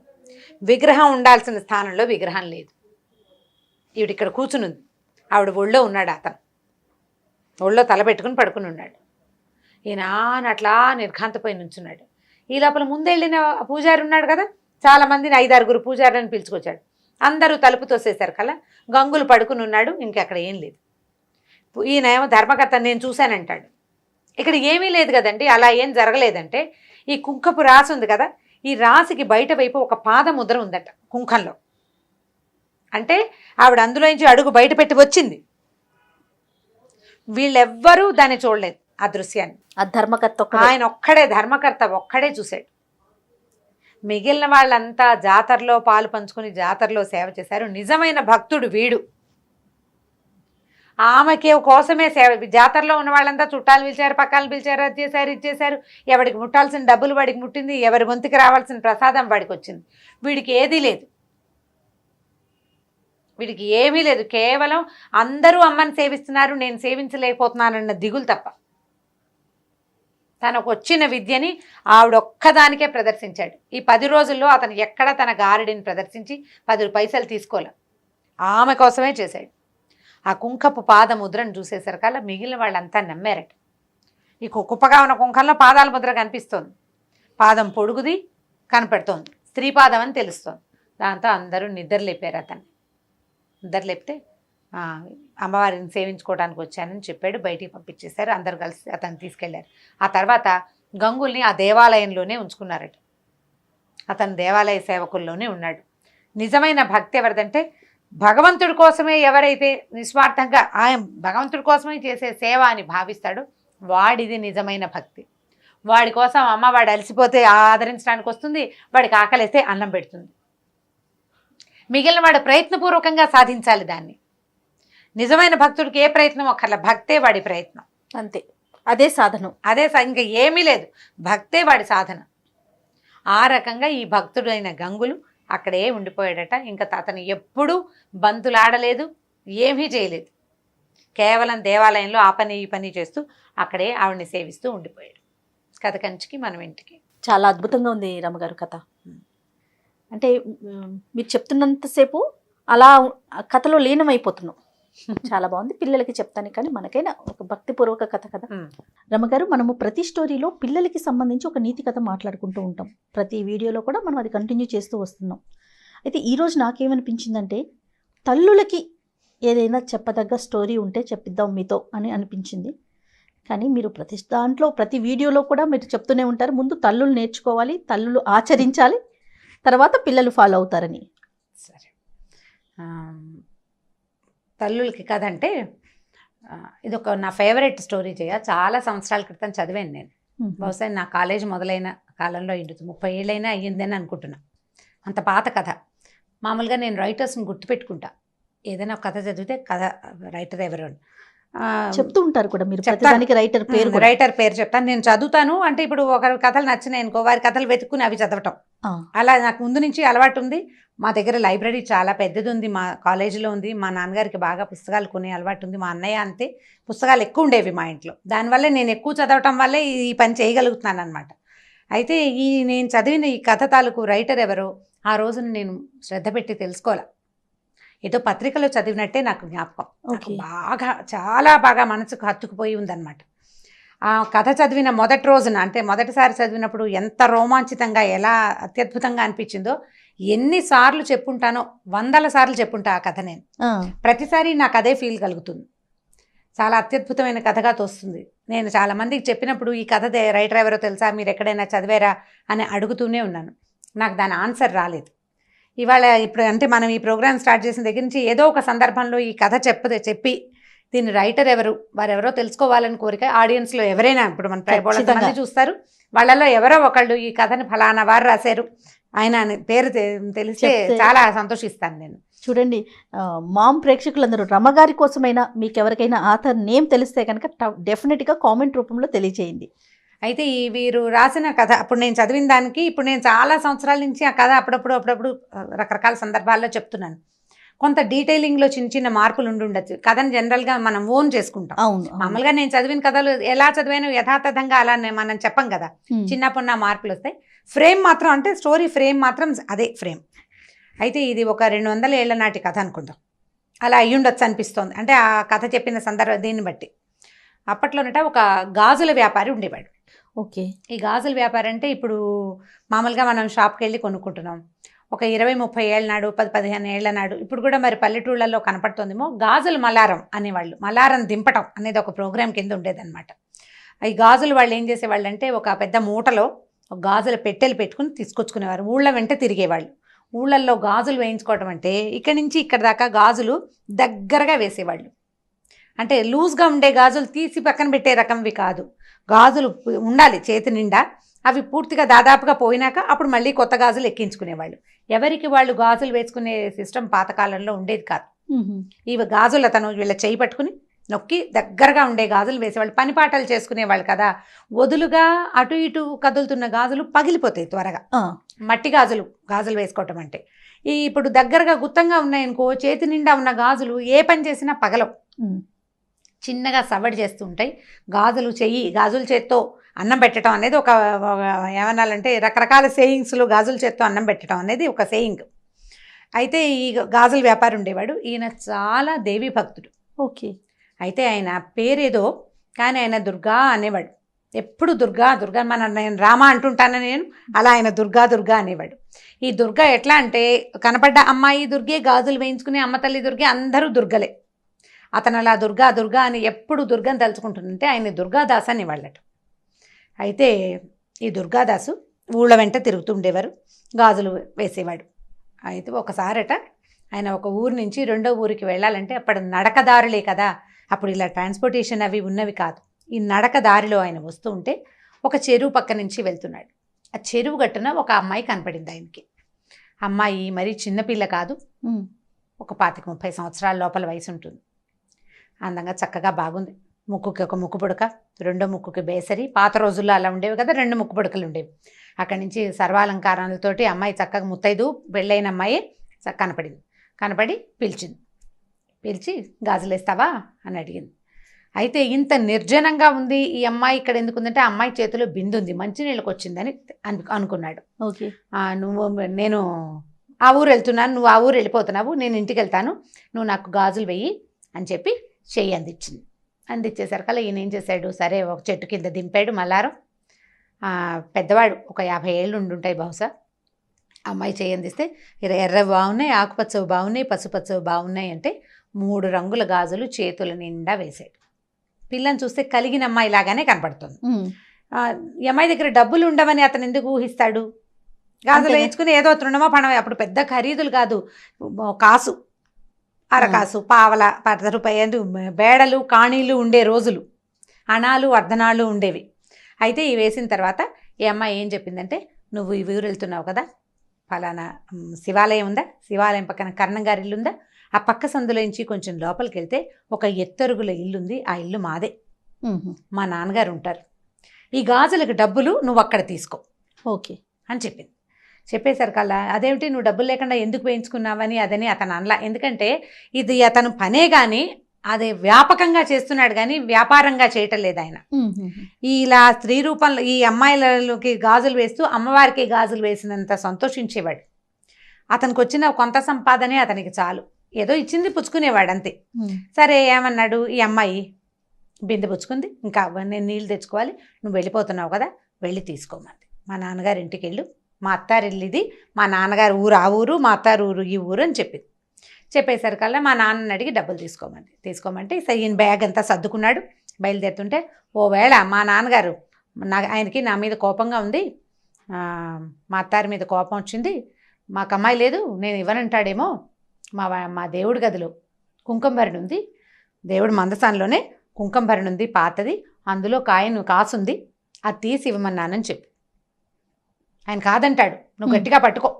విగ్రహం ఉండాల్సిన స్థానంలో విగ్రహం లేదు. ఈవిడ ఇక్కడ కూర్చునుంది. ఆవిడ ఒళ్ళో ఉన్నాడు. అతను ఒళ్ళో తల పెట్టుకుని పడుకుని ఉన్నాడు. ఈయన అట్లా నిర్ఘాంతపోయి నుంచున్నాడు. ఈ లోపల ముందెళ్ళిన పూజారి ఉన్నాడు కదా, చాలా మందిని 5-6 పూజారులను పిలుచుకొచ్చాడు. అందరూ తలుపు తోసేశారు కల్లా గంగులు పడుకుని ఉన్నాడు. ఇంకెక్కడ ఏం లేదు. ఈయన ఏమో ధర్మకర్త నేను చూశానంటాడు. ఇక్కడ ఏమీ లేదు కదండి, అలా ఏం జరగలేదంటే ఈ కుంకపు రాసి ఉంది కదా, ఈ రాశికి బయట వైపు ఒక పాదముద్ర ఉందట కుంకంలో. అంటే ఆవిడ అందులోంచి అడుగు బయట పెట్టి వచ్చింది. వీళ్ళెవ్వరూ దాన్ని చూడలేదు ఆ దృశ్యాన్ని. ఆ ధర్మకర్త ఆయన ఒక్కడే, ధర్మకర్త ఒక్కడే చూశాడు. మిగిలిన వాళ్ళంతా జాతరలో పాలు పంచుకుని జాతరలో సేవ చేశారు. నిజమైన భక్తుడు వీడు. ఆమెకి కోసమే సేవ. జాతరలో ఉన్న వాళ్ళంతా చుట్టాలు పిలిచారు, పక్కలు పిలిచారు, అది చేశారు, ఇది చేశారు. ఎవరికి ముట్టాల్సిన డబ్బులు వాడికి ముట్టింది, ఎవరి గొంతుకి రావాల్సిన ప్రసాదం వాడికి వచ్చింది. వీడికి ఏదీ లేదు, వీడికి ఏమీ లేదు. కేవలం అందరూ అమ్మని సేవిస్తున్నారు, నేను సేవించలేకపోతున్నానన్న దిగులు తప్ప. తనకు వచ్చిన విద్యని ఆవిడొక్కదానికే ప్రదర్శించాడు. ఈ 10 రోజుల్లో అతను ఎక్కడ తన గారడిని ప్రదర్శించి 10 పైసలు తీసుకోలే. ఆమె కోసమే చేశాడు. ఆ కుంకపు పాద ముద్రను చూసేసరికల్లా మిగిలిన వాళ్ళంతా నమ్మారట. ఈ కుప్పగా ఉన్న కుంకంలో పాదాల ముద్ర కనిపిస్తోంది. పాదం పొడుగుది కనపడుతోంది, స్త్రీ పాదం అని తెలుస్తోంది. దాంతో అందరూ నిద్రలేపారు. అతన్ని నిద్రలేపితే అమ్మవారిని సేవించుకోవడానికి వచ్చానని చెప్పాడు. బయటికి పంపించేశారు. అందరు కలిసి అతన్ని తీసుకెళ్లారు. ఆ తర్వాత గంగుల్ని ఆ దేవాలయంలోనే ఉంచుకున్నారట. అతను దేవాలయ సేవకుల్లోనే ఉన్నాడు. నిజమైన భక్తి ఎవరిదంటే భగవంతుడి కోసమే ఎవరైతే నిస్వార్థంగా ఆయన భగవంతుడి కోసమే చేసే సేవ అని భావిస్తాడో వాడిది నిజమైన భక్తి. వాడి కోసం అమ్మ వాడు అలసిపోతే ఆదరించడానికి వస్తుంది, వాడికి ఆకలిస్తే అన్నం పెడుతుంది. మిగిలిన వాడు ప్రయత్నపూర్వకంగా సాధించాలి దాన్ని. నిజమైన భక్తుడికి ఏ ప్రయత్నం ఒక్కర్ల, భక్తే వాడి ప్రయత్నం, అంతే, అదే సాధనం, ఇంకా ఏమీ లేదు, భక్తే వాడి సాధన. ఆ రకంగా ఈ భక్తుడైన గంగులు అక్కడే ఉండిపోయాడట. ఇంకా అతను ఎప్పుడూ బంతులాడలేదు, ఏమీ చేయలేదు, కేవలం దేవాలయంలో ఆ పని ఈ పని చేస్తూ అక్కడే ఆవిడని సేవిస్తూ ఉండిపోయాడు. కథ కంచికి మనం ఇంటికి. చాలా అద్భుతంగా ఉంది రమగారు కథ. అంటే మీరు చెప్తున్నంతసేపు అలా కథలో లీనమైపోతున్నాం. చాలా బాగుంది. పిల్లలకి చెప్తాను కానీ మనకైనా ఒక భక్తిపూర్వక కథ కదా. రమగారు, మనము ప్రతి స్టోరీలో పిల్లలకి సంబంధించి ఒక నీతి కథ మాట్లాడుకుంటూ ఉంటాం. ప్రతి వీడియోలో కూడా మనం అది కంటిన్యూ చేస్తూ వస్తున్నాం. అయితే ఈరోజు నాకేమనిపించిందంటే, తల్లులకి ఏదైనా చెప్పదగ్గ స్టోరీ ఉంటే చెప్పిద్దాం మీతో అని అనిపించింది. కానీ మీరు ప్రతి దాంట్లో ప్రతి వీడియోలో కూడా మీరు చెప్తూనే ఉంటారు, ముందు తల్లులు నేర్చుకోవాలి, తల్లులు ఆచరించాలి, తర్వాత పిల్లలు ఫాలో అవుతారని. సరే, తల్లులకి కథ అంటే ఇది ఒక నా ఫేవరెట్ స్టోరీ. చాలా సంవత్సరాల క్రితం చదివాను నేను. బహుశా నా కాలేజ్ మొదలైన కాలంలో 30 ఏళ్ళైనా అయ్యిందని అనుకుంటున్నా. అంత పాత కథ. మామూలుగా నేను రైటర్స్ని గుర్తుపెట్టుకుంటా. ఏదైనా కథ చదివితే కథ రైటర్ ఎవరు చెప్తూ ఉంటారు కూడా మీరు. ప్రతిదానికి రైటర్ పేరు చెప్తాను. నేను చదువుతాను అంటే ఇప్పుడు ఒకరి కథలు నచ్చినాయి అనుకో, వారి కథలు వెతుక్కుని అవి చదవటం, అలా నాకు ముందు నుంచి అలవాటు ఉంది. మా దగ్గర లైబ్రరీ చాలా పెద్దది ఉంది, మా కాలేజీలో ఉంది. మా నాన్నగారికి బాగా పుస్తకాలు కొనే అలవాటు ఉంది. మా అన్నయ్య అంతే, పుస్తకాలు ఎక్కువ ఉండేవి మా ఇంట్లో. దానివల్లే నేను ఎక్కువ చదవటం వల్లే ఈ పని చేయగలుగుతున్నాను అనమాట. అయితే నేను చదివిన ఈ కథ తాలూకు రైటర్ ఎవరో ఆ రోజున నేను శ్రద్ధ పెట్టి తెలుసుకోవాలి. ఏదో పత్రికలో చదివినట్టే నాకు జ్ఞాపకం. బాగా చాలా బాగా మనసుకు హత్తుకుపోయి ఉందన్నమాట. ఆ కథ చదివిన మొదటి రోజున, అంటే మొదటిసారి చదివినప్పుడు ఎంత రోమాంచితంగా, ఎలా అత్యద్భుతంగా అనిపించిందో ఎన్నిసార్లు చెప్పుంటానో, 100 సార్లు చెప్పుంటా ఆ కథ నేను. ప్రతిసారి నాకు అదే ఫీల్ కలుగుతుంది. చాలా అత్యద్భుతమైన కథగా తోస్తుంది. నేను చాలా మందికి చెప్పినప్పుడు ఈ కథ రైటర్ ఎవరో తెలుసా, మీరు ఎక్కడైనా చదివారా అని అడుగుతూనే ఉన్నాను. నాకు దాని ఆన్సర్ రాలేదు. ఇవాళ ఇప్పుడు అంటే మనం ఈ ప్రోగ్రామ్ స్టార్ట్ చేసిన దగ్గర నుంచి ఏదో ఒక సందర్భంలో ఈ కథ చెప్పి దీని రైటర్ ఎవరు, వారెవరో తెలుసుకోవాలని కోరిక ఆడియన్స్లో ఎవరైనా, ఇప్పుడు మన 100 మంది చూస్తారు, వాళ్ళలో ఎవరో ఒకళ్ళు ఈ కథని ఫలానా వారు రాశారు ఆయన పేరు తెలిస్తే చాలా సంతోషిస్తాను నేను. చూడండి, మామ్ ప్రేక్షకులందరూ రమగారి కోసమైనా మీకు ఎవరికైనా ఆథర్ నేమ్ తెలిస్తే కనుక డెఫినెట్గా కామెంట్ రూపంలో తెలియజేయండి. అయితే వీరు రాసిన కథ అప్పుడు నేను చదివిన దానికి, ఇప్పుడు నేను చాలా సంవత్సరాల నుంచి ఆ కథ అప్పుడప్పుడు రకరకాల సందర్భాల్లో చెప్తున్నాను. కొంత డీటెయిలింగ్లో చిన్న మార్పులు ఉండొచ్చు. కథను జనరల్గా మనం ఓన్ చేసుకుంటాం. మామూలుగా నేను చదివిన కథలు ఎలా చదివాను యథాతథంగా అలా మనం చెప్పం కదా, చిన్నప్పుడు నా మార్పులు వస్తాయి. ఫ్రేమ్ మాత్రం, అంటే స్టోరీ ఫ్రేమ్ మాత్రం అదే ఫ్రేమ్. అయితే ఇది ఒక 200 ఏళ్ల నాటి కథ అనుకుందాం, అలా అయ్యుండొచ్చు అనిపిస్తోంది. అంటే ఆ కథ చెప్పిన సందర్భం దీన్ని బట్టి. అప్పట్లోనట ఒక గాజుల వ్యాపారి ఉండేవాడు. ఓకే. ఈ గాజుల వ్యాపారం అంటే ఇప్పుడు మామూలుగా మనం షాప్కి వెళ్ళి కొనుక్కుంటున్నాం. ఒక 20-30 ఏళ్ళ నాడు, 10-15 ఏళ్ల నాడు, ఇప్పుడు కూడా మరి పల్లెటూళ్ళల్లో కనపడుతుందేమో, గాజులు మలారం అనేవాళ్ళు. మలారం దింపటం అనేది ఒక ప్రోగ్రాం కింద ఉండేదన్నమాట. ఈ గాజులు వాళ్ళు ఏం చేసేవాళ్ళు అంటే, ఒక పెద్ద మూటలో ఒక గాజుల పెట్టెలు పెట్టుకుని తీసుకొచ్చుకునేవారు. ఊళ్ళ వెంట తిరిగేవాళ్ళు. ఊళ్ళల్లో గాజులు వేయించుకోవటం అంటే ఇక్కడి నుంచి ఇక్కడ దాకా గాజులు దగ్గరగా వేసేవాళ్ళు. అంటే లూజ్గా ఉండే గాజులు తీసి పక్కన పెట్టే రకంవి కాదు, గాజులు ఉండాలి చేతి నిండా. అవి పూర్తిగా దాదాపుగా పోయినాక అప్పుడు మళ్ళీ కొత్త గాజులు ఎక్కించుకునేవాళ్ళు. ఎవరికి వాళ్ళు గాజులు వేసుకునే సిస్టమ్ పాతకాలంలో ఉండేది కాదు. ఇవి గాజులు అతను వీళ్ళ చేయి పట్టుకుని నొక్కి దగ్గరగా ఉండే గాజులు వేసేవాళ్ళు. పని పాటలు చేసుకునేవాళ్ళు కదా, వదులుగా అటు ఇటు కదులుతున్న గాజులు పగిలిపోతాయి త్వరగా. మట్టి గాజులు వేసుకోవటం అంటే, ఇప్పుడు దగ్గరగా గుత్తంగా ఉన్నాయనుకో, చేతి నిండా ఉన్న గాజులు ఏ పని చేసినా పగలవు, చిన్నగా సవడి చేస్తూ ఉంటాయి. గాజుల చేత్తో అన్నం పెట్టడం అనేది ఒక ఏమనాలంటే రకరకాల సేయింగ్స్లో గాజుల చేత్తో అన్నం పెట్టడం అనేది ఒక సేయింగ్. అయితే ఈ గాజుల వ్యాపారి ఉండేవాడు. ఈయన చాలా దేవీ భక్తుడు. ఓకే. అయితే ఆయన పేరేదో కానీ ఆయన దుర్గా అనేవాడు. ఎప్పుడు దుర్గా దుర్గా, నేను రామ అంటుంటాను నేను, అలా ఆయన దుర్గా అనేవాడు. ఈ దుర్గా ఎట్లా అంటే, కనపడ్డ అమ్మాయి దుర్గే, గాజులు వేయించుకునే అమ్మ తల్లి దుర్గే, అందరూ దుర్గలే. అతను అలా దుర్గా అని ఎప్పుడు దుర్గని తలుచుకుంటుందంటే ఆయన దుర్గాదాస్ అనేవాళ్ళట. అయితే ఈ దుర్గాదాసు ఊళ్ళ వెంట తిరుగుతుండేవారు, గాజులు వేసేవాడు. అయితే ఒకసారట ఆయన ఒక ఊరు నుంచి రెండో ఊరికి వెళ్ళాలంటే అప్పుడు నడకదారులే కదా, అప్పుడు ఇలా ట్రాన్స్పోర్టేషన్ అవి ఉన్నవి కాదు. ఈ నడక దారిలో ఆయన వస్తూ ఉంటే ఒక చెరువు పక్క నుంచి వెళ్తున్నాడు. ఆ చెరువు గట్టున ఒక అమ్మాయి కనపడింది ఆయనకి. అమ్మాయి మరి చిన్నపిల్ల కాదు, ఒక 25-30 సంవత్సరాల లోపల వయసు ఉంటుంది. అందంగా చక్కగా బాగుంది. ముక్కుకి ఒక ముక్కు పుడక, రెండో ముక్కుకి బేసరి. పాత రోజుల్లో అలా ఉండేవి కదా, 2 ముక్కు పుడకలు ఉండేవి. అక్కడి నుంచి సర్వాలంకారాలతోటి అమ్మాయి చక్కగా ముత్తైదు పెళ్ళైన అమ్మాయి కనపడింది. కనపడి పిలిచి గాజులేస్తావా అని అడిగింది. అయితే ఇంత నిర్జనంగా ఉంది ఈ అమ్మాయి ఇక్కడ ఎందుకుందంటే ఆ అమ్మాయి చేతిలో బిందు ఉంది, మంచినీళ్ళకి వచ్చిందని అనుకున్నాడు. ఓకే, నేను ఆ ఊరు వెళ్తున్నాను, నువ్వు ఆ ఊరు వెళ్ళిపోతున్నావు, నేను ఇంటికి వెళ్తాను, నువ్వు నాకు గాజులు వెయ్యి అని చెప్పి చెయ్యి అందించింది. అందించేసరికల్లా ఈయన ఏం చేశాడు, సరే ఒక చెట్టు కింద దింపాడు మల్లారం. పెద్దవాడు ఒక 50 ఏళ్ళు ఉండుంటాయి బహుశా. అమ్మాయి చెయ్యి అందిస్తే ఎర్రవి బాగున్నాయి, ఆకుపచ్చవి బాగున్నాయి, పసుపచ్చవి బాగున్నాయి అంటే 3 రంగుల గాజులు చేతుల నిండా వేశాడు. పిల్లని చూస్తే కలిగిన అమ్మాయి లాగానే కనపడుతుంది. ఈ అమ్మాయి దగ్గర డబ్బులు ఉండవని అతను ఎందుకు ఊహిస్తాడు? గాజులు వేయించుకుని ఏదో తృణమో పణమో, అప్పుడు పెద్ద ఖరీదులు కాదు, కాసు, అరకాసు, పావల, 10 రూపాయలు బేడలు కాణీలు ఉండే రోజులు, అణాలు అర్ధనాళ్ళు ఉండేవి. అయితే ఇవి వేసిన తర్వాత ఈ అమ్మాయి ఏం చెప్పిందంటే, నువ్వు ఈ ఊరు వెళ్తున్నావు కదా, ఫలానా శివాలయం ఉందా, శివాలయం పక్కన కర్ణంగారి ఇల్లు ఉందా, ఆ పక్క సందులోంచి కొంచెం లోపలికి వెళ్తే ఒక ఎత్తరుగుల ఇల్లు ఉంది, ఆ ఇల్లు మాదే, మా నాన్నగారు ఉంటారు, ఈ గాజులకు డబ్బులు నువ్వు అక్కడ తీసుకో ఓకే అని చెప్పింది. చెప్పేసరికల్లా అదేమిటి నువ్వు డబ్బులు లేకుండా ఎందుకు వేయించుకున్నావని అదని అతను అనలా. ఎందుకంటే ఇది అతను పనే కానీ అది వ్యాపకంగా చేస్తున్నాడు కానీ వ్యాపారంగా చేయటం లేదు ఆయన. ఇలా స్త్రీ రూపంలో ఈ అమ్మాయిలకి గాజులు వేస్తూ అమ్మవారికి గాజులు వేసినంత సంతోషించేవాడు. అతనికి వచ్చిన కొంత సంపాదనే అతనికి చాలు, ఏదో ఇచ్చింది పుచ్చుకునేవాడు అంతే. సరే ఏమన్నాడు, ఈ అమ్మాయి బిందె పుచ్చుకుంది, ఇంకా నేను నీళ్ళు తెచ్చుకోవాలి, నువ్వు వెళ్ళిపోతున్నావు కదా, వెళ్ళి తీసుకోమంది. మా నాన్నగారి ఇంటికి వెళ్ళు, మా అత్తారిల్లు ఇది, మా నాన్నగారు ఊరు ఆ ఊరు, మా అత్తారు ఊరు ఈ ఊరు అని చెప్పింది. చెప్పేసరికల్లా మా నాన్నని అడిగి డబ్బులు తీసుకోమంటే ఈయన బ్యాగ్ అంతా సర్దుకున్నాడు. బయలుదేరుతుంటే ఓవేళ మా నాన్నగారు ఆయనకి నా మీద కోపంగా ఉంది, మా అత్తారి మీద కోపం వచ్చింది, మాకు అమ్మాయి లేదు నేను ఇవ్వనంటాడేమో, మా దేవుడి గదిలో కుంకుమభరణి ఉంది, దేవుడి మందసాన్లోనే కుంకుమభరణి ఉంది పాతది, అందులో కాసుంది, అది తీసి ఇవ్వమన్నానని చెప్పి. ఆయన కాదంటాడు, నువ్వు గట్టిగా పట్టుకో,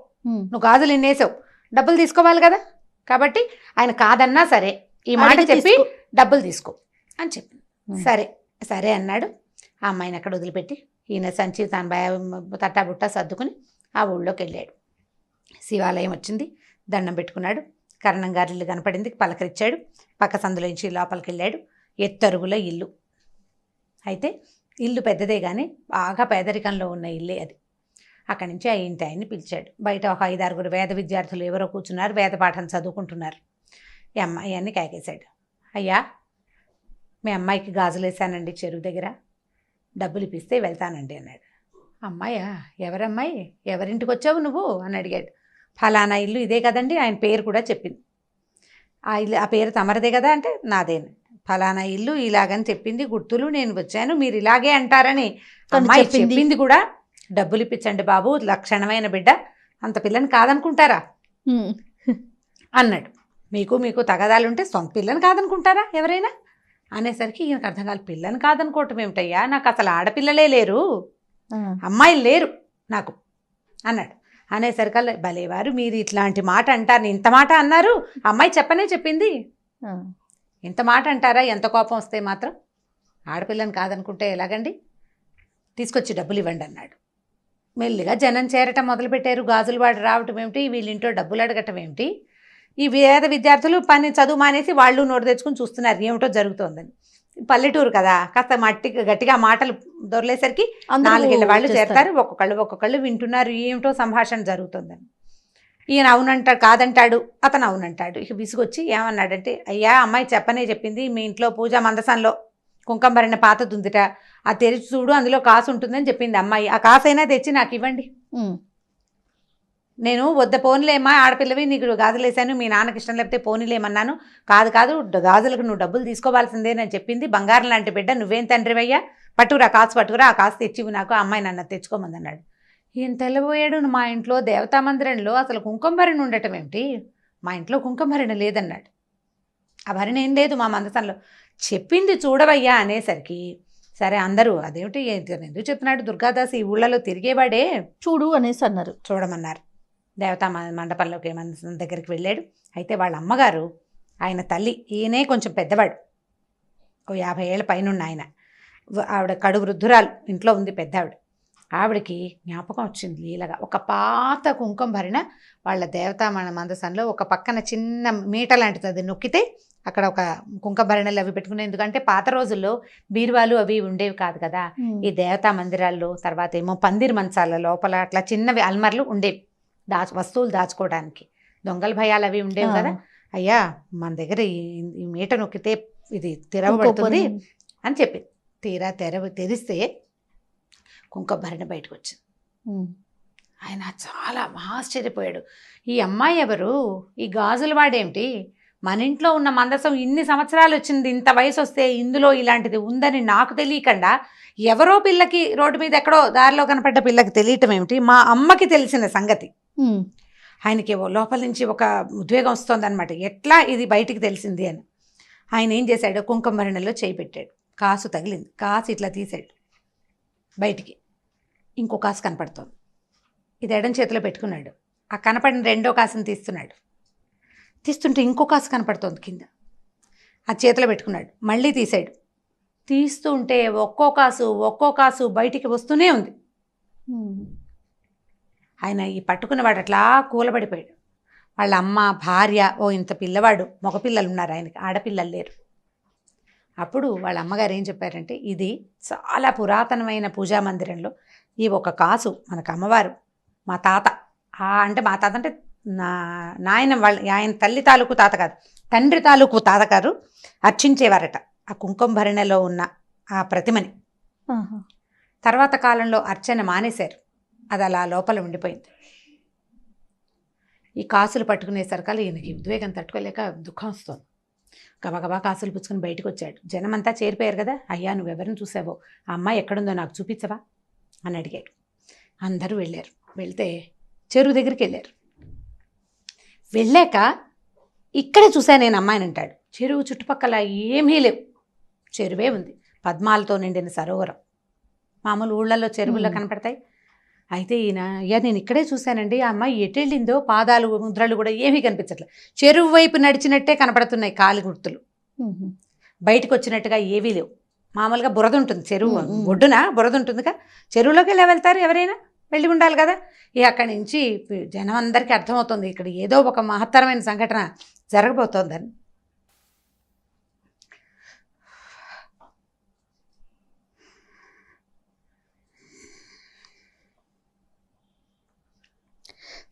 నువ్వు గాజులు ఎన్నేసావు, డబ్బులు తీసుకోవాలి కదా, కాబట్టి ఆయన కాదన్నా సరే ఈ మాట చెప్పి డబ్బులు తీసుకో అని చెప్పింది. సరే అన్నాడు. ఆ అమ్మాయిని అక్కడ వదిలిపెట్టి ఈయన సంచి తన తట్టాబుట్ట సర్దుకుని ఆ ఊళ్ళోకి వెళ్ళాడు. శివాలయం వచ్చింది, దండం పెట్టుకున్నాడు, కర్ణంగారి ఇల్లు కనపడింది, పలకరించాడు, పక్క సందులోంచి లోపలికి వెళ్ళాడు. ఎత్తరుగుల ఇల్లు. అయితే ఇల్లు పెద్దదే కానీ బాగా పేదరికంలో ఉన్న ఇల్లే అది. అక్కడి నుంచి ఆ ఇంటి ఆయన్ని పిలిచాడు. బయట ఒక 5-6 వేద విద్యార్థులు ఎవరో కూర్చున్నారు, వేద పాఠం చదువుకుంటున్నారు. ఈ అమ్మాయి అన్ని కేకేశాడు, అయ్యా మీ అమ్మాయికి గాజులు వేసానండి చెరువు దగ్గర, డబ్బులు ఇప్పిస్తే వెళ్తానండి అన్నాడు. అమ్మాయా, ఎవరమ్మాయి, ఎవరింటికి వచ్చావు నువ్వు అని అడిగాడు. ఫలానా ఇల్లు ఇదే కదండి, ఆయన పేరు కూడా చెప్పింది. ఆ పేరు తమరదే కదా అంటే నాదేను. ఫలానా ఇల్లు ఇలాగని చెప్పింది, గుర్తులు, నేను వచ్చాను, మీరు ఇలాగే అంటారని అమ్మాయి చెప్పింది కూడా. డబ్బులు ఇప్పించండి బాబు, లక్షణమైన బిడ్డ, అంత పిల్లని కాదనుకుంటారా అన్నాడు. మీకు తగదాలుంటే సొంత పిల్లని కాదనుకుంటారా ఎవరైనా అనేసరికి ఈయనకు అర్థం కాదు. పిల్లని కాదనుకోవటం ఏమిటయ్యా, నాకు అసలు ఆడపిల్లలే లేరు, అమ్మాయిలు లేరు నాకు అన్నాడు. అనేసరికల్లా భలేవారు మీరు ఇట్లాంటి మాట అంటారు, ఇంత మాట అన్నారు, అమ్మాయి చెప్పింది, ఇంత మాట అంటారా, ఎంత కోపం వస్తే మాత్రం, ఆడపిల్లని కాదనుకుంటే ఎలాగండి, తీసుకొచ్చి డబ్బులు ఇవ్వండి అన్నాడు. మెల్లిగా జనం చేరటం మొదలుపెట్టారు. గాజులు వాడు రావటం ఏమిటి, వీళ్ళింటో డబ్బులు అడగటం ఏమిటి, ఈ వేద విద్యార్థులు చదువు మానేసి వాళ్ళు నోటు తెచ్చుకుని చూస్తున్నారు ఏమిటో జరుగుతోందని. పల్లెటూరు కదా, కాస్త గట్టిగా మాటలు దొరలేసరికి 4 ఏళ్ళ వాళ్ళు చేరతారు, ఒక్కొక్కళ్ళు వింటున్నారు ఏమిటో సంభాషణ జరుగుతుందని. ఈయన అవునంటాడు, కాదంటాడు, అతను అవునంటాడు. ఇక విసుగొచ్చి ఏమన్నాడంటే, అయ్యా అమ్మాయి చెప్పింది, మీ ఇంట్లో పూజా మందసంలో కుంకుమభరణ పాతది ఉందిట, ఆ తెరిచి చూడు, అందులో కాసు ఉంటుందని చెప్పింది అమ్మాయి, ఆ కాసైనా తెచ్చి నాకు ఇవ్వండి. నేను వద్ద పోనీలేమ్మా, ఆడపిల్లవి, నీకు గాజులేసాను, మీ నాన్నకి ఇష్టం లేకపోతే పోనీలేమన్నాను. కాదు గాజులకు నువ్వు డబ్బులు తీసుకోవాల్సిందేనని చెప్పింది, బంగారం లాంటి బిడ్డ, నువ్వేం తండ్రివయ్యా, పట్టుకురా ఆ కాసు తెచ్చివి నాకు, ఆ అమ్మాయి నన్ను తెచ్చుకోమంది అన్నాడు. ఈయన తెల్లబోయాడు, మా ఇంట్లో దేవతా మందిరంలో అసలు కుంకుమభరణి ఉండటం ఏమిటి, మా ఇంట్లో కుంకుమ భరణ లేదన్నాడు. ఆ భరణ ఏం లేదు మా మందసంలో. చెప్పింది చూడవయ్యా అనేసరికి సరే అందరూ అదేమిటి ఎందుకు చెప్తున్నాడు దుర్గాదాస్ ఈ ఊళ్ళలో తిరిగేవాడే చూడు అనేసి అన్నారు. చూడమన్నారు. దేవతా మండపంలోకి మందసం దగ్గరికి వెళ్ళాడు. అయితే వాళ్ళ అమ్మగారు ఆయన తల్లి, ఈయనే కొంచెం పెద్దవాడు, ఓ 50 ఏళ్ళ పైనున్న ఆయన. ఆవిడ కడు వృద్ధురాలు, ఇంట్లో ఉంది పెద్ద ఆవిడ. ఆవిడకి జ్ఞాపకం వచ్చింది లీలగా. ఒక పాత కుంకుమ భరిణ వాళ్ళ దేవతా మందసంలో ఒక పక్కన చిన్న మీట లాంటిది, అది నొక్కితే అక్కడ ఒక కుంకుమ భరణలు అవి పెట్టుకునే. ఎందుకంటే పాత రోజుల్లో బీరువాలు అవి ఉండేవి కాదు కదా. ఈ దేవతా మందిరాల్లో, తర్వాత ఏమో పందిరి మంచాల లోపల అట్లా చిన్నవి అల్మర్లు ఉండేవి వస్తువులు దాచుకోవడానికి. దొంగల భయాలు అవి ఉండేవి కదా. అయ్యా మన దగ్గర ఈ మీట నొక్కితే ఇది తెరవబడుతుంది అని చెప్పి తీరా తెరిస్తే కుంకుమ భరణ బయటకు వచ్చింది. ఆయన చాలా ఆశ్చర్యపోయాడు. ఈ అమ్మాయి ఎవరు, ఈ గాజులు వాడేమిటి, మన ఇంట్లో ఉన్న మందసం ఇన్ని సంవత్సరాలు వచ్చింది, ఇంత వయసు వస్తే ఇందులో ఇలాంటిది ఉందని నాకు తెలియకుండా ఎవరో పిల్లకి రోడ్డు మీద ఎక్కడో దారిలో కనపడ్డ పిల్లకి తెలియటం ఏమిటి, మా అమ్మకి తెలిసిన సంగతి. ఆయనకి లోపల నుంచి ఒక ఉద్వేగం వస్తుందన్నమాట, ఎట్లా ఇది బయటికి తెలిసింది అని. ఆయన ఏం చేశాడు, కుంకుమ భరణలో చేయి పెట్టాడు. కాసు తగిలింది. కాసు ఇట్లా తీసాడు బయటికి. ఇంకో కాసు కనపడుతోంది. ఇది ఎడం చేతిలో పెట్టుకున్నాడు. ఆ కనపడిన రెండో కాసుని తీస్తున్నాడు. తీస్తుంటే ఇంకో కాసు కనపడుతోంది కింద. ఆ చేతిలో పెట్టుకున్నాడు. మళ్ళీ తీసాడు. తీస్తూ ఉంటే ఒక్కో కాసు బయటికి వస్తూనే ఉంది. ఆయన ఈ పట్టుకున్నవాడు అట్లా కూలబడిపోయాడు. వాళ్ళ అమ్మ, భార్య, ఇంత పిల్లవాడు, మగపిల్లలు ఉన్నారు ఆయనకి, ఆడపిల్లలు లేరు. అప్పుడు వాళ్ళ అమ్మగారు ఏం చెప్పారంటే, ఇది చాలా పురాతనమైన పూజా మందిరంలో ఈ ఒక కాసు మనకు అమ్మవారు మా తాత, అంటే మా తాత అంటే నాయన వాళ్ళ ఆయన తల్లి తాలూకు తాత కాదు, తండ్రి తాలూకు తాతగారు అర్చించేవారట ఆ కుంకుమ భరణలో ఉన్న ఆ ప్రతిమని. తర్వాత కాలంలో అర్చన మానేశారు. అది అలా లోపల ఉండిపోయింది. ఈ కాసులు పట్టుకునేసరికల్లా ఈయనకి ఉద్వేగం తట్టుకోలేక దుఃఖం వస్తుంది. గబగబా కాసులు పుచ్చుకొని బయటకు వచ్చాడు. జనమంతా చేరిపోయారు కదా. అయ్యా నువ్వెవరిని చూసావో, ఆ అమ్మాయి ఎక్కడుందో నాకు చూపించవా అని అడిగాడు. అందరూ వెళ్ళారు. వెళ్తే చెరువు దగ్గరికి వెళ్ళారు. వెళ్ళాక ఇక్కడే చూశాను నేను అమ్మాయిని అంటాడు. చెరువు చుట్టుపక్కల ఏమీ లేవు, చెరువే ఉంది, పద్మాలతో నిండిన సరోవరం. మామూలు ఊళ్ళల్లో చెరువుల్లో కనపడతాయి. అయితే ఈయన, అయ్యా నేను ఇక్కడే చూశానండి, ఆ అమ్మాయి ఎటు వెళ్ళిందో, పాదాలు ముద్రలు కూడా ఏమీ కనిపించట్లేదు, చెరువు వైపు నడిచినట్టే కనపడుతున్నాయి కాలి గుర్తులు, బయటకు వచ్చినట్టుగా ఏవీ లేవు. మామూలుగా బురద ఉంటుంది చెరువు ఒడ్డున, బురద ఉంటుందిగా, చెరువులోకి ఎలా వెళ్తారు ఎవరైనా, వెళ్ళి ఉండాలి కదా. అక్కడి నుంచి జనం అందరికీ అర్థమవుతుంది ఇక్కడ ఏదో ఒక మహత్తరమైన సంఘటన జరగబోతోందని.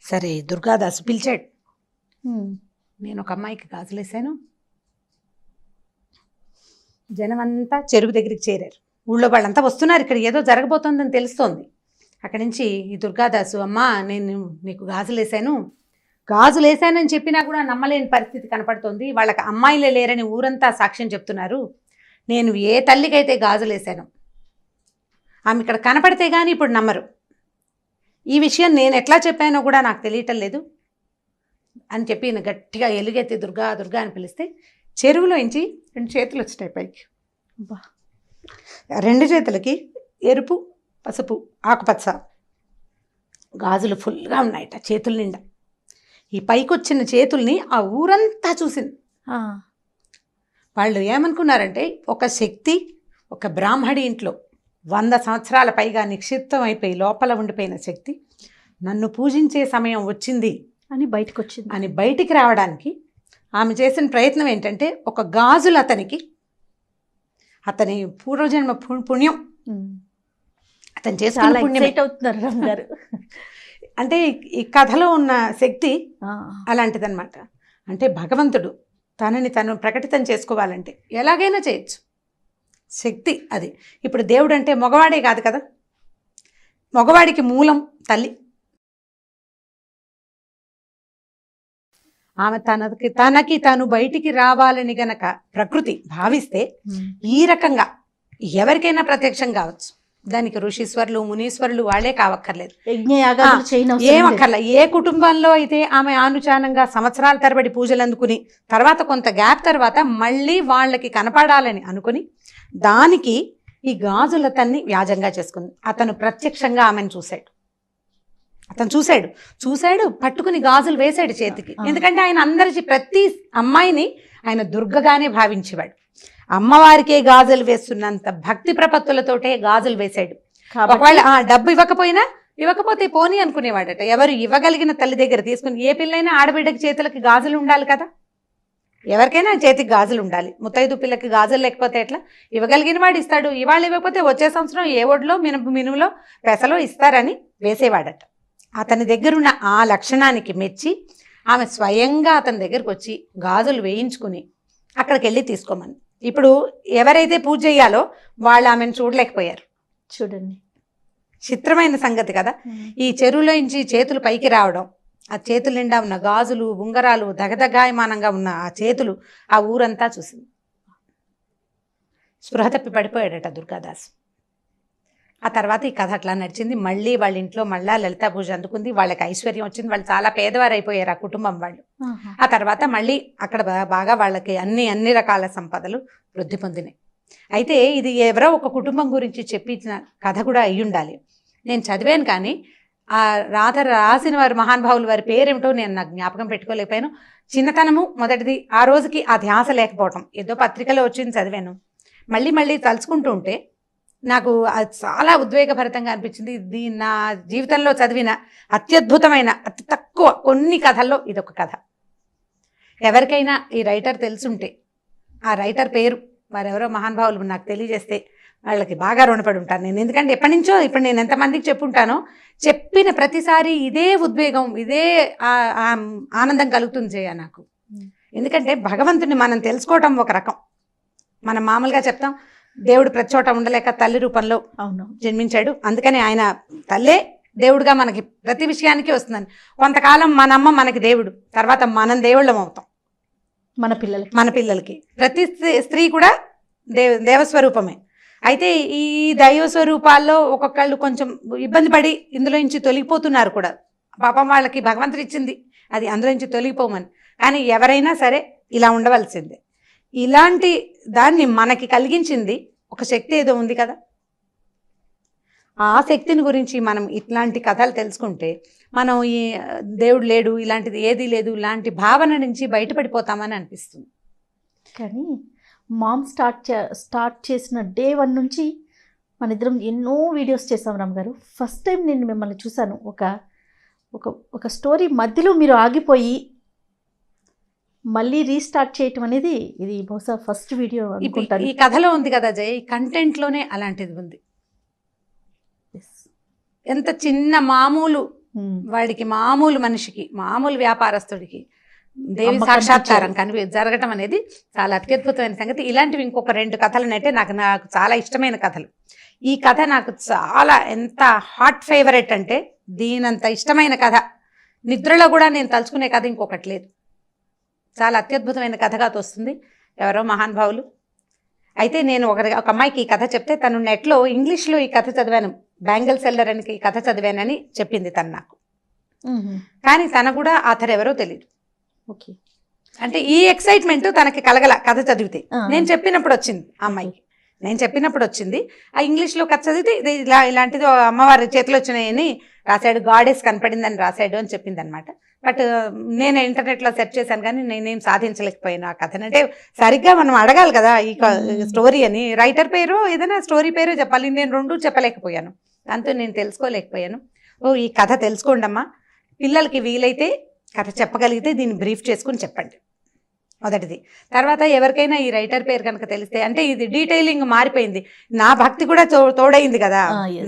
సరే దుర్గాదాసు పిలిచాడు. నేను ఒక అమ్మాయికి గాజులేసాను. జనమంతా చెరువు దగ్గరికి చేరారు. ఊళ్ళో వాళ్ళంతా వస్తున్నారు, ఇక్కడ ఏదో జరగబోతోందని తెలుస్తోంది. అక్కడి నుంచి ఈ దుర్గాదాసు, అమ్మా నేను నీకు గాజులేసానని చెప్పినా కూడా నమ్మలేని పరిస్థితి కనపడుతోంది. వాళ్ళకి అమ్మాయిలే లేరని ఊరంతా సాక్ష్యం చెప్తున్నారు. నేను ఏ తల్లికైతే గాజులేసాను ఆమె ఇక్కడ కనపడితే కానీ ఇప్పుడు నమ్మరు. ఈ విషయం నేను ఎట్లా చెప్పానో కూడా నాకు తెలియటం లేదు అని చెప్పి గట్టిగా ఎలుగెత్తి దుర్గా దుర్గా అని పిలిస్తే చెరువులో నుంచి 2 చేతులు వచ్చినాయి పైకి. రెండు చేతులకి ఎరుపు, పసుపు, ఆకుపచ్చ గాజులు ఫుల్గా ఉన్నాయట చేతుల నిండా. ఈ పైకి వచ్చిన చేతుల్ని ఆ ఊరంతా చూసింది. వాళ్ళు ఏమనుకున్నారంటే ఒక శక్తి ఒక బ్రాహ్మడి ఇంట్లో 100 సంవత్సరాల పైగా నిక్షిప్తం అయిపోయి లోపల ఉండిపోయిన శక్తి నన్ను పూజించే సమయం వచ్చింది అని బయటికి రావడానికి ఆమె చేసిన ప్రయత్నం ఏంటంటే ఒక గాజులు అతని పూర్వజన్మ పుణ్యం, అతను చేసుకున్న పుణ్యం అంటే ఈ కథలో ఉన్న శక్తి అలాంటిదన్నమాట. అంటే భగవంతుడు తనని తను ప్రకటితం చేసుకోవాలంటే ఎలాగైనా చేయొచ్చు, శక్తి అది. ఇప్పుడు దేవుడు అంటే మగవాడే కాదు కదా, మగవాడికి మూలం తల్లి. ఆమె తనకి తాను బయటికి రావాలని గనక ప్రకృతి భావిస్తే ఈ రకంగా ఎవరికైనా ప్రత్యక్షం కావచ్చు. దానికి ఋషీశ్వరులు మునీశ్వరులు వాళ్ళే కావక్కర్లేదు, యజ్ఞయాగాదులు చేయనవసరం లేదు. ఏమక్కర్ల. ఏ కుటుంబంలో అయితే ఆమె ఆనుచానంగా సంవత్సరాల తరబడి పూజలు అందుకుని తర్వాత కొంత గ్యాప్ తర్వాత మళ్ళీ వాళ్ళకి కనపడాలని అనుకుని దానికి ఈ గాజులతన్ని వ్యాజంగా చేసుకుంది. అతను ప్రత్యక్షంగా ఆమెను చూశాడు, చూశాడు పట్టుకుని గాజులు వేశాడు చేతికి. ఎందుకంటే ఆయన అందరి ప్రతి అమ్మాయిని ఆయన దుర్గగానే భావించేవాడు. అమ్మవారికే గాజులు వేస్తున్నంత భక్తి ప్రపత్తులతోటే గాజులు వేశాడు. ఒకవేళ డబ్బు ఇవ్వకపోతే పోనీ అనుకునేవాడట. ఎవరు ఇవ్వగలిగిన తల్లి దగ్గర తీసుకుని, ఏ పిల్లైనా ఆడబిడ్డకి చేతులకి గాజులు ఉండాలి కదా, ఎవరికైనా చేతికి గాజులు ఉండాలి. ముత్తైదు పిల్లకి గాజులు లేకపోతే ఎట్లా? ఇవ్వగలిగిన వాడు ఇస్తాడు. ఇవాళ ఇవ్వకపోతే వచ్చే సంవత్సరం ఏ ఒడిలో మినుములో పెసలో ఇస్తారని వేసేవాడట. అతని దగ్గరున్న ఆ లక్షణానికి మెచ్చి ఆమె స్వయంగా అతని దగ్గరకు వచ్చి గాజులు వేయించుకుని అక్కడికి వెళ్ళి తీసుకోమని. ఇప్పుడు ఎవరైతే పూజ చేయాలో వాళ్ళు ఆమెను చూడలేకపోయారు. చూడండి, చిత్రమైన సంగతి కదా. ఈ చెరువులోంచి చేతులు పైకి రావడం, ఆ చేతుల నిండా ఉన్న గాజులు ఉంగరాలు దగదగాయమానంగా ఉన్న ఆ చేతులు ఆ ఊరంతా చూసింది. స్పృహ తప్పి పడిపోయాడట దుర్గాదాసు. ఆ తర్వాత ఈ కథ అట్లా నడిచింది. మళ్ళీ వాళ్ళ ఇంట్లో మళ్ళా లలితా పూజ అందుకుంది. వాళ్ళకి ఐశ్వర్యం వచ్చింది. వాళ్ళు చాలా పేదవారు అయిపోయారు ఆ కుటుంబం వాళ్ళు. ఆ తర్వాత మళ్ళీ అక్కడ బాగా వాళ్ళకి అన్ని రకాల సంపదలు వృద్ధి పొందినాయి. అయితే ఇది ఎవరో ఒక కుటుంబం గురించి చెప్పించిన కథ కూడా అయ్యి ఉండాలి. నేను చదివాను కానీ ఆ రాసిన వారి మహానుభావులు వారి పేరేమిటో నేను నాకు జ్ఞాపకం పెట్టుకోలేకపోయాను. చిన్నతనము మొదటిది, ఆ రోజుకి ఆ ధ్యాస లేకపోవటం. ఏదో పత్రికలో వచ్చింది చదివాను. మళ్ళీ తలుచుకుంటూ ఉంటే నాకు అది చాలా ఉద్వేగభరితంగా అనిపించింది. ఇది నా జీవితంలో చదివిన అత్యద్భుతమైన అతి తక్కువ కొన్ని కథల్లో ఇదొక కథ. ఎవరికైనా ఈ రైటర్ తెలుసుంటే ఆ రైటర్ పేరు వారెవరో మహానుభావులు నాకు తెలియజేస్తే వాళ్ళకి బాగా రుణపడి ఉంటాను నేను. ఎందుకంటే ఇప్పుడు నేను ఎంతమందికి చెప్పుంటానో, చెప్పిన ప్రతిసారి ఇదే ఉద్వేగం, ఇదే ఆనందం కలుగుతుంది జయ నాకు. ఎందుకంటే భగవంతుని మనం తెలుసుకోవటం ఒక రకం. మనం మామూలుగా చెప్తాం దేవుడు ప్రతి చోట ఉండలేక తల్లి రూపంలో జన్మించాడు, అందుకని ఆయన తల్లే దేవుడుగా మనకి ప్రతి విషయానికి వస్తుందని. కొంతకాలం మన అమ్మ మనకి దేవుడు, తర్వాత మనం దేవుళ్ళం అవుతాం మన పిల్లలకి. ప్రతి స్త్రీ కూడా దేవస్వరూపమే. అయితే ఈ దైవ స్వరూపాల్లో ఒక్కొక్కళ్ళు కొంచెం ఇబ్బంది పడి ఇందులో నుంచి తొలగిపోతున్నారు కూడా. పాపం వాళ్ళకి భగవంతుడు ఇచ్చింది అది అందులో నుంచి తొలగిపోమని. కానీ ఎవరైనా సరే ఇలా ఉండవలసిందే. ఇలాంటి దాన్ని మనకి కలిగించింది ఒక శక్తి ఏదో ఉంది కదా. ఆ శక్తిని గురించి మనం ఇట్లాంటి కథలు తెలుసుకుంటే మనం ఈ దేవుడు లేడు, ఇలాంటిది ఏదీ లేదు, ఇలాంటి భావన నుంచి బయటపడిపోతామని అనిపిస్తుంది. కానీ మామ్ స్టార్ట్ చేసిన డే 1 నుంచి మన ఇద్దరం ఎన్నో వీడియోస్ చేసాం రామ్ గారు. ఫస్ట్ టైం నేను మిమ్మల్ని చూశాను. ఒక స్టోరీ మధ్యలో మీరు ఆగిపోయి మళ్ళీ రీస్టార్ట్ చేయటం అనేది ఇది బహుశా ఫస్ట్ వీడియో అనుకుంటాను. ఈ కథలో ఉంది కదా జయ, ఈ కంటెంట్లోనే అలాంటిది ఉంది. ఎంత చిన్న మామూలు వాడికి, మామూలు మనిషికి, మామూలు వ్యాపారస్తుడికి దేవి సాక్షాత్కారం జరగటం అనేది చాలా అత్యద్భుతమైన సంగతి. ఇలాంటివి ఇంకొక 2 కథలనైతే నాకు చాలా ఇష్టమైన కథలు. ఈ కథ నాకు చాలా ఎంత హాట్ ఫేవరెట్ అంటే, దీనంత ఇష్టమైన కథ నిద్రలో కూడా నేను తలుచుకునే కథ ఇంకొకటి లేదు. చాలా అత్యద్భుతమైన కథగా తోస్తుంది ఎవరో మహానుభావులు. అయితే నేను ఒక అమ్మాయికి ఈ కథ చెప్తే తను నెట్లో ఇంగ్లీష్లో ఈ కథ చదివాను, బ్యాంగిల్ సెల్లర్ అని ఈ కథ చదివానని చెప్పింది తను నాకు. కానీ తన కూడా ఆథర్ ఎవరో తెలియదు. ఓకే, అంటే ఈ ఎక్సైట్మెంట్ తనకి కలగల కథ చదివితే. నేను చెప్పినప్పుడు వచ్చింది ఆ అమ్మాయికి, ఆ ఇంగ్లీష్లో కథ చదివితే ఇలాంటిది అమ్మవారి చేతిలో వచ్చినాయని రాశాడు, గాడెస్ కనపడిందని రాశాడు అని చెప్పింది అనమాట. బట్ నేను ఇంటర్నెట్లో సెర్చ్ చేశాను కానీ నేనేం సాధించలేకపోయాను ఆ కథను. అంటే సరిగ్గా మనం అడగాలి కదా ఈ స్టోరీ అని, రైటర్ పేరు ఏదైనా స్టోరీ పేరు చెప్పాలి. నేను 2 చెప్పలేకపోయాను, దాంతో నేను తెలుసుకోలేకపోయాను. ఈ కథ తెలుసుకోండి అమ్మా, పిల్లలకి వీలైతే కథ చెప్పగలిగితే దీన్ని బ్రీఫ్ చేసుకుని చెప్పండి మొదటిది. తర్వాత ఎవరికైనా ఈ రైటర్ పేరు కనుక తెలిస్తే, అంటే ఇది డీటెయిలింగ్ మారిపోయింది, నా భక్తి కూడా తోడైంది కదా,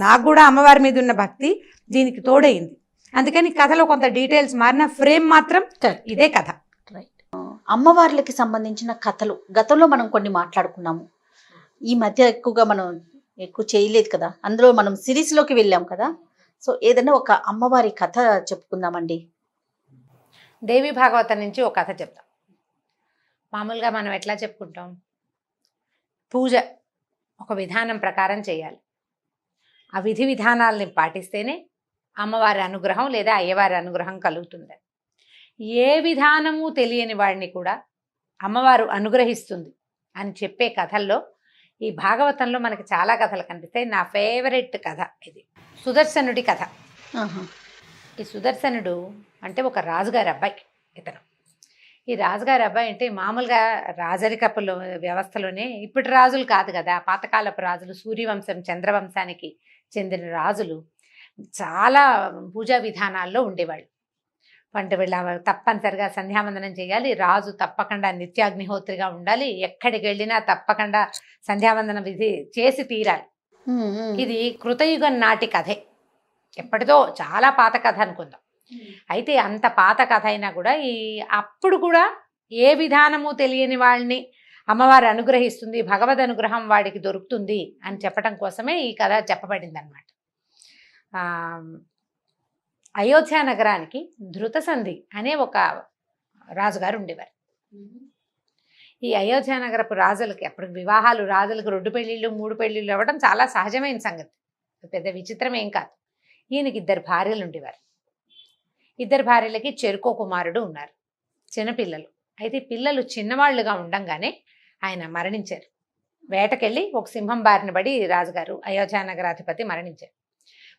నాకు కూడా అమ్మవారి మీద ఉన్న భక్తి దీనికి తోడైంది. అందుకని కథలో కొంత డీటెయిల్స్ మారిన, ఫ్రేమ్ మాత్రం ఇదే కథ. రైట్. అమ్మవార్లకి సంబంధించిన కథలు గతంలో మనం కొన్ని మాట్లాడుకున్నాము, ఈ మధ్య ఎక్కువగా మనం ఎక్కువ చేయలేదు కదా, అందులో మనం సిరీస్లోకి వెళ్ళాం కదా. సో ఏదైనా ఒక అమ్మవారి కథ చెప్పుకుందామండి. దేవి భాగవతం నుంచి ఒక కథ చెప్తాం. మామూలుగా మనం ఎట్లా చెప్పుకుంటాం, పూజ ఒక విధానం ప్రకారం చేయాలి. ఆ విధి విధానాలని పాటిస్తేనే అమ్మవారి అనుగ్రహం లేదా అయ్యవారి అనుగ్రహం కలుగుతుంది. ఏ విధానము తెలియని వాడిని కూడా అమ్మవారు అనుగ్రహిస్తుంది అని చెప్పే కథల్లో ఈ భాగవతంలో మనకి చాలా కథలు కనిపిస్తాయి. నా ఫేవరెట్ కథ ఇది సుదర్శనుడి కథ. ఈ సుదర్శనుడు అంటే ఒక రాజుగారి అబ్బాయి. ఇతను ఈ రాజుగారి అబ్బాయి అంటే మామూలుగా రాజరికపులో వ్యవస్థలోనే ఇప్పటి రాజులు కాదు కదా, పాతకాలపు రాజులు, సూర్యవంశం చంద్రవంశానికి చెందిన రాజులు చాలా పూజా విధానాల్లో ఉండేవాళ్ళు. అంటే వీళ్ళ తప్పనిసరిగా సంధ్యావందనం చేయాలి, రాజు తప్పకుండా నిత్యాగ్నిహోత్రిగా ఉండాలి, ఎక్కడికి వెళ్ళినా తప్పకుండా సంధ్యావందనం విధి చేసి తీరాలి. ఇది కృతయుగం నాటి కథే, ఎప్పటిదో చాలా పాత కథ అనుకుందాం. అయితే అంత పాత కథ అయినా కూడా అప్పుడు కూడా ఏ విధానము తెలియని వాళ్ళని అమ్మవారు అనుగ్రహిస్తుంది, భగవద్ అనుగ్రహం వాడికి దొరుకుతుంది అని చెప్పడం కోసమే ఈ కథ చెప్పబడింది అనమాట. అయోధ్య నగరానికి ధృతసంధి అనే ఒక రాజుగారు ఉండేవారు. ఈ అయోధ్య నగరపు రాజులకి అప్పుడు వివాహాలు, రాజులకు 2 పెళ్ళిళ్ళు 3 పెళ్ళిళ్ళు అవ్వడం చాలా సహజమైన సంగతి, పెద్ద విచిత్రం ఏం కాదు. ఈయనకి 2 భార్యలు ఉండేవారు. 2 భార్యలకి చెరుకో కుమారుడు ఉన్నారు, చిన్నపిల్లలు. అయితే పిల్లలు చిన్నవాళ్లుగా ఉండంగానే ఆయన మరణించారు. వేటకెళ్ళి ఒక సింహం బారిన పడి రాజుగారు అయోధ్య నగరాధిపతి మరణించారు.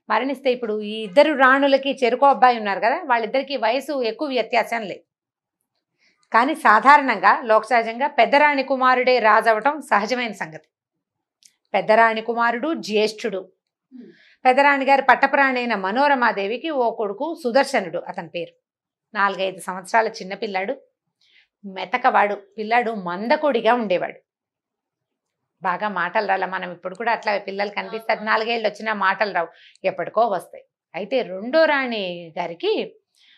మరణిస్తే ఇప్పుడు ఈ 2 రాణులకి చెరుకో అబ్బాయి ఉన్నారు కదా, వాళ్ళిద్దరికి వయసు ఎక్కువ వ్యత్యాసం లేదు. కానీ సాధారణంగా లోకసహజంగా పెద్దరాణి కుమారుడే రాజు అవటం సహజమైన సంగతి. పెద్దరాణి కుమారుడు జ్యేష్ఠుడు. పెద్దరాణి గారి పట్టపురాణి అయిన మనోరమాదేవికి ఓ కొడుకు సుదర్శనుడు, అతని పేరు. 4-5 సంవత్సరాల చిన్నపిల్లాడు, మెతకవాడు పిల్లాడు, మందకొడిగా ఉండేవాడు. బాగా మాటలు రాల. మనం ఇప్పుడు కూడా అట్లా పిల్లలు కనిపిస్తారు, 4 ఏళ్ళు వచ్చినా మాటలు రావు, ఎప్పటికో వస్తాయి. అయితే 2వ రాణి గారికి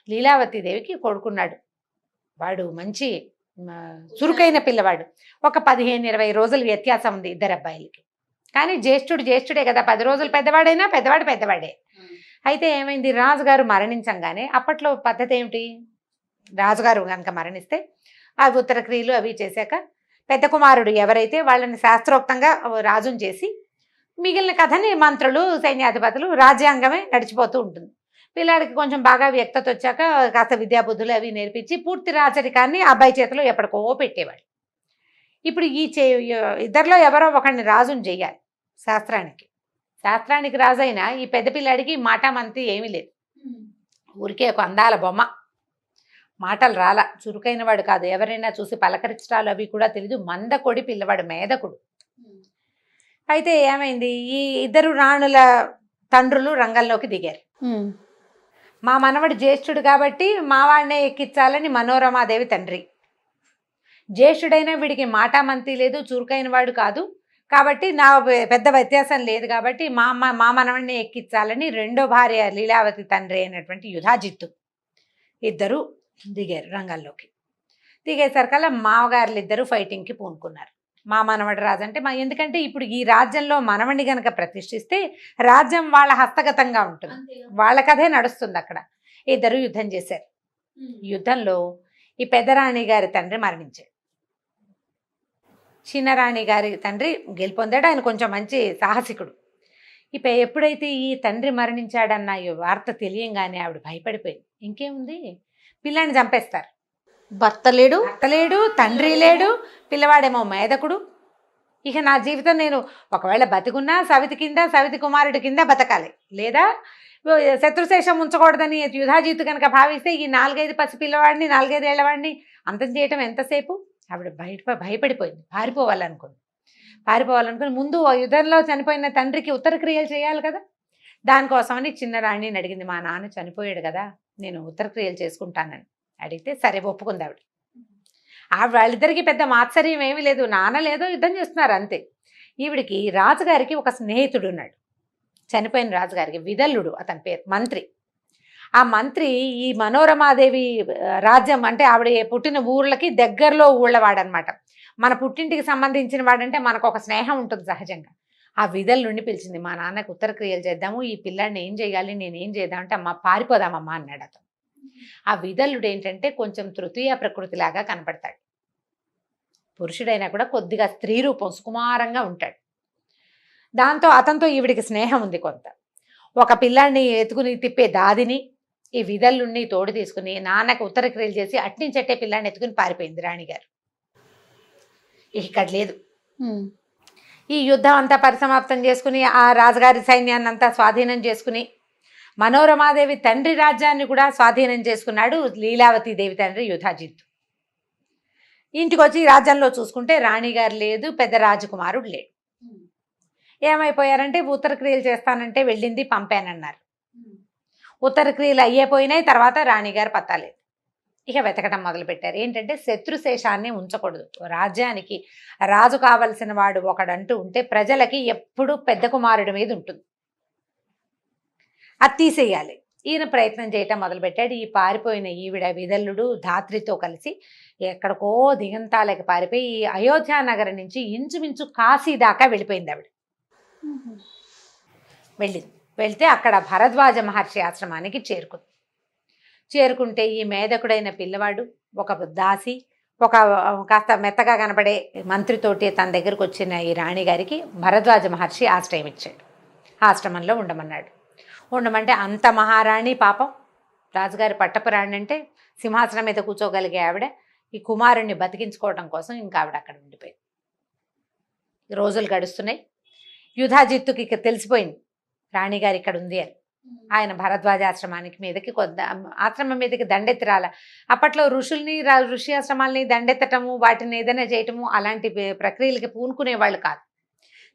లీలావతి దేవికి కొడుకున్నాడు. వాడు మంచి చురుకైన పిల్లవాడు. ఒక 15-20 రోజుల వ్యత్యాసం ఉంది 2 అబ్బాయిలకి. కానీ జ్యేష్ఠుడే కదా, 10 రోజులు పెద్దవాడైనా పెద్దవాడే. అయితే ఏమైంది, రాజుగారు మరణించంగానే అప్పట్లో పద్ధతి ఏమిటి, రాజుగారు కనుక మరణిస్తే ఆ ఉత్తర క్రియలు అవి చేశాక పెద్ద కుమారుడు ఎవరైతే వాళ్ళని శాస్త్రోక్తంగా రాజుని చేసి మిగిలిన కథని మంత్రులు, సైన్యాధిపతులు, రాజ్యాంగమే నడిచిపోతూ ఉంటుంది. పిల్లాడికి కొంచెం బాగా వ్యక్తత వచ్చాక కాస్త విద్యాబుద్ధులు అవి నేర్పించి పూర్తి రాజరికాన్ని అబ్బాయి చేతిలో ఎప్పటికో పెట్టేవాడు. ఇప్పుడు ఈ ఇద్దరిలో ఎవరో ఒకరిని రాజుని చెయ్యాలి. శాస్త్రానికి రాజు అయినా ఈ పెద్ద పిల్లాడికి మాటామంతి ఏమీ లేదు, ఊరికే ఒక అందాల బొమ్మ, మాటలు రాలా, చురుకైన వాడు కాదు, ఎవరైనా చూసి పలకరించడాలు అవి కూడా తెలీదు, మందకొడి పిల్లవాడు, మేధకుడు. అయితే ఏమైంది, ఈ 2 రాణుల తండ్రులు రంగంలోకి దిగారు. మా మనవడు జ్యేష్ఠుడు కాబట్టి మా వాడినే ఎక్కించాలని మనోరమాదేవి తండ్రి. జ్యేష్ఠుడైనా వీడికి మాటామంతి లేదు, చురుకైన వాడు కాదు కాబట్టి నా పెద్ద వ్యత్యాసం లేదు కాబట్టి మా మనవడిని ఎక్కించాలని 2వ భార్య లీలావతి తండ్రి అయినటువంటి యుధాజిత్తు ఇద్దరు దిగారు రంగంలోకి. దిగేసరికల్లా మామగారులు 2 ఫైటింగ్కి పూనుకున్నారు. మా మనవడి రాజు అంటే ఎందుకంటే ఇప్పుడు ఈ రాజ్యంలో మనవడిని గనక ప్రతిష్ఠిస్తే రాజ్యం వాళ్ళ హస్తగతంగా ఉంటుంది, వాళ్ళ కథే నడుస్తుంది. అక్కడ 2 యుద్ధం చేశారు. యుద్ధంలో ఈ పెద్దరాణి గారి తండ్రి మరణించాడు. చిన్నరాణి గారి తండ్రి గెలుపొందాడు. ఆయన కొంచెం మంచి సాహసికుడు. ఎప్పుడైతే ఈ తండ్రి మరణించాడన్న ఈ వార్త తెలియంగానే ఆవిడ భయపడిపోయింది. ఇంకేముంది, పిల్లాన్ని చంపేస్తారు. భర్త లేడు, తండ్రి లేడు, పిల్లవాడేమో మేధకుడు. ఇక నా జీవితం నేను ఒకవేళ బతికున్నా సవితి కుమారుడి కింద బతకాలి, లేదా శత్రుశేషం ఉంచకూడదని యుధాజిత్తు కనుక భావిస్తే ఈ 4-5 పసిపిల్లవాడిని 4-5 ఏళ్లవాడిని అంతం చేయటం ఎంతసేపు. ఆవిడ భయపడిపోయింది, పారిపోవాలనుకుని ముందు యుద్ధంలో చనిపోయిన తండ్రికి ఉత్తర క్రియలు చేయాలి కదా. దానికోసమని చిన్న రాణిని అడిగింది, మా నాన్న చనిపోయాడు కదా, నేను ఉత్తర క్రియలు చేసుకుంటానని అడిగితే సరే ఒప్పుకుంది ఆవిడ. వాళ్ళిద్దరికి పెద్ద మాత్సర్యం ఏమీ లేదు, నాన్న లేదో యుద్ధం చేస్తున్నారు అంతే. ఈవిడికి రాజుగారికి ఒక స్నేహితుడు ఉన్నాడు, చనిపోయిన రాజుగారికి విదల్లుడు అతని పేరు, మంత్రి. ఆ మంత్రి ఈ మనోరమాదేవి రాజ్యం అంటే ఆవిడ పుట్టిన ఊర్లకి దగ్గరలో ఊళ్ళవాడనమాట. మన పుట్టింటికి సంబంధించిన వాడంటే మనకు ఒక స్నేహం ఉంటుంది సహజంగా. ఆ విదల్లుడిని పిలిచింది, మా నాన్నకు ఉత్తర క్రియలు చేద్దాము, ఈ పిల్లాడిని ఏం చేయాలి, నేనేం చేద్దామంటే అమ్మ పారిపోదామమ్మా అన్నాడు అతను. ఆ విదల్లుడు ఏంటంటే కొంచెం తృతీయ ప్రకృతిలాగా కనపడతాడు, పురుషుడైనా కూడా కొద్దిగా స్త్రీ రూపం, సుకుమారంగా ఉంటాడు. దాంతో అతనితో ఈవిడికి స్నేహం ఉంది కొంత. ఒక పిల్లాడిని ఎత్తుకుని తిప్పే దాదిని ఈ విదల్లుని తోడు తీసుకుని నాన్నకు ఉత్తర క్రియలు చేసి అట్టించట్టే పిల్లాడిని ఎత్తుకుని పారిపోయింది రాణిగారు. ఇక్కడ లేదు. ఈ యుద్ధం అంతా పరిసమాప్తం చేసుకుని ఆ రాజుగారి సైన్యాన్ని అంతా స్వాధీనం చేసుకుని మనోరమాదేవి తండ్రి రాజ్యాన్ని కూడా స్వాధీనం చేసుకున్నాడు లీలావతి దేవి తండ్రి యుధాజిత్తు. ఇంటికి వచ్చి రాజ్యంలో చూసుకుంటే రాణిగారు లేదు, పెద్ద రాజకుమారుడు లేడు. ఏమైపోయారంటే ఉత్తర క్రియలు చేస్తానంటే వెళ్ళింది, పంపానన్నారు. ఉత్తర క్రియలు అయ్యేపోయినాయి. తర్వాత రాణిగారు పత్తాలేదు. ఇక వెతకడం మొదలుపెట్టారు. ఏంటంటే శత్రుశేషాన్ని ఉంచకూడదు. రాజ్యానికి రాజు కావలసిన వాడు ఒకడంటూ ఉంటే ప్రజలకి ఎప్పుడూ పెద్ద కుమారుడి మీద ఉంటుంది, అది తీసేయాలి. ఈయన ప్రయత్నం చేయటం మొదలుపెట్టాడు. ఈ పారిపోయిన ఈవిడ విదల్లుడు ధాత్రితో కలిసి ఎక్కడికో దిగంతాలకి పారిపోయి ఈ అయోధ్య నగరం నుంచి ఇంచుమించు కాశీ దాకా వెళ్ళిపోయింది ఆవిడ. వెళ్తే అక్కడ భరద్వాజ మహర్షి ఆశ్రమానికి చేరుకుంటే ఈ మేధకుడైన పిల్లవాడు ఒక దాసి ఒక కాస్త మెత్తగా కనబడే మంత్రితోటి తన దగ్గరకు వచ్చిన ఈ రాణిగారికి భరద్వాజ మహర్షి ఆశ్రయం ఇచ్చాడు. ఆశ్రమంలో ఉండమంటే అంత మహారాణి పాపం రాజుగారి పట్టపురాణి అంటే సింహాసనం మీద కూర్చోగలిగే ఆవిడ ఈ కుమారుణ్ణి బతికించుకోవడం కోసం ఇంకా ఆవిడ అక్కడ ఉండిపోయింది. రోజులు గడుస్తున్నాయి. యుధాజిత్తుకి ఇక తెలిసిపోయింది రాణిగారు ఇక్కడ ఉంది అని. ఆయన భరద్వాజ ఆశ్రమానికి మీదకి ఆశ్రమం మీదకి దండెత్తిరాల. అప్పట్లో ఋషి ఆశ్రమాలని దండెత్తటము, వాటిని ఏదైనా చేయటము అలాంటి ప్రక్రియలకి పూనుకునేవాళ్ళు కాదు.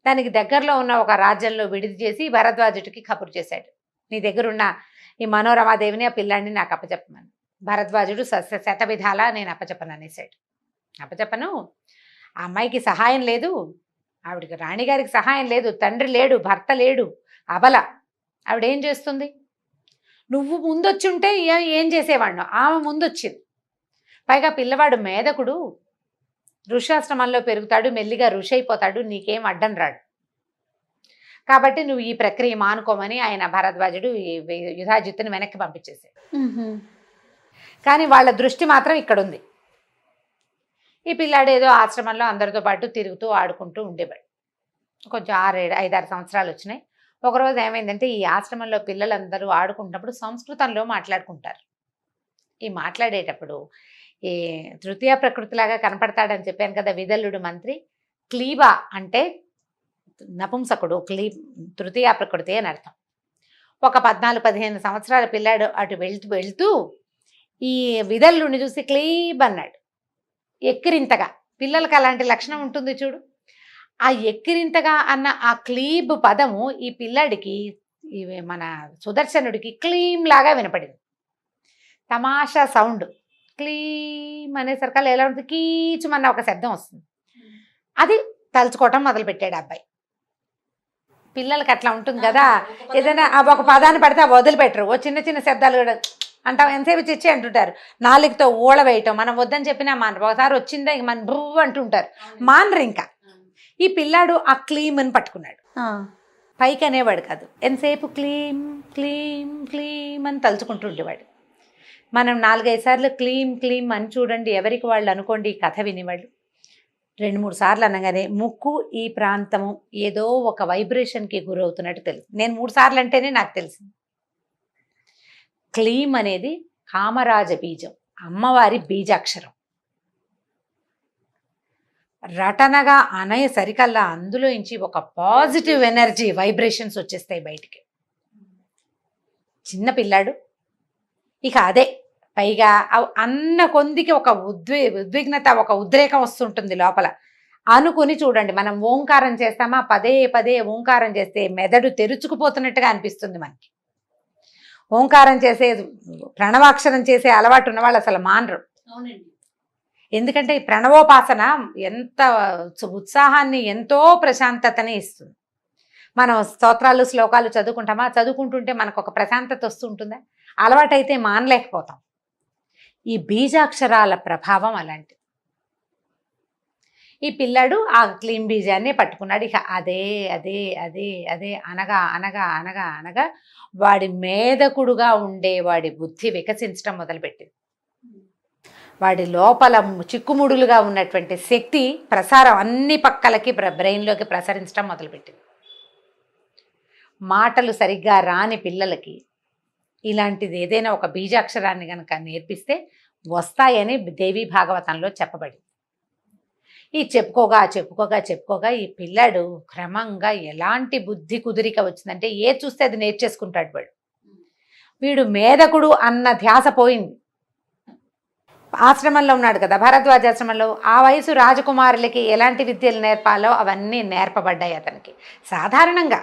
దానికి దగ్గరలో ఉన్న ఒక రాజ్యంలో విడిది చేసి భరద్వాజుడికి కబురు చేశాడు, నీ దగ్గరున్న ఈ మనోరమాదేవిని ఆ పిల్లాడిని నాకు అప్పచెప్పమని. భరద్వాజుడు శతవిధాలా నేను అప్పచెప్పను అనేసాడు. అప్పచెప్పను, ఆ అమ్మాయికి సహాయం లేదు, ఆవిడికి రాణిగారికి సహాయం లేదు, తండ్రి లేడు, భర్త లేడు, అబల. ఆవిడేం చేస్తుంది? నువ్వు ముందొచ్చి ఉంటే ఏం చేసేవాడినో, ఆమె ముందొచ్చింది. పైగా పిల్లవాడు మేధకుడు, ఋషాశ్రమంలో పెరుగుతాడు, మెల్లిగా ఋషి అయిపోతాడు, నీకేం అడ్డం రాడు. కాబట్టి నువ్వు ఈ ప్రక్రియ మానుకోమని ఆయన భరద్వాజుడు యుధాజిత్తుని వెనక్కి పంపించేశాడు. కానీ వాళ్ళ దృష్టి మాత్రం ఇక్కడ ఉంది. ఈ పిల్లాడు ఏదో ఆశ్రమంలో అందరితో పాటు తిరుగుతూ ఆడుకుంటూ ఉండేవాడు. కొంచెం 5-6 సంవత్సరాలు వచ్చినాయి. ఒకరోజు ఏమైందంటే ఈ ఆశ్రమంలో పిల్లలందరూ ఆడుకుంటున్నప్పుడు సంస్కృతంలో మాట్లాడుకుంటారు. ఈ మాట్లాడేటప్పుడు ఈ తృతీయ ప్రకృతిలాగా కనపడతాడని చెప్పాను కదా విదల్లుడు మంత్రి. క్లీబా అంటే నపుంసకుడు, తృతీయ ప్రకృతి అని అర్థం. ఒక 14-15 సంవత్సరాల పిల్లాడు అటు వెళ్తూ ఈ విదల్లుడిని చూసి క్లీబ్ అన్నాడు. ఎక్కిరింతగా, పిల్లలకి అలాంటి లక్షణం ఉంటుంది చూడు. ఆ ఎక్కిరింతగా అన్న ఆ క్లీబ్ పదము ఈ పిల్లాడికి మన సుదర్శనుడికి క్లీమ్ లాగా వినపడింది. తమాషా సౌండ్ క్లీమ్ అనేసరికల్లా ఎలా ఉంటుంది, కీచుమన్న ఒక శబ్దం వస్తుంది. అది తలుచుకోవటం మొదలుపెట్టాడు అబ్బాయి. పిల్లలకి అట్లా ఉంటుంది కదా, ఏదైనా ఒక పదాన్ని పడితే వదిలిపెట్టరు. ఓ చిన్న చిన్న శబ్దాలు కూడా అంటాం, ఎంతసేపు చిచ్చి అంటుంటారు. నాలుగుతో ఊళ వేయటం, మనం వద్దని చెప్పినా మానరు. ఒకసారి వచ్చిందా ఇక మన భూ అంటుంటారు, మానరు. ఇంకా ఈ పిల్లాడు ఆ క్లీమ్ అని పట్టుకున్నాడు. పైకి అనేవాడు కాదు, ఎంతసేపు క్లీమ్ క్లీమ్ క్లీమ్ అని తలుచుకుంటూ ఉండేవాడు. మనం 4-5 సార్లు క్లీమ్ క్లీమ్ అని చూడండి, ఎవరికి వాళ్ళు అనుకోండి. ఈ కథ వినేవాళ్ళు 2-3 సార్లు అనగానే ముక్కు ఈ ప్రాంతము ఏదో ఒక వైబ్రేషన్కి గురవుతున్నట్టు తెలుసు. నేను 3 సార్లు అంటేనే నాకు తెలిసింది. క్లీమ్ అనేది కామరాజ బీజం, అమ్మవారి బీజాక్షరం. రటనగా అనయ సరికల్లా అందులో నుంచి ఒక పాజిటివ్ ఎనర్జీ వైబ్రేషన్స్ వచ్చేస్తాయి బయటికి. చిన్న పిల్లాడు ఇక అదే. పైగా అన్న కొందికి ఒక ఉద్విగ్నత, ఒక ఉద్రేకం వస్తుంటుంది లోపల. అనుకుని చూడండి, మనం ఓంకారం చేస్తామా, పదే ఓంకారం చేస్తే మెదడు తెరుచుకుపోతున్నట్టుగా అనిపిస్తుంది మనకి. ఓంకారం చేసే, ప్రణవాక్షరం చేసే అలవాటు ఉన్నవాళ్ళు అసలు మానరు. ఎందుకంటే ఈ ప్రణవోపాసన ఎంత ఉత్సాహాన్ని, ఎంతో ప్రశాంతతని ఇస్తుంది. మనం స్తోత్రాలు శ్లోకాలు చదువుకుంటామా, చదువుకుంటుంటే మనకు ఒక ప్రశాంతత వస్తుంటుందా? అలవాటైతే మానలేకపోతాం. ఈ బీజాక్షరాల ప్రభావం అలాంటిది. ఈ పిల్లాడు ఆ క్లీమ్ బీజాన్ని పట్టుకున్నాడు. ఇక అదే అదే అదే అదే అనగా అనగా అనగా అనగా వాడి మేధకుడుగా ఉండే వాడి బుద్ధి వికసించడం మొదలుపెట్టింది. వాడి లోపల చిక్కుముడులుగా ఉన్నటువంటి శక్తి ప్రసారం అన్ని పక్కలకి బ్రెయిన్లోకి ప్రసరించడం మొదలుపెట్టింది. మాటలు సరిగ్గా రాని పిల్లలకి ఇలాంటిది ఏదైనా ఒక బీజాక్షరాన్ని కనుక నేర్పిస్తే వస్తాయని దేవి భాగవతంలో చెప్పబడింది. ఈ చెప్పుకోగా ఈ పిల్లాడు క్రమంగా ఎలాంటి బుద్ధి కుదిరిక వచ్చిందంటే ఏది చూస్తే అది నేర్చేసుకుంటాడు. వీడు మేధకుడు అన్న ధ్యాస పోయింది. ఆశ్రమంలో ఉన్నాడు కదా, భరద్వాజాశ్రమంలో. ఆ వయసు రాజకుమారులకి ఎలాంటి విద్యలు నేర్పాలో అవన్నీ నేర్పబడ్డాయి అతనికి. సాధారణంగా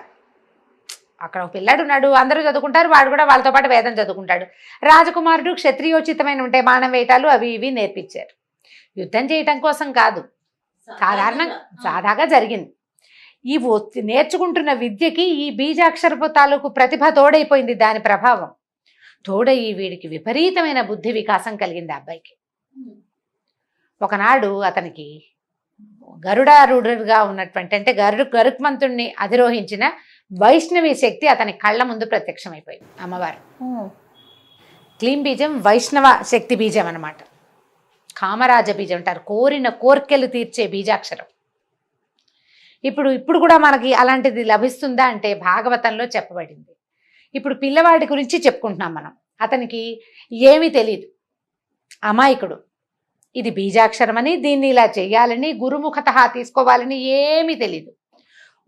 అక్కడ ఒక పిల్లాడు ఉన్నాడు, అందరూ చదువుకుంటారు, వాడు కూడా వాళ్ళతో పాటు వేదం చదువుకుంటాడు. రాజకుమారుడు క్షత్రియోచితమైన ఉంటే బాణం వేయటాలు అవి ఇవి నేర్పించారు. యుద్ధం చేయటం కోసం కాదు, సాదాగా జరిగింది. ఈ నేర్చుకుంటున్న విద్యకి ఈ బీజాక్షరపు తాలూకు ప్రతిభ తోడైపోయింది. దాని ప్రభావం తోడయి వీడికి విపరీతమైన బుద్ధి వికాసం కలిగింది. ఆ అబ్బాయికి ఒకనాడు అతనికి గరుడారూఢుడుగా ఉన్నటువంటి, అంటే గరుక్మంతుణ్ణి అధిరోహించిన వైష్ణవి శక్తి అతని కళ్ళ ముందు ప్రత్యక్షమైపోయింది. అమ్మవారు క్లీం బీజం వైష్ణవ శక్తి బీజం అన్నమాట. కామరాజ బీజం అంటారు, కోరిన కోర్కెలు తీర్చే బీజాక్షరం. ఇప్పుడు కూడా మనకి అలాంటిది లభిస్తుందా అంటే భాగవతంలో చెప్పబడింది. ఇప్పుడు పిల్లవాడి గురించి చెప్పుకుంటున్నాం మనం. అతనికి ఏమీ తెలియదు, అమాయకుడు. ఇది బీజాక్షరం అని, దీన్ని ఇలా చెయ్యాలని, గురుముఖత తీసుకోవాలని ఏమీ తెలియదు.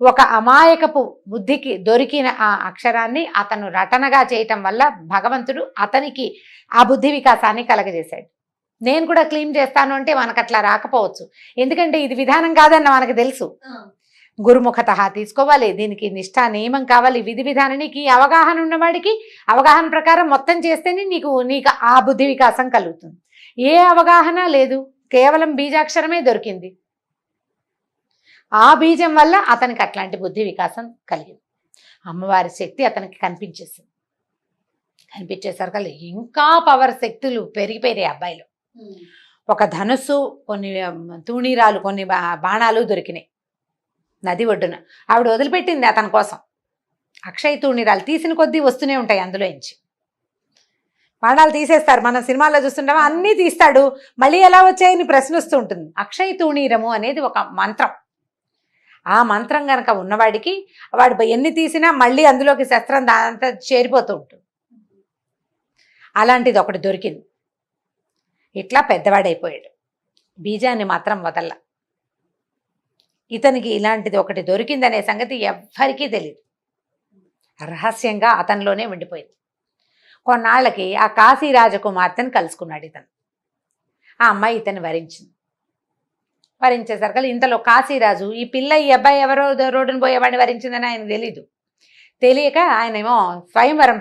ఒక అమాయకపు బుద్ధికి దొరికిన ఆ అక్షరాన్ని అతను రటనగా చేయటం వల్ల భగవంతుడు అతనికి ఆ బుద్ధి వికాసాన్ని కలగజేశాడు. నేను కూడా క్లీమ్ చేస్తాను అంటే మనకు అట్లా రాకపోవచ్చు, ఎందుకంటే ఇది విధానం కాదన్న మనకు తెలుసు. గురుముఖత తీసుకోవాలి, దీనికి నిష్ఠా నియమం కావాలి, విధి విధానానికి అవగాహన ఉన్నవాడికి అవగాహన ప్రకారం మొత్తం చేస్తేనే నీకు ఆ బుద్ధి వికాసం కలుగుతుంది. ఏ అవగాహన లేదు, కేవలం బీజాక్షరమే దొరికింది. ఆ బీజం వల్ల అతనికి అట్లాంటి బుద్ధి వికాసం కలిగింది. అమ్మవారి శక్తి అతనికి కనిపించేసరికి ఇంకా పవర్ శక్తులు పెరిగిపోయాయి అబ్బాయిలో. ఒక ధనుస్సు, కొన్ని తూణీరాలు, కొన్ని బాణాలు దొరికినాయి నది ఒడ్డున. ఆవిడ వదిలిపెట్టింది అతని కోసం. అక్షయ తూణీరాలు తీసిన కొద్దీ వస్తూనే ఉంటాయి అందులో నుంచి. బాణాలు తీసేస్తారు, మన సినిమాల్లో చూస్తుంటామా, అన్నీ తీస్తాడు, మళ్ళీ ఎలా వచ్చాయని ప్రశ్న వస్తూ ఉంటుంది. అక్షయ తూణీరము అనేది ఒక మంత్రం. ఆ మంత్రం కనుక ఉన్నవాడికి వాడు ఎన్ని తీసినా మళ్ళీ అందులోకి శస్త్రం దాంతా చేరిపోతూ ఉంటుంది. అలాంటిది ఒకటి దొరికింది. ఇట్లా పెద్దవాడైపోయాడు. బీజాన్ని మాత్రం వదల్ల. ఇతనికి ఇలాంటిది ఒకటి దొరికిందనే సంగతి ఎవ్వరికీ తెలియదు, రహస్యంగా అతనిలోనే ఉండిపోయింది. కొన్నాళ్ళకి ఆ కాశీ రాజకుమార్తెను కలుసుకున్నాడు ఇతను. ఆ అమ్మాయి ఇతన్ని వరించేసరికి ఇంతలో కాశీరాజు ఈ పిల్ల ఈ అబ్బాయి ఎవరో రోడ్డును పోయేవాడిని వరించిందని ఆయన తెలియక ఆయనేమో స్వయంవరం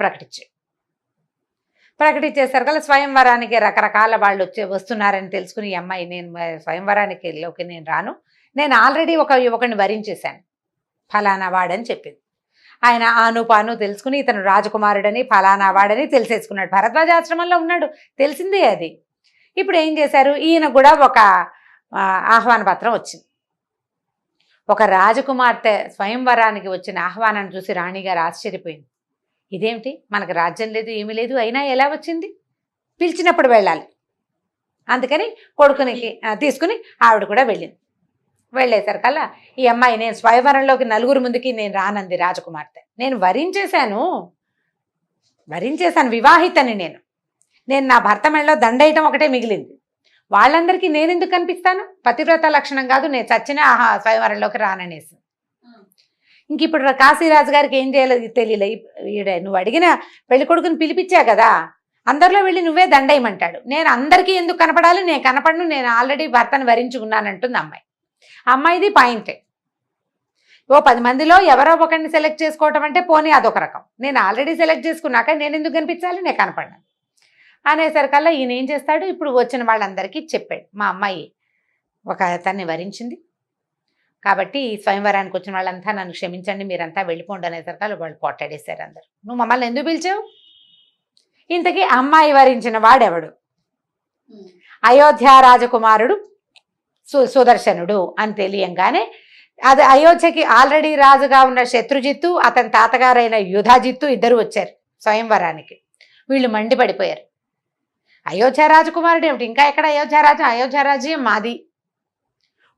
ప్రకటించేసరికి స్వయంవరానికి రకరకాల వాళ్ళు వస్తున్నారని తెలుసుకుని ఈ అమ్మాయి, నేను స్వయంవరానికి నేను రాను, నేను ఆల్రెడీ ఒక యువకుని వరించేశాను, ఫలానా వాడని చెప్పింది. ఆయన ఆనుపాను తెలుసుకుని ఇతను రాజకుమారుడని ఫలానా వాడని తెలిసేసుకున్నాడు. భరద్వాజాశ్రమంలో ఉన్నాడు, తెలిసిందే అది. ఇప్పుడు ఏం చేశారు, ఈయన కూడా ఒక ఆహ్వాన పత్రం వచ్చింది. ఒక రాజకుమార్తె స్వయంవరానికి వచ్చిన ఆహ్వానాన్ని చూసి రాణిగారు ఆశ్చర్యపోయింది. ఇదేమిటి, మనకు రాజ్యం లేదు, ఏమీ లేదు, అయినా ఎలా వచ్చింది, పిలిచినప్పుడు వెళ్ళాలి. అందుకని కొడుకుని తీసుకుని ఆవిడ కూడా వెళ్ళింది. వెళ్ళేసరికల్లా ఈ అమ్మాయి, నేను స్వయంవరంలోకి నలుగురు ముందుకి నేను రానంది రాజకుమార్తె. నేను వరించేశాను, వివాహితని నేను నా భర్త మెడలో దండేయటం ఒకటే మిగిలింది. వాళ్ళందరికీ నేను ఎందుకు కనిపిస్తాను, పతివ్రత లక్షణం కాదు, నేను చచ్చినా స్వయంవరంలోకి రాననేసి. ఇంక ఇప్పుడు కాశీరాజు గారికి ఏం చేయాలో తెలియలే. నువ్వు అడిగిన పెళ్లి కొడుకుని పిలిపించా కదా, అందరిలో వెళ్ళి నువ్వే దండేయమంటాడు. నేను అందరికీ ఎందుకు కనపడాలి, నేను కనపడను, నేను ఆల్రెడీ భర్తను వరించుకున్నానంటుంది అమ్మాయి. అమ్మాయిది పాయింటే. 10 మందిలో ఎవరో ఒకరిని సెలెక్ట్ చేసుకోవటం అంటే పోనీ అదొక రకం, నేను ఆల్రెడీ సెలెక్ట్ చేసుకున్నాక నేను ఎందుకు కనిపించాలి, నేను కనపడను అనేసరికల్లా ఈయన ఏం చేస్తాడు, ఇప్పుడు వచ్చిన వాళ్ళందరికీ చెప్పాడు, మా అమ్మాయి ఒక అతన్ని వరించింది కాబట్టి స్వయంవరానికి వచ్చిన వాళ్ళంతా నన్ను క్షమించండి, మీరంతా వెళ్ళిపోండి అనేసరికల్లా వాళ్ళు పోట్లాడేశారు అందరు. నువ్వు మమ్మల్ని ఎందుకు పిలిచావు, ఇంతకీ అమ్మాయి వరించిన వాడెవడు, అయోధ్య రాజకుమారుడు సుదర్శనుడు అని తెలియంగానే, అది అయోధ్యకి ఆల్రెడీ రాజుగా ఉన్న శత్రుజిత్తు, అతని తాతగారైన యుధాజిత్తు ఇద్దరు వచ్చారు స్వయంవరానికి. వీళ్ళు మండిపడిపోయారు, అయోధ్య రాజకుమారుడు ఏమిటి, ఇంకా ఎక్కడ అయోధ్యరాజు, అయోధ్యరాజ్యం మాది,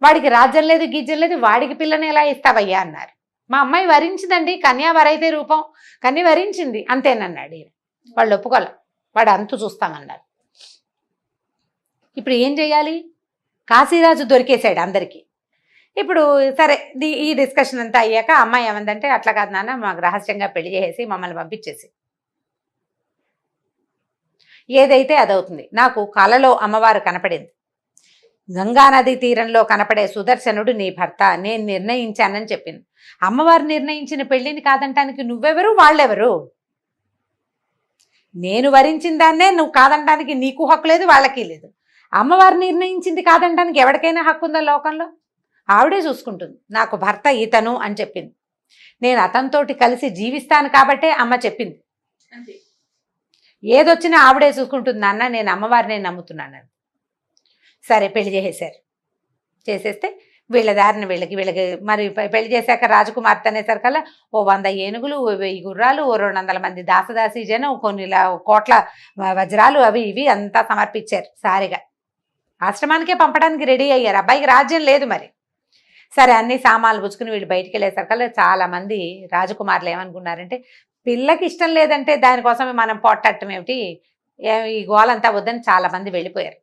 వాడికి రాజ్యం లేదు గీజ్యం లేదు, వాడికి పిల్లని ఎలా ఇస్తావయ్యా అన్నారు. మా అమ్మాయి వరించిందండి, కన్యా వరైతే రూపం, కన్య వరించింది అంతేనన్నాడు ఈయన. వాళ్ళు ఒప్పుకోలే, వాడు అంతు చూస్తామన్నారు. ఇప్పుడు ఏం చేయాలి? కాశీరాజు దొరికేశాడు అందరికీ. ఇప్పుడు సరే ఈ డిస్కషన్ అంతా అయ్యాక అమ్మాయి ఏమందంటే, అట్లా కాదు నాన్న, మాకు రహస్యంగా పెళ్లి చేసేసి మమ్మల్ని పంపించేసి, ఏదైతే అదవుతుంది. నాకు కలలో అమ్మవారు కనపడింది, గంగానది తీరంలో కనపడే సుదర్శనుడు నీ భర్త, నేను నిర్ణయించానని చెప్పింది. అమ్మవారు నిర్ణయించిన పెళ్లిని కాదంటానికి నువ్వెవరు, వాళ్ళెవరు? నేను వరించిన దాన్నే నువ్వు కాదంటానికి నీకు హక్కు లేదు, వాళ్ళకి లేదు. అమ్మవారు నిర్ణయించింది కాదంటానికి ఎవరికైనా హక్కు ఉందా లోకంలో? ఆవిడే చూసుకుంటుంది. నాకు భర్త ఇతను అని చెప్పింది. నేను అతనితోటి కలిసి జీవిస్తాను కాబట్టే అమ్మ చెప్పింది. ఏదొచ్చినా ఆవిడే చూసుకుంటుంది నాన్న, నేను అమ్మవారినే నమ్ముతున్నాను. సరే పెళ్లి చేసేసారు. చేసేస్తే వీళ్ళ దారిని వీళ్ళకి మరి పెళ్లి చేశాక రాజకుమార్తె అనేసరికల్లా 100 ఏనుగులు, 1000 గుర్రాలు, 200 మంది దాసదాసి జనం, కొన్ని కోట్ల వజ్రాలు అవి ఇవి అంతా సమర్పించారు. సారిగా ఆశ్రమానికే పంపడానికి రెడీ అయ్యారు. అబ్బాయికి రాజ్యం లేదు మరి. సరే అన్ని సామాన్లు పుచ్చుకుని వీళ్ళు బయటికి వెళ్ళేసరికల్లా చాలా మంది రాజకుమారులు ఏమనుకున్నారంటే, పిల్లకి ఇష్టం లేదంటే దానికోసమే మనం పోట్టట్టం ఏమిటి, ఈ గోలంతా వద్దని చాలా మంది వెళ్ళిపోయారు.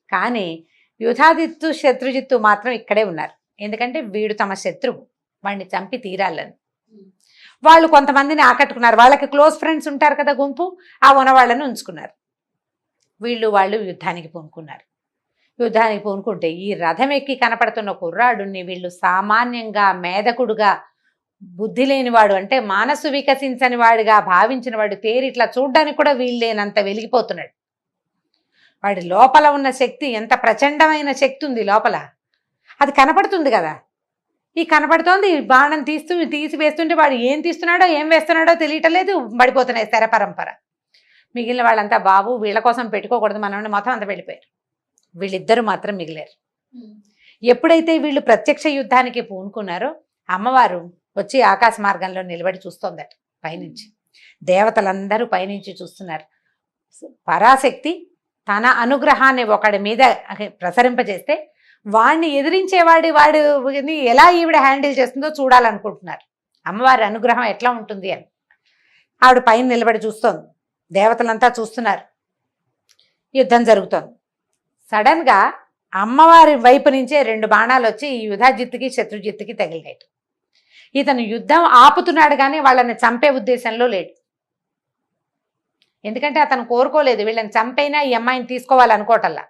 కానీ యుధాజిత్తు శత్రుజిత్తు మాత్రం ఇక్కడే ఉన్నారు. ఎందుకంటే వీడు తమ శత్రువు, వాడిని చంపి తీరాలని. వాళ్ళు కొంతమందిని ఆకట్టుకున్నారు. వాళ్ళకి క్లోజ్ ఫ్రెండ్స్ ఉంటారు కదా, గుంపు, ఆ ఉన్నవాళ్ళని ఉంచుకున్నారు. వాళ్ళు యుద్ధానికి పూనుకున్నారు. యుద్ధానికి పూనుకుంటే ఈ రథం ఎక్కి కనపడుతున్న కుర్రాడుని వీళ్ళు సామాన్యంగా మేధకుడుగా, బుద్ధి లేనివాడు అంటే మనసు వికసించని వాడిగా భావించిన వాడు తేరిట్లా చూడ్డానికి కూడా వీళ్ళేనంత వెలిగిపోతున్నాడు. వాడి లోపల ఉన్న శక్తి ఎంత ప్రచండమైన శక్తి ఉంది లోపల, అది కనపడుతుంది కదా. ఈ కనపడుతోంది, బాణం తీసి వేస్తుంటే వాడు ఏం తీస్తున్నాడో ఏం వేస్తున్నాడో తెలియటం లేదు, పడిపోతున్నాయి శర పరంపర. మిగిలిన వాళ్ళంతా బాబు వీళ్ళ కోసం పెట్టుకోకూడదు మనం మొత్తం అంతా వెళ్ళిపోయారు. వీళ్ళిద్దరూ మాత్రం మిగిలారు. ఎప్పుడైతే వీళ్ళు ప్రత్యక్ష యుద్ధానికి పూనుకున్నారో అమ్మవారు వచ్చి ఆకాశ మార్గంలో నిలబడి చూస్తోందట పైనుంచి. దేవతలందరూ పైనుంచి చూస్తున్నారు. పరాశక్తి తన అనుగ్రహాన్ని ఒకడి మీద ప్రసరింపజేస్తే వాడిని వాడిని ఎలా ఈవిడ హ్యాండిల్ చేస్తుందో చూడాలనుకుంటున్నారు. అమ్మవారి అనుగ్రహం ఎట్లా ఉంటుంది అని ఆవిడ పైన నిలబడి చూస్తోంది. దేవతలంతా చూస్తున్నారు. యుద్ధం జరుగుతోంది. సడన్గా అమ్మవారి వైపు నుంచే 2 బాణాలు వచ్చి ఈ యుధాజిత్తుకి శత్రుజిత్తుకి తగిలినాయి. ఇతను యుద్ధం ఆపుతున్నాడు కానీ వాళ్ళని చంపే ఉద్దేశంలో లేడు. ఎందుకంటే అతను కోరుకోలేదు వీళ్ళని చంపైనా ఈ అమ్మాయిని తీసుకోవాలనుకోవటల్లా.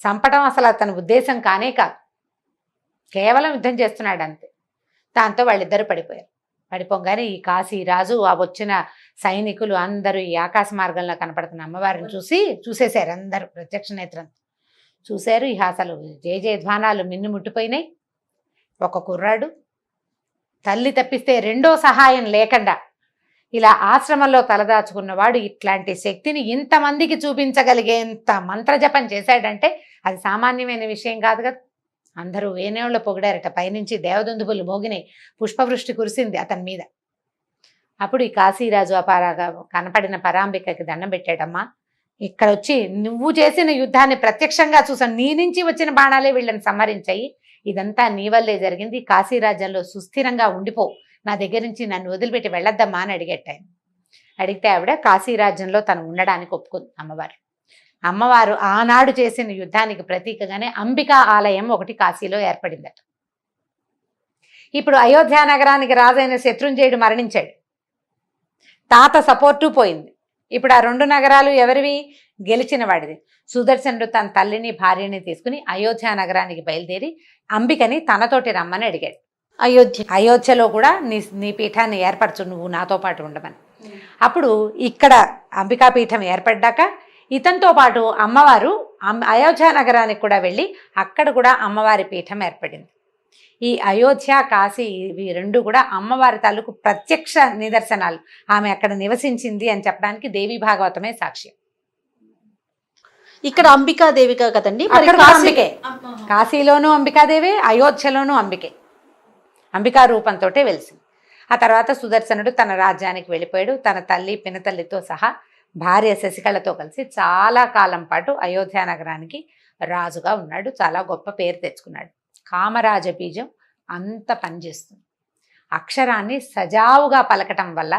చంపడం అసలు అతని ఉద్దేశం కానే కాదు, కేవలం యుద్ధం చేస్తున్నాడు అంతే. దాంతో వాళ్ళిద్దరూ పడిపోయారు. పడిపోగానే ఈ కాశీరాజు ఆ వచ్చిన సైనికులు అందరూ ఈ ఆకాశ మార్గంలో కనపడుతున్న అమ్మవారిని చూసేశారు. అందరూ ప్రత్యక్ష నేత్రంతో చూశారు. ఇక అసలు జయధ్వానాలు మిన్ను ముట్టిపోయినాయి. ఒక కుర్రాడు తల్లి తప్పిస్తే రెండో సహాయం లేకుండా ఇలా ఆశ్రమంలో తలదాచుకున్నవాడు ఇట్లాంటి శక్తిని ఇంతమందికి చూపించగలిగేంత మంత్రజపం చేశాడంటే అది సామాన్యమైన విషయం కాదు కదా. అందరూ వేణేళ్ళు పొగిడారట. పైనుంచి దేవదుందుబులు మోగినాయి, పుష్పవృష్టి కురిసింది అతని మీద. అప్పుడు ఈ కాశీరాజు కనపడిన పరాంబికకి దండం పెట్టాడమ్మా, ఇక్కడ వచ్చి నువ్వు చేసిన యుద్ధాన్ని ప్రత్యక్షంగా చూసాను, నీ నుంచి వచ్చిన బాణాలే వీళ్ళని సంహరించాయి, ఇదంతా నీ వల్లే జరిగింది, కాశీరాజ్యంలో సుస్థిరంగా ఉండిపో, నా దగ్గర నుంచి నన్ను వదిలిపెట్టి వెళ్ళొద్దమ్మా అని అడిగట్టాను. అడిగితే ఆవిడ కాశీరాజ్యంలో తను ఉండడానికి ఒప్పుకుంది. అమ్మవారు ఆనాడు చేసిన యుద్ధానికి ప్రతీకగానే అంబికా ఆలయం ఒకటి కాశీలో ఏర్పడిందట. ఇప్పుడు అయోధ్య నగరానికి రాజైన శత్రుంజయుడు మరణించాడు, తాత సపోర్టు పోయింది. ఇప్పుడు ఆ 2 నగరాలు ఎవరివి? గెలిచిన వాడిది. సుదర్శనుడు తన తల్లిని భార్యని తీసుకుని అయోధ్య నగరానికి బయలుదేరి అంబికని తనతోటి రమ్మని అడిగాడు. అయోధ్యలో కూడా నీ పీఠాన్ని ఏర్పరచు, నువ్వు నాతో పాటు ఉండమని. అప్పుడు ఇక్కడ అంబికా పీఠం ఏర్పడ్డాక ఇతనితో పాటు అమ్మవారు అయోధ్య నగరానికి కూడా వెళ్ళి అక్కడ కూడా అమ్మవారి పీఠం ఏర్పడింది. ఈ అయోధ్య కాశీ ఇవి 2 కూడా అమ్మవారి తాలూకు ప్రత్యక్ష నిదర్శనాలు. ఆమె అక్కడ నివసించింది అని చెప్పడానికి దేవి భాగవతమే సాక్ష్యం. ఇక్కడ అంబికాదేవిగా కదండి, అంబికే. కాశీలోనూ అంబికాదేవి, అయోధ్యలోనూ అంబికే. అంబికా రూపంతో వెలిసింది. ఆ తర్వాత సుదర్శనుడు తన రాజ్యానికి వెళ్ళిపోయాడు. తన తల్లి పినతల్లితో సహా భార్య శశికళతో కలిసి చాలా కాలం పాటు అయోధ్య నగరానికి రాజుగా ఉన్నాడు. చాలా గొప్ప పేరు తెచ్చుకున్నాడు. కామరాజ బీజం అంత పనిచేస్తుంది. అక్షరాన్ని సజావుగా పలకటం వల్ల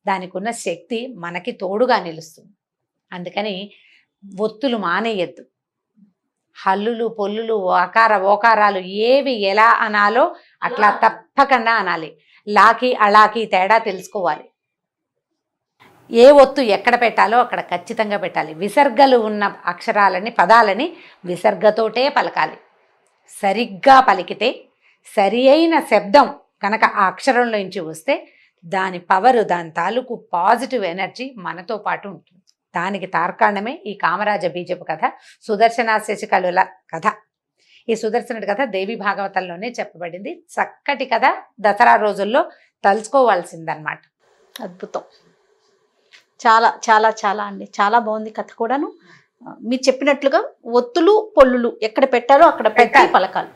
దానికి ఉన్న శక్తి మనకి తోడుగా నిలుస్తుంది. అందుకని ఒత్తులు మానేయద్దు. హల్లులు పొల్లులు ఓకారాలు ఏవి ఎలా అనాలో అట్లా తప్పకుండా అనాలి. లాకి అలాకి తేడా తెలుసుకోవాలి. ఏ ఒత్తు ఎక్కడ పెట్టాలో అక్కడ ఖచ్చితంగా పెట్టాలి. విసర్గలు ఉన్న అక్షరాలని పదాలని విసర్గతోటే పలకాలి. సరిగ్గా పలికితే సరి అయిన శబ్దం కనుక ఆ అక్షరంలో నుంచి వస్తే దాని పవరు, దాని తాలూకు పాజిటివ్ ఎనర్జీ మనతో పాటు ఉంటుంది. దానికి తార్కాణమే ఈ కామరాజ బీజపు కథ, సుదర్శన శశికళుల కథ. ఈ సుదర్శనుడి కథ దేవి భాగవతంలోనే చెప్పబడింది. చక్కటి కథ, దసరా రోజుల్లో తలుచుకోవాల్సిందన్నమాట. అద్భుతం. చాలా చాలా చాలా అండి, చాలా బాగుంది కథ కూడాను. మీరు చెప్పినట్లుగా ఒత్తులు పొల్లులు ఎక్కడ పెట్టాలో అక్కడ పెట్టి పలకాలి.